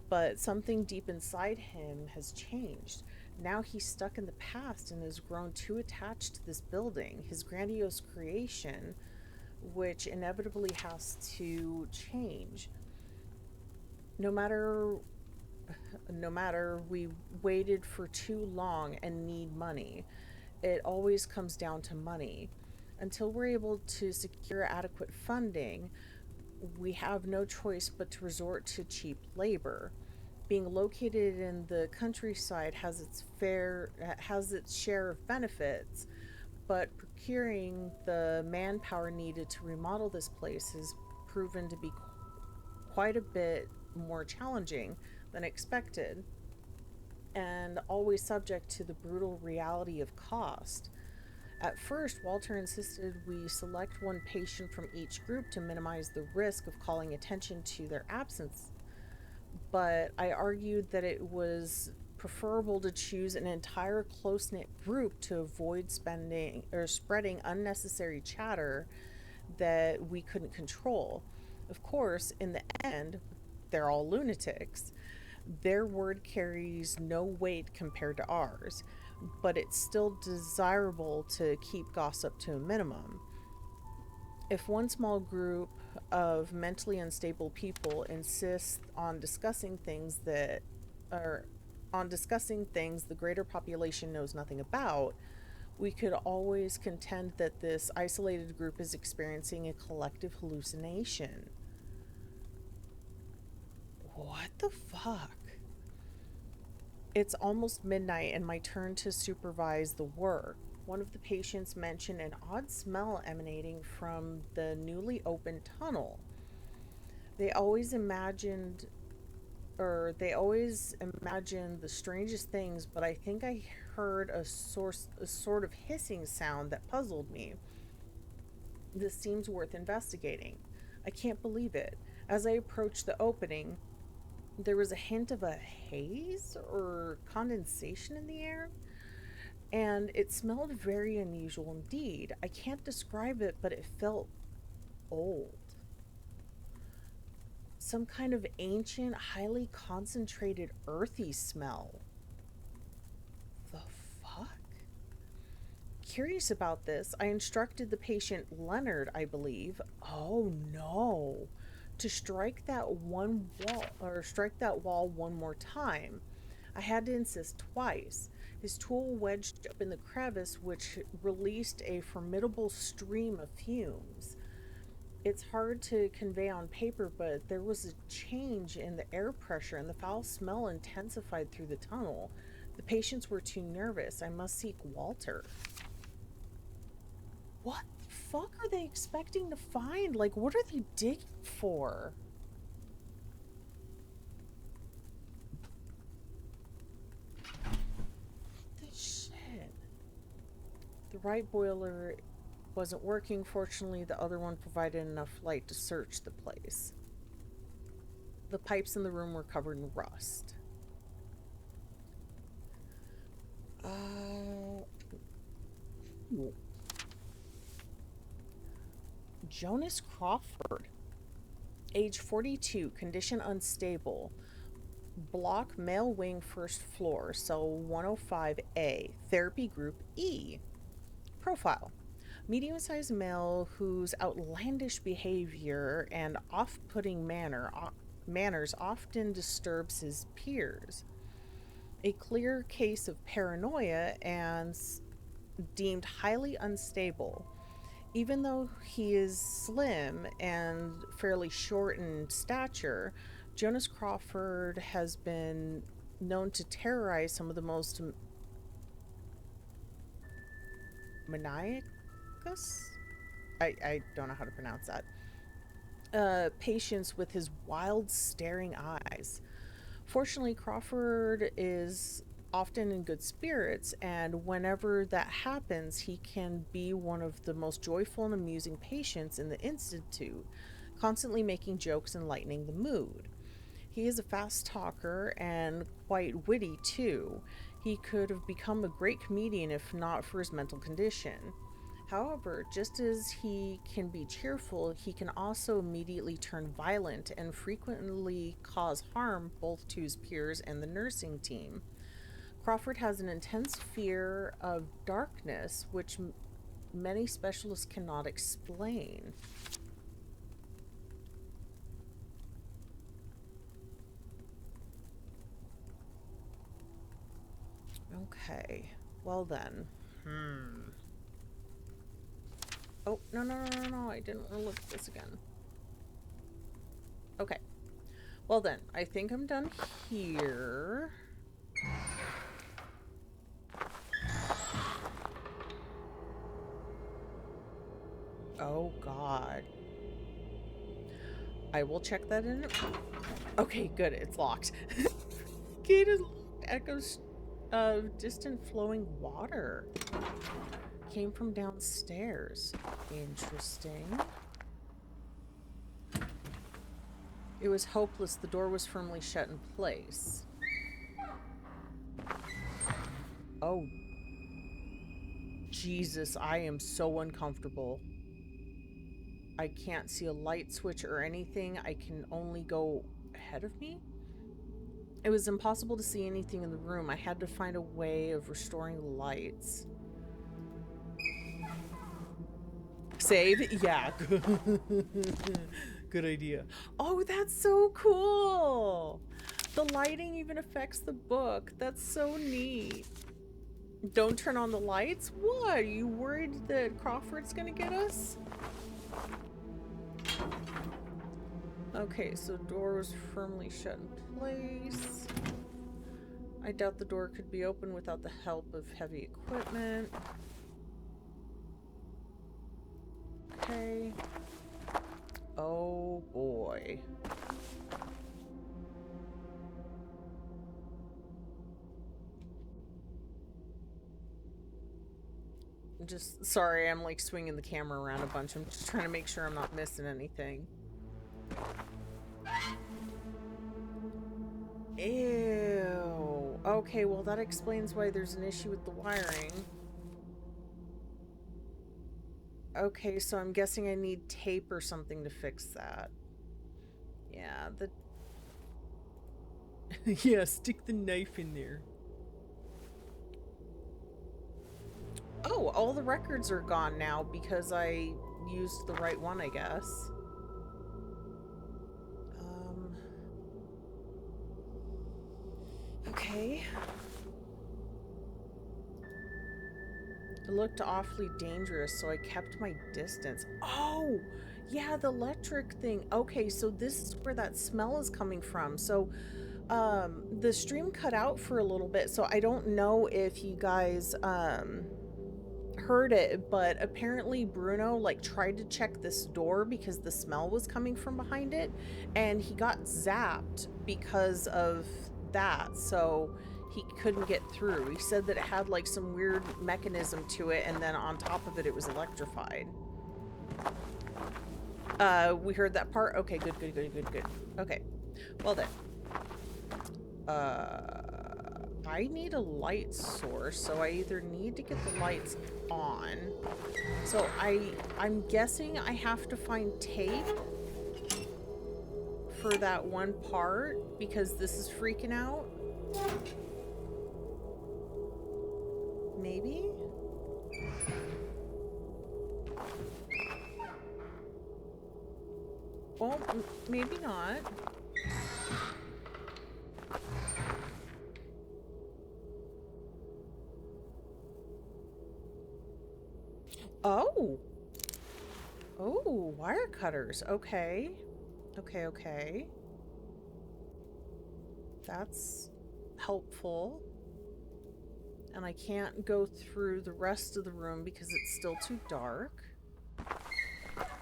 but something deep inside him has changed. Now he's stuck in the past and has grown too attached to this building, his grandiose creation, which inevitably has to change. No matter no matter we waited for too long and need money, it always comes down to money. Until we're able to secure adequate funding, we have no choice but to resort to cheap labor. Being located in the countryside has its share of benefits, but procuring the manpower needed to remodel this place has proven to be quite a bit more challenging than expected, and always subject to the brutal reality of cost. At first, Walter insisted we select one patient from each group to minimize the risk of calling attention to their absence, but I argued that it was preferable to choose an entire close knit group to avoid spending or spreading unnecessary chatter that we couldn't control. Of course, in the end, they're all lunatics. Their word carries no weight compared to ours, but it's still desirable to keep gossip to a minimum. If one small group of mentally unstable people insists on discussing things that are on discussing things the greater population knows nothing about, we could always contend that this isolated group is experiencing a collective hallucination. What the fuck? It's almost midnight and my turn to supervise the work. One of the patients mentioned an odd smell emanating from the newly opened tunnel. They always imagined they always imagined the strangest things, but I think I heard a sort of hissing sound that puzzled me. This seems worth investigating. I can't believe it. As I approached the opening, there was a hint of a haze or condensation in the air, and it smelled very unusual indeed. I can't describe it, but it felt old. Some kind of ancient, highly concentrated, earthy smell. The fuck? Curious about this, I instructed the patient, Leonard, I believe, oh no, to strike that wall one more time. I had to insist twice. His tool wedged up in the crevice, which released a formidable stream of fumes. It's hard to convey on paper, but there was a change in the air pressure and the foul smell intensified through the tunnel. The patients were too nervous. I must seek Walter. What the fuck are they expecting to find? Like, what are they digging for? This shit. The right boiler wasn't working. Fortunately, the other one provided enough light to search the place. The pipes in the room were covered in rust. Jonas Crawford, age 42, condition unstable, block male wing, first floor, cell 105A, therapy group E. Profile: medium-sized male whose outlandish behavior and off-putting manners often disturbs his peers. A clear case of paranoia and deemed highly unstable. Even though he is slim and fairly short in stature, Jonas Crawford has been known to terrorize some of the most maniacus? I don't know how to pronounce that. Patients with his wild, staring eyes. Fortunately, Crawford is often in good spirits, and whenever that happens, he can be one of the most joyful and amusing patients in the Institute, constantly making jokes and lightening the mood. He is a fast talker and quite witty, too. He could have become a great comedian if not for his mental condition. However, just as he can be cheerful, he can also immediately turn violent and frequently cause harm both to his peers and the nursing team. Crawford has an intense fear of darkness, which many specialists cannot explain. Okay, well then. Oh, no, I didn't want to look at this again. Okay. Well then, I think I'm done here. Oh god. I will check that in. Okay, good, it's locked. Gate is locked. Echoes of distant flowing water. Came from downstairs. Interesting. It was hopeless. The door was firmly shut in place. Oh. Jesus, I am so uncomfortable. I can't see a light switch or anything. I can only go ahead of me. It was impossible to see anything in the room. I had to find a way of restoring the lights. Save? Yeah. Good idea. Oh, that's so cool. The lighting even affects the book. That's so neat. Don't turn on the lights? What? Are you worried that Crawford's gonna get us? Okay, so door was firmly shut in place. I doubt the door could be opened without the help of heavy equipment. Okay. Oh boy. Just sorry, I'm like swinging the camera around a bunch. I'm just trying to make sure I'm not missing anything. Ew. Okay, well that explains why there's an issue with the wiring. Okay, so I'm guessing I need tape or something to fix that. Yeah, yeah, stick the knife in there. Oh, all the records are gone now because I used the right one, I guess. Okay. It looked awfully dangerous, so I kept my distance. Oh, yeah, the electric thing. Okay, so this is where that smell is coming from. So, the stream cut out for a little bit, so I don't know if you guys, heard it, but apparently Bruno, like, tried to check this door because the smell was coming from behind it, and he got zapped because of that, so he couldn't get through. He said that it had like some weird mechanism to it, and then on top of it, it was electrified. We heard that part? Okay, good. Okay, well then. I need a light source, so I either need to get the lights on. So I'm guessing I have to find tape for that one part because this is freaking out. Maybe? Well, maybe not. Oh! Oh, wire cutters. Okay. Okay. That's helpful. And I can't go through the rest of the room because it's still too dark.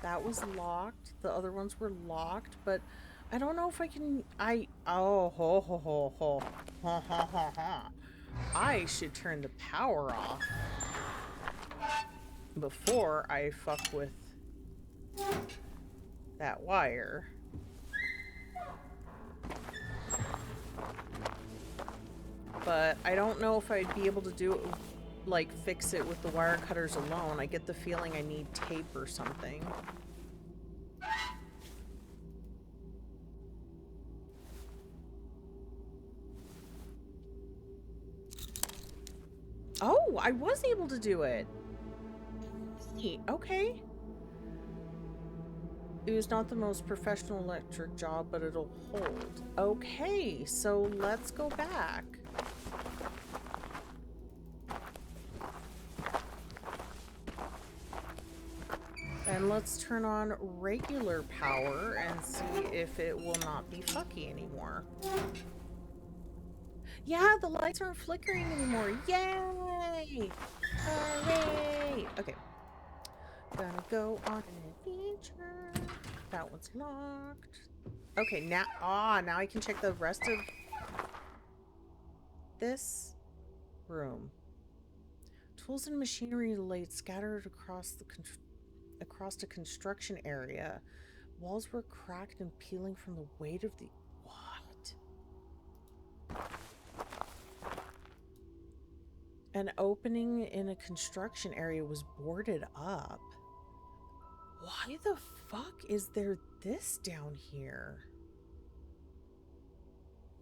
That was locked. The other ones were locked, but I don't know if I can... Oh, ho, ho, ho, ho. Ha, ha, ha, ha. I should turn the power off before I fuck with that wire. But I don't know if I'd be able to do it, like, fix it with the wire cutters alone. I get the feeling I need tape or something. Oh, I was able to do it. Okay. It was not the most professional electric job, but it'll hold. Okay, so let's go back. And let's turn on regular power and see if it will not be fucky anymore. Yeah, the lights aren't flickering anymore. Yay! Hooray! Okay. Gonna go on an adventure. That one's locked. Okay, now I can check the rest of this room. Tools and machinery laid scattered across a construction area. Walls were cracked and peeling from the weight of the... What? An opening in a construction area was boarded up. Why the fuck is there this down here?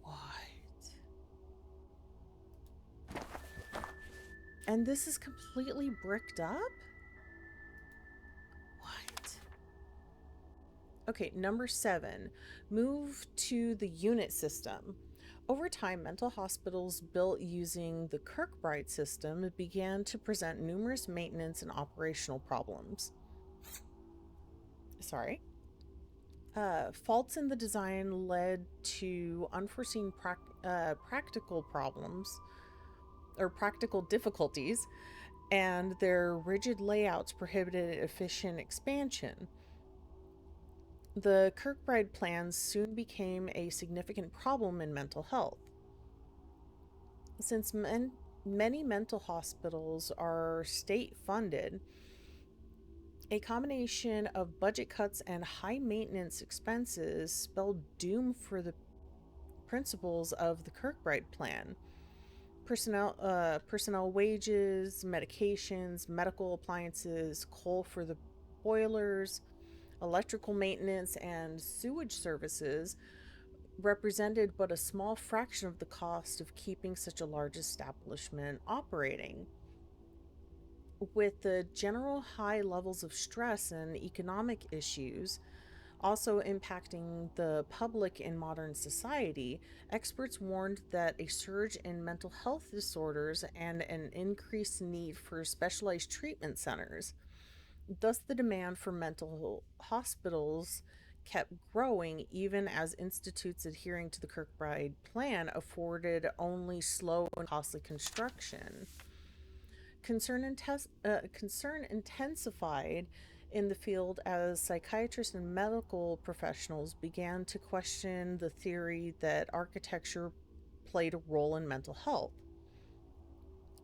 What? And this is completely bricked up? What? Okay, number 7. Move to the unit system. Over time, mental hospitals built using the Kirkbride system began to present numerous maintenance and operational problems. Sorry. Faults in the design led to unforeseen practical problems or practical difficulties, and their rigid layouts prohibited efficient expansion. The Kirkbride plans soon became a significant problem in mental health. Since many mental hospitals are state-funded, a combination of budget cuts and high maintenance expenses spelled doom for the principles of the Kirkbride plan. Personnel wages, medications, medical appliances, coal for the boilers, electrical maintenance, and sewage services represented but a small fraction of the cost of keeping such a large establishment operating. With the general high levels of stress and economic issues also impacting the public in modern society, experts warned that a surge in mental health disorders and an increased need for specialized treatment centers. Thus, the demand for mental hospitals kept growing even as institutes adhering to the Kirkbride plan afforded only slow and costly construction. Concern intensified in the field as psychiatrists and medical professionals began to question the theory that architecture played a role in mental health.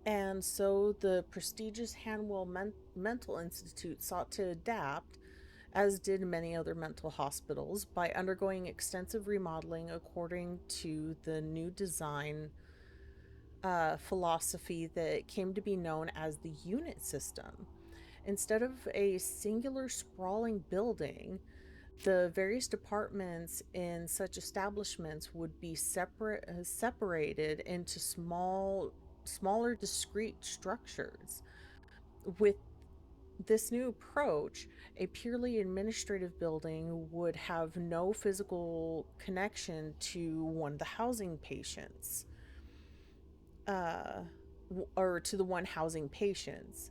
And so the prestigious Hanwell Mental Institute sought to adapt, as did many other mental hospitals, by undergoing extensive remodeling according to the new design philosophy that came to be known as the unit system. Instead of a singular sprawling building, the various departments in such establishments would be separated into smaller discrete structures. With this new approach, a purely administrative building would have no physical connection to one of the housing patients, uh, or to the one housing patients.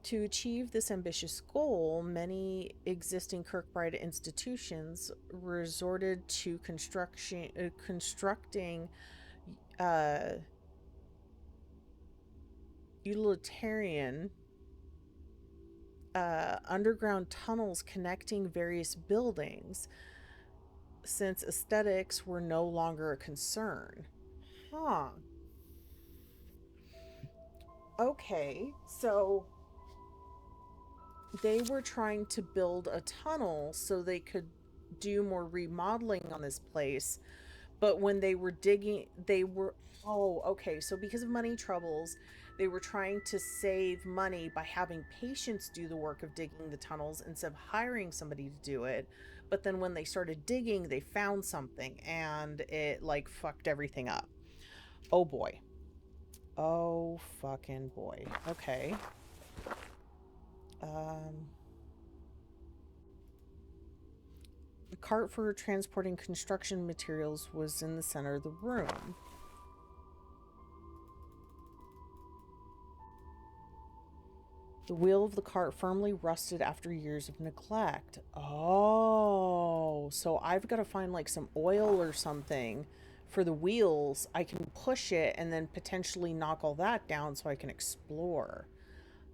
To achieve this ambitious goal, many existing Kirkbride institutions resorted to constructing uh, utilitarian underground tunnels connecting various buildings, since aesthetics were no longer a concern. Huh. Okay, so they were trying to build a tunnel so they could do more remodeling on this place. But when they were digging, oh, okay. So because of money troubles, they were trying to save money by having patients do the work of digging the tunnels instead of hiring somebody to do it. But then when they started digging, they found something and it like fucked everything up. Oh boy. Oh fucking boy. Okay. The cart for transporting construction materials was in the center of the room. The wheel of the cart firmly rusted after years of neglect. Oh, so I've got to find like some oil or something for the wheels. I can push it and then potentially knock all that down so I can explore.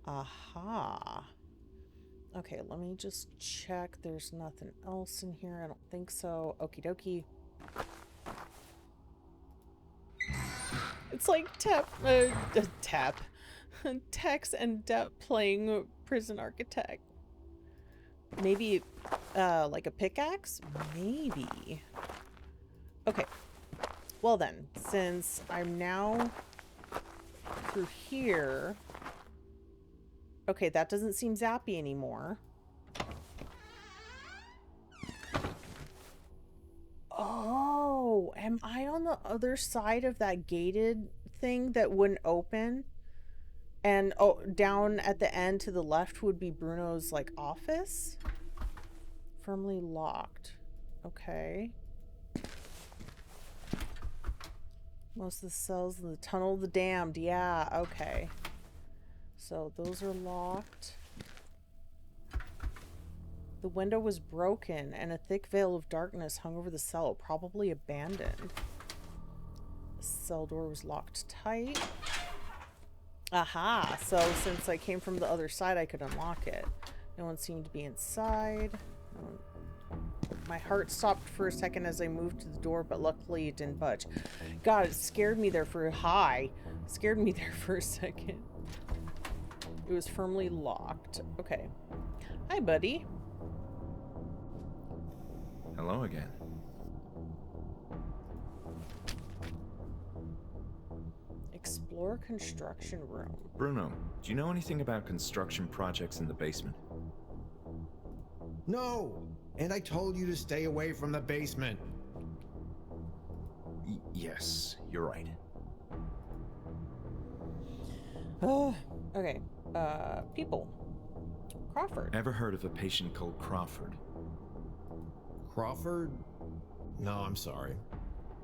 Aha. Okay, let me just check. There's nothing else in here. I don't think so. Okie dokie. It's like Tex and Depp playing Prison Architect. Maybe, like a pickaxe? Maybe. Okay. Well then, since I'm now through here... Okay, that doesn't seem zappy anymore. Oh, am I on the other side of that gated thing that wouldn't open? And oh, down at the end to the left would be Bruno's like office. Firmly locked. Okay. Most of the cells in the tunnel of the damned. Yeah, okay. So those are locked. The window was broken and a thick veil of darkness hung over the cell, probably abandoned. The cell door was locked tight. Aha! So since I came from the other side, I could unlock it. No one seemed to be inside. My heart stopped for a second as I moved to the door, but luckily it didn't budge. God, it scared me there for Scared me there for a second. It was firmly locked. Okay. Hi, buddy. Hello again. Explore construction room. Bruno, do you know anything about construction projects in the basement? No! And I told you to stay away from the basement. Yes, you're right. Oh, okay. people. Crawford. Ever heard of a patient called Crawford? Crawford? No, I'm sorry.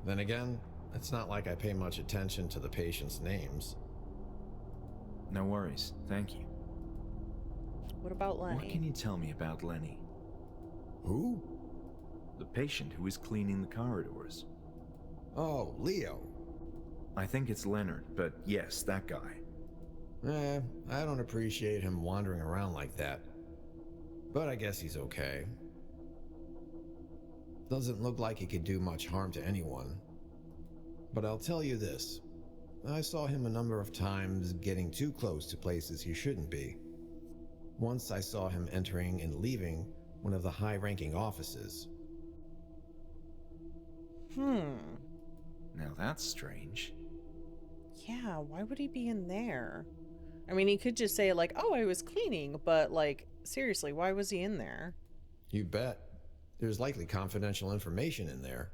Then again, it's not like I pay much attention to the patients' names. No worries, thank you. What about Lenny? What can you tell me about Lenny? Who? The patient who is cleaning the corridors. Oh, Leo. I think it's Leonard, but yes, that guy. I don't appreciate him wandering around like that. But I guess he's okay. Doesn't look like he could do much harm to anyone. But I'll tell you this. I saw him a number of times getting too close to places he shouldn't be. Once I saw him entering and leaving one of the high-ranking offices. Now that's strange. Yeah, why would he be in there? I mean, he could just say, like, oh, I was cleaning, but, like, seriously, why was he in there? You bet. There's likely confidential information in there.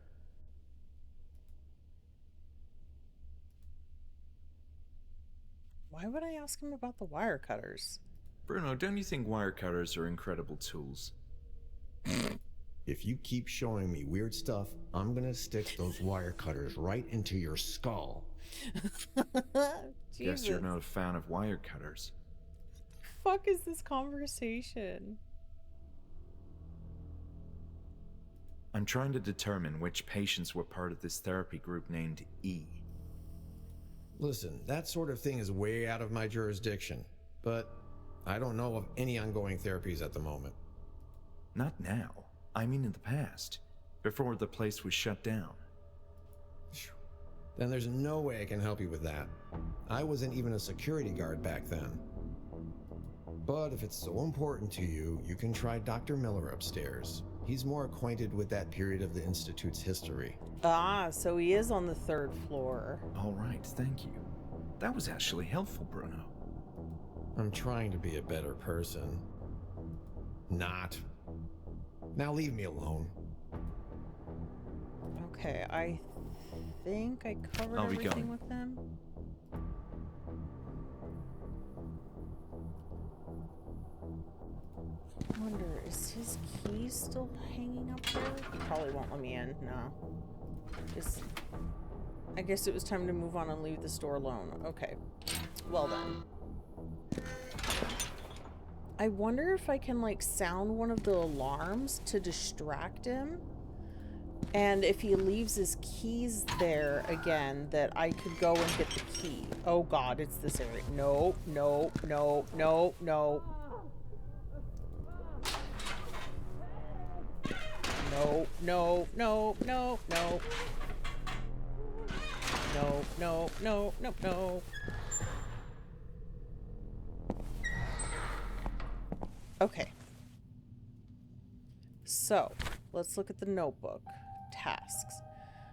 Why would I ask him about the wire cutters? Bruno, don't you think wire cutters are incredible tools? If you keep showing me weird stuff, I'm gonna stick those wire cutters right into your skull. Guess you're not a fan of wire cutters. Fuck is this conversation? I'm trying to determine which patients were part of this therapy group named E. Listen, that sort of thing is way out of my jurisdiction, but I don't know of any ongoing therapies at the moment. Not now. I mean in the past, before the place was shut down. Then there's no way I can help you with that. I wasn't even a security guard back then. But if it's so important to you, you can try Dr. Miller upstairs. He's more acquainted with that period of the Institute's history. Ah, so he is on the 3rd floor. All right, thank you. That was actually helpful, Bruno. I'm trying to be a better person. Not. Now leave me alone. Okay, I think I covered I'll be everything going. with him. I wonder, is his key still hanging up there? He probably won't let me in. No. I guess it was time to move on and leave the store alone. Okay. Well then. I wonder if I can, like, sound one of the alarms to distract him. And if he leaves his keys there again, that I could go and get the key. Oh god, it's this area. No, no, no, no, no. No, no, no, no, no. No, no, no, no, no. Okay. So, let's look at the notebook. Tasks.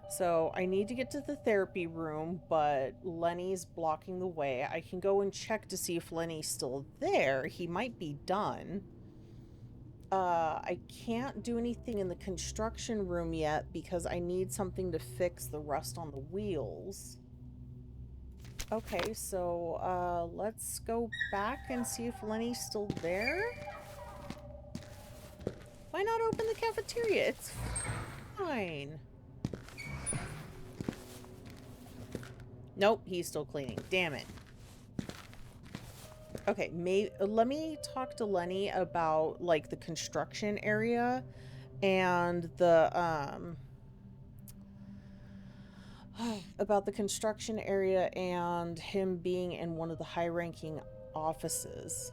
So, I need to get to the therapy room, but Lenny's blocking the way. I can go and check to see if Lenny's still there. He might be done. I can't do anything in the construction room yet because I need something to fix the rust on the wheels. Okay, so, let's go back and see if Lenny's still there. Why not open the cafeteria? It's fine. Nope, he's still cleaning. Damn it. Okay, let me talk to Lenny about, like, the construction area and the, about the construction area and him being in one of the high-ranking offices.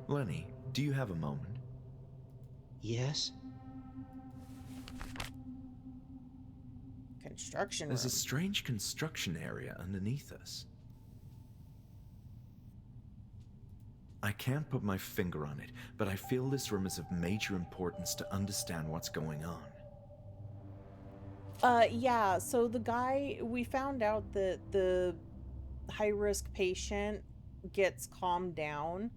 Lenny, do you have a moment? Yes? Construction There's a room. strange construction area underneath us. I can't put my finger on it, but I feel this room is of major importance to understand what's going on. Yeah, so the guy, we found out that the high-risk patient gets calmed down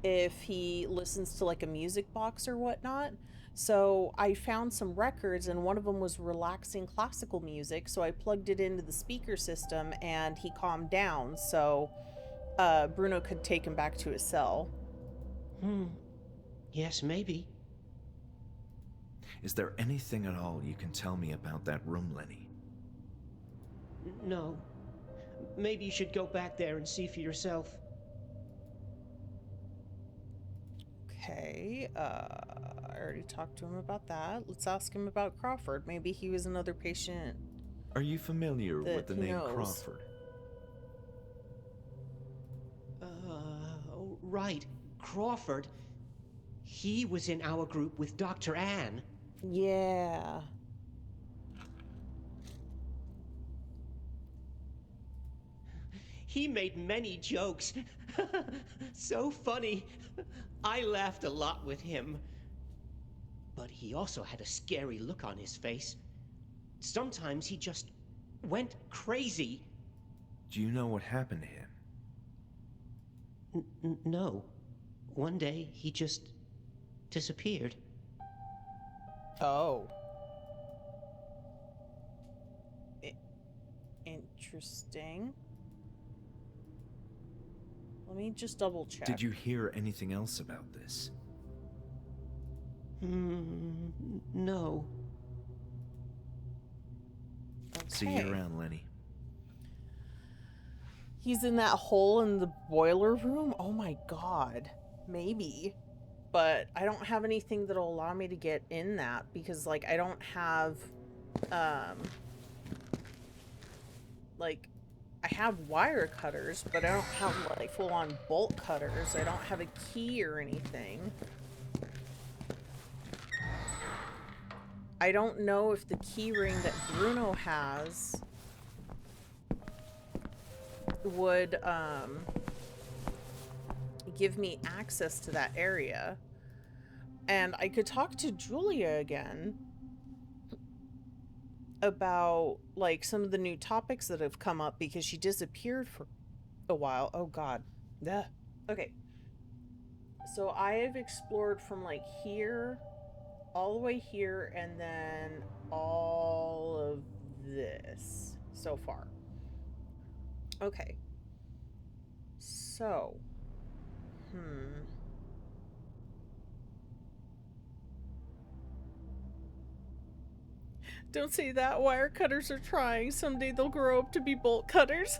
if he listens to, like, a music box or whatnot. So I found some records, and one of them was relaxing classical music, so I plugged it into the speaker system, and he calmed down. So Bruno could take him back to his cell. Yes, maybe. Is there anything at all you can tell me about that room, Lenny? No. Maybe you should go back there and see for yourself. Okay, I already talked to him about that. Let's ask him about Crawford. Maybe he was another patient. Are you familiar with the who name knows? Crawford? Right. Crawford. He was in our group with Dr. Anne. Yeah. He made many jokes. So funny. I laughed a lot with him. But he also had a scary look on his face. Sometimes he just went crazy. Do you know what happened to him? No. One day, he just disappeared. Oh. Interesting. Let me just double check. Did you hear anything else about this? No. See you around, Lenny. He's in that hole in the boiler room? Oh my god. Maybe. But I don't have anything that'll allow me to get in that because, like, I don't have, like, I have wire cutters, but I don't have, like, full-on bolt cutters. I don't have a key or anything. I don't know if the key ring that Bruno has would give me access to that area. And I could talk to Julia again about, like, some of the new topics that have come up because she disappeared for a while. Oh god. Ugh. Okay. So I have explored from, like, here all the way here and then all of this so far. Okay. So, Don't say that. Wire cutters are trying. Someday they'll grow up to be bolt cutters.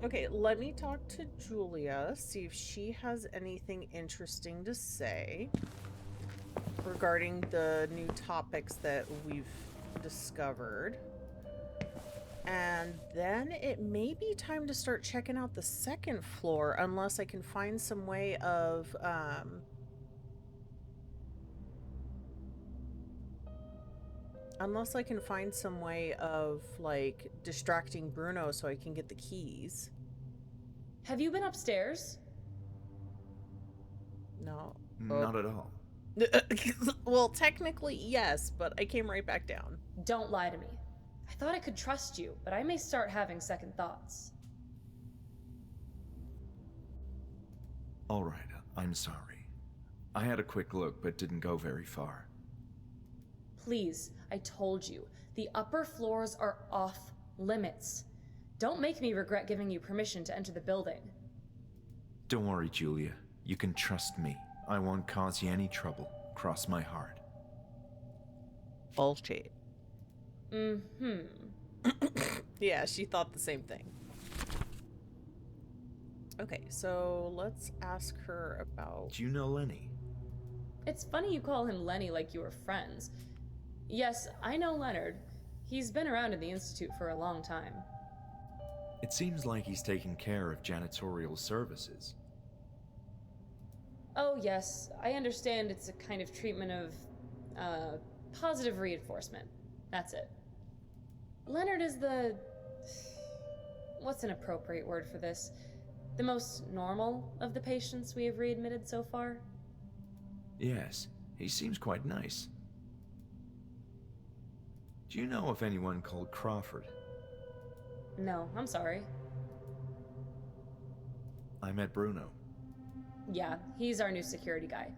Okay, let me talk to Julia, see if she has anything interesting to say regarding the new topics that we've discovered. And then it may be time to start checking out the second floor, unless I can find some way of, like, distracting Bruno so I can get the keys. Have you been upstairs? No. Not at all. Well, technically, yes, but I came right back down. Don't lie to me. I thought I could trust you, but I may start having second thoughts. All right, I'm sorry. I had a quick look, but didn't go very far. Please, I told you, the upper floors are off limits. Don't make me regret giving you permission to enter the building. Don't worry, Julia. You can trust me. I won't cause you any trouble. Cross my heart. Bullshit. Yeah, she thought the same thing. Okay, so let's ask her about... Do you know Lenny? It's funny you call him Lenny like you were friends. Yes, I know Leonard. He's been around in the Institute for a long time. It seems like he's taking care of janitorial services. Oh yes, I understand it's a kind of treatment of, positive reinforcement. That's it. Leonard is the... what's an appropriate word for this? The most normal of the patients we have readmitted so far? Yes, he seems quite nice. Do you know of anyone called Crawford? No, I'm sorry. I met Bruno. Yeah, he's our new security guy.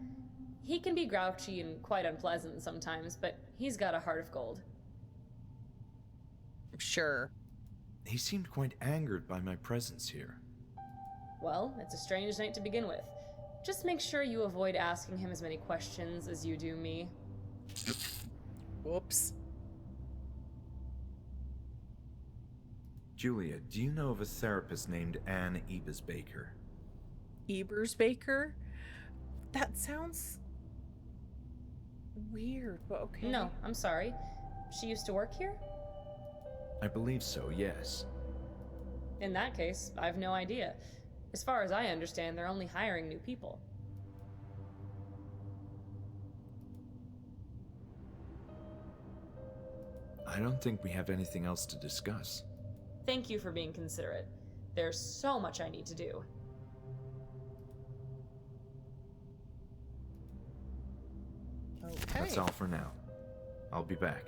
He can be grouchy and quite unpleasant sometimes, but he's got a heart of gold. Sure. He seemed quite angered by my presence here. Well, it's a strange night to begin with. Just make sure you avoid asking him as many questions as you do me. Whoops. Julia, do you know of a therapist named Anne Ebers-Baker? Ebers-Baker? That sounds weird, but okay. No, I'm sorry. She used to work here? I believe so, yes. In that case, I've no idea. As far as I understand, they're only hiring new people. I don't think we have anything else to discuss. Thank you for being considerate. There's so much I need to do. Okay. That's all for now. I'll be back.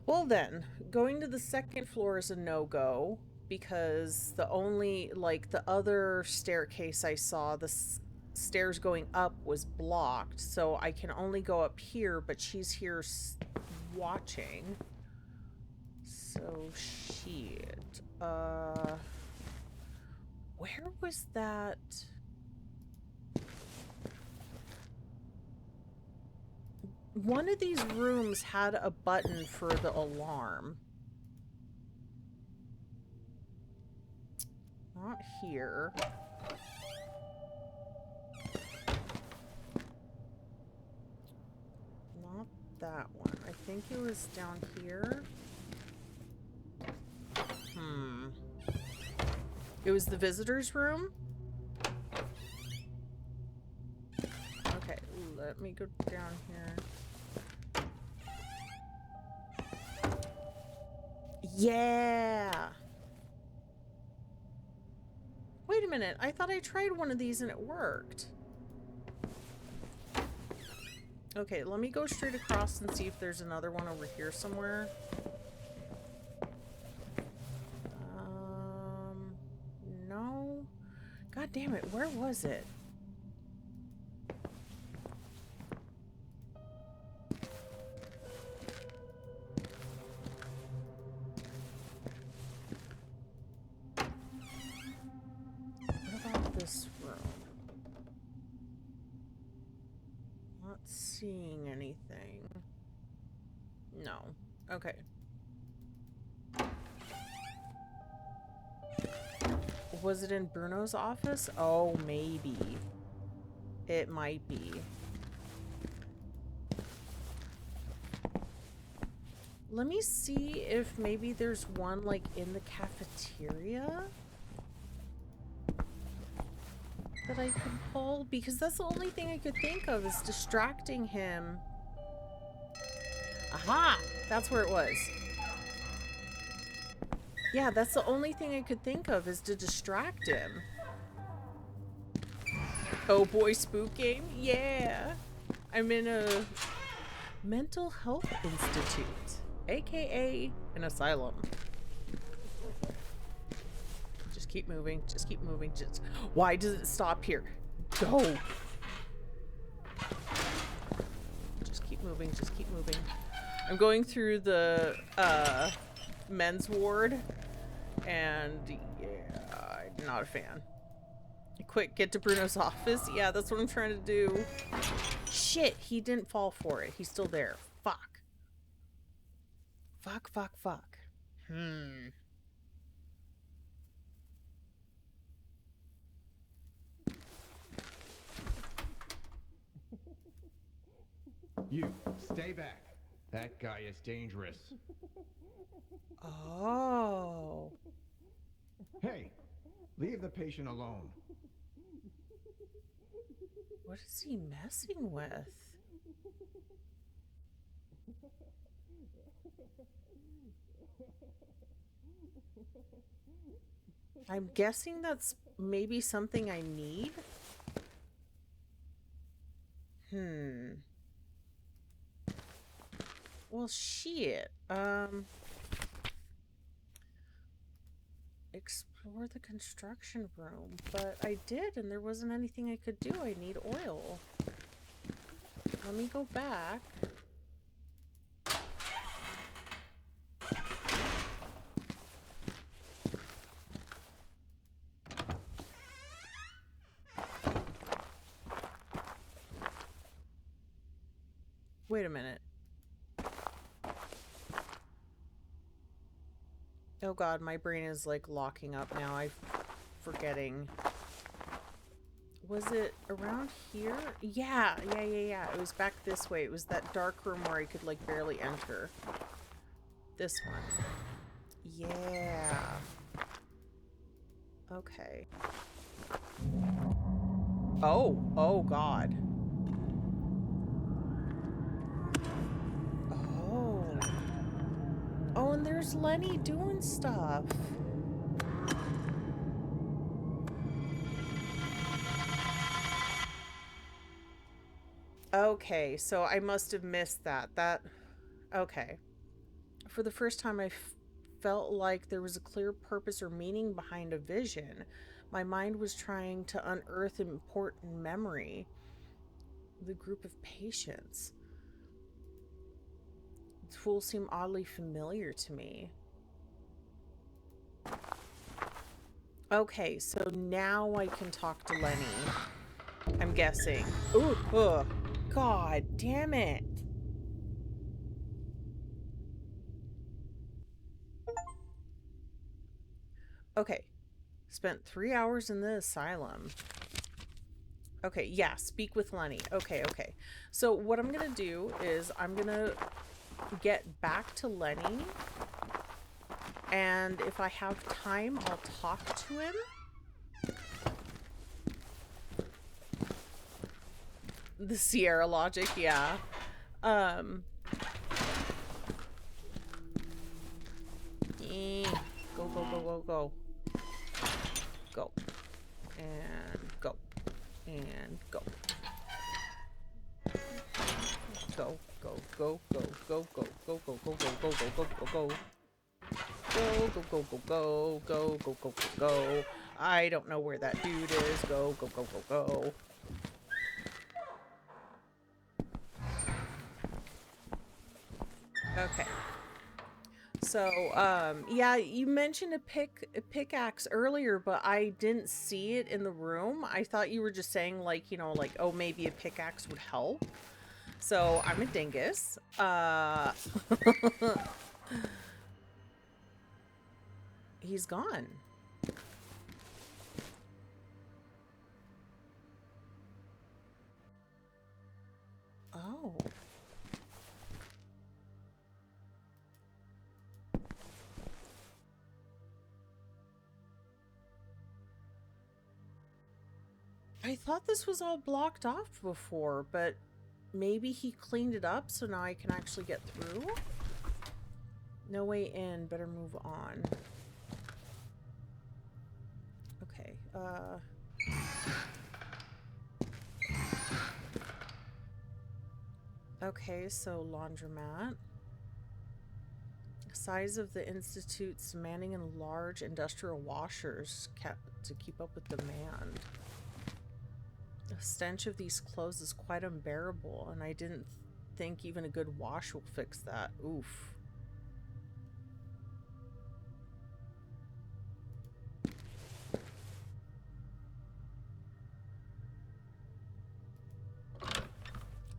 Well then, going to the second floor is a no-go because the only, like, the other staircase I saw, the stairs going up was blocked, so I can only go up here, but she's here watching. So, shit. Where was that? One of these rooms had a button for the alarm. Not here. Not that one. I think it was down here. It was the visitor's room? Okay, let me go down here. Yeah! Wait a minute, I thought I tried one of these and it worked. Okay, let me go straight across and see if there's another one over here somewhere. No. God damn it, where was it? What about this room? Not seeing anything. No. Okay. Was it in Bruno's office? Oh, maybe. It might be. Let me see if maybe there's one, like, in the cafeteria that I could pull, because that's the only thing I could think of is distracting him. Aha! That's where it was. Yeah, that's the only thing I could think of is to distract him. Oh boy, spook game? Yeah! I'm in a mental health institute, aka an asylum. Just keep moving, just keep moving. Just why does it stop here? Go! Just keep moving, just keep moving. I'm going through the men's ward, and yeah, I'm not a fan. Quick, get to Bruno's office. Yeah, that's what I'm trying to do. Shit, he didn't fall for it. He's still there. Fuck. Fuck, fuck, fuck. You, stay back. That guy is dangerous. Oh. Hey, leave the patient alone. What is he messing with? I'm guessing that's maybe something I need. Well, shit. Explore the construction room. But I did, and there wasn't anything I could do. I need oil. Let me go back. Wait a minute. Oh god, my brain is like locking up now. I'm forgetting. Was it around here? Yeah. It was back this way. It was that dark room where I could like barely enter. This one. Yeah. Okay. Oh god. Oh. Oh, and there's Lenny doing stuff. Okay, so I must have missed that. Okay. For the first time, I felt like there was a clear purpose or meaning behind a vision. My mind was trying to unearth important memory. The group of patients. The tools seem oddly familiar to me. Okay, so now I can talk to Lenny. I'm guessing. Ooh, ugh. God damn it. Okay. Spent 3 hours in the asylum. Okay, yeah, speak with Lenny. Okay. So what I'm gonna do is I'm gonna get back to Lenny, and if I have time, I'll talk to him. The Sierra logic, yeah. Go. Go. And go. And go. Go. Go. I don't know where that dude is. Go. Okay. So, yeah, you mentioned a pickaxe earlier, but I didn't see it in the room. I thought you were just saying, like, you know, like, oh, maybe a pickaxe would help. So, I'm a dingus. He's gone. Oh. I thought this was all blocked off before, but maybe he cleaned it up so now I can actually get through? No way in. Better move on. Okay, okay, so laundromat. Size of the institute's demanding and large industrial washers kept to keep up with demand. The stench of these clothes is quite unbearable, and I didn't think even a good wash will fix that. Oof.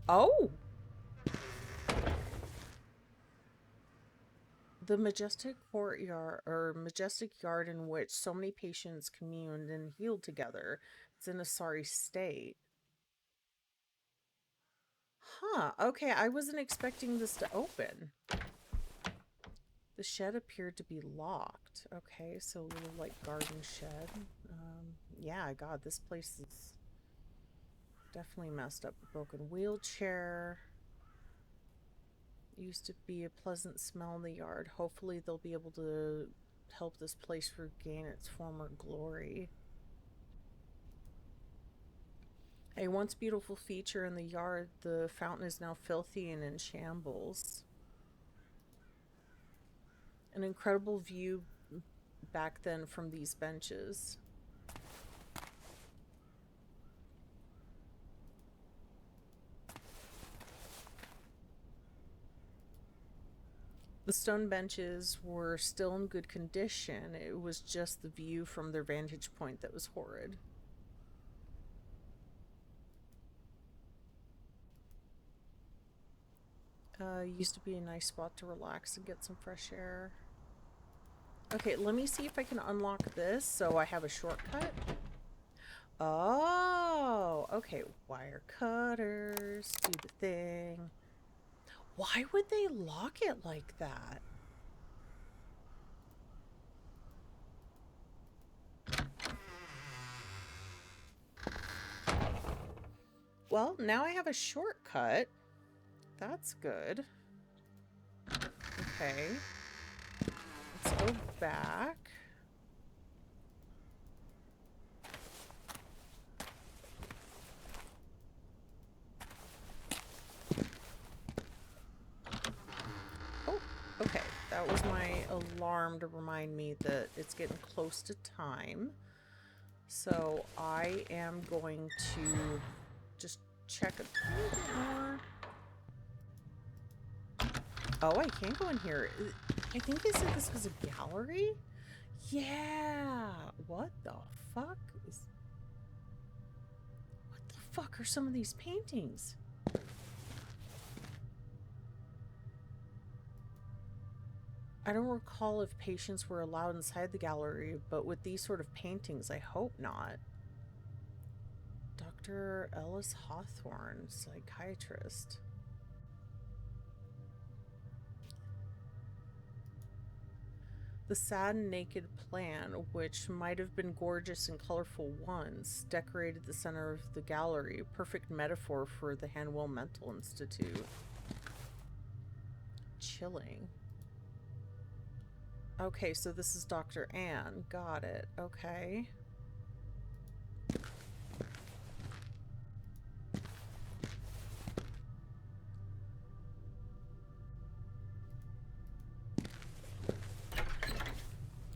Oh! The majestic courtyard, or majestic yard in which so many patients communed and healed together. It's in a sorry state. Huh, okay, I wasn't expecting this to open. The shed appeared to be locked. Okay, so a little, like, garden shed. Yeah, God, this place is definitely messed up. A broken wheelchair. Used to be a pleasant smell in the yard. Hopefully they'll be able to help this place regain its former glory. A once beautiful feature in the yard, the fountain is now filthy and in shambles. An incredible view back then from these benches. The stone benches were still in good condition. It was just the view from their vantage point that was horrid. Used to be a nice spot to relax and get some fresh air. Okay, let me see if I can unlock this so I have a shortcut. Oh, okay. Wire cutters, do the thing. Why would they lock it like that? Well, now I have a shortcut. That's good. Okay. Let's go back. Oh, okay. That was my alarm to remind me that it's getting close to time. So I am going to just check a little bit more. Oh, I can't go in here. I think they said this was a gallery? Yeah. What the fuck is... What the fuck are some of these paintings? I don't recall if patients were allowed inside the gallery, but with these sort of paintings, I hope not. Dr. Ellis Hawthorne, psychiatrist. The sad and naked plan, which might have been gorgeous and colorful once, decorated the center of the gallery, a perfect metaphor for the Hanwell Mental Institute. Chilling. Okay, so this is Dr. Ann. Got it. Okay.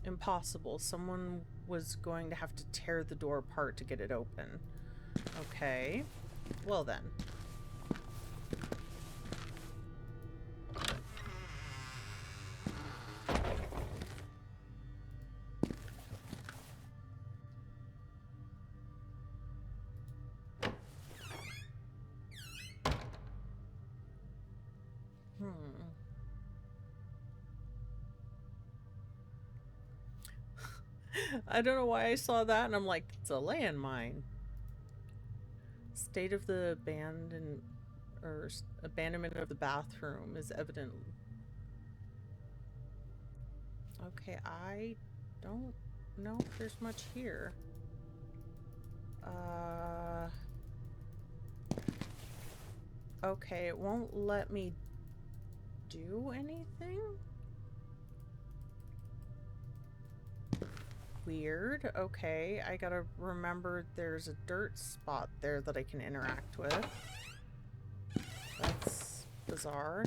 Impossible. Someone was going to have to tear the door apart to get it open. Okay. Well then. I don't know why I saw that and I'm like, it's a landmine. State of the abandonment of the bathroom is evident. Okay, I don't know if there's much here. Okay, it won't let me do anything? Weird. Okay, I gotta remember there's a dirt spot there that I can interact with. That's bizarre.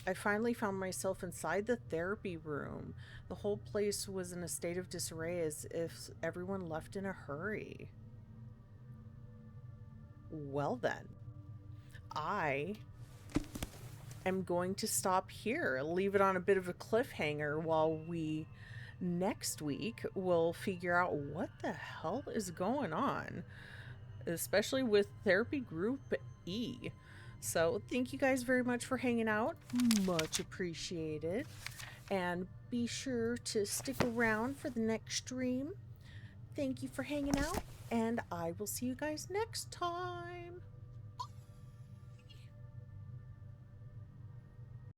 I finally found myself inside the therapy room. The whole place was in a state of disarray as if everyone left in a hurry. Well then, I am going to stop here, leave it on a bit of a cliffhanger while we next week will figure out what the hell is going on, especially with therapy group E. So thank you guys very much for hanging out. Much appreciated. And be sure to stick around for the next stream. Thank you for hanging out, and I will see you guys next time.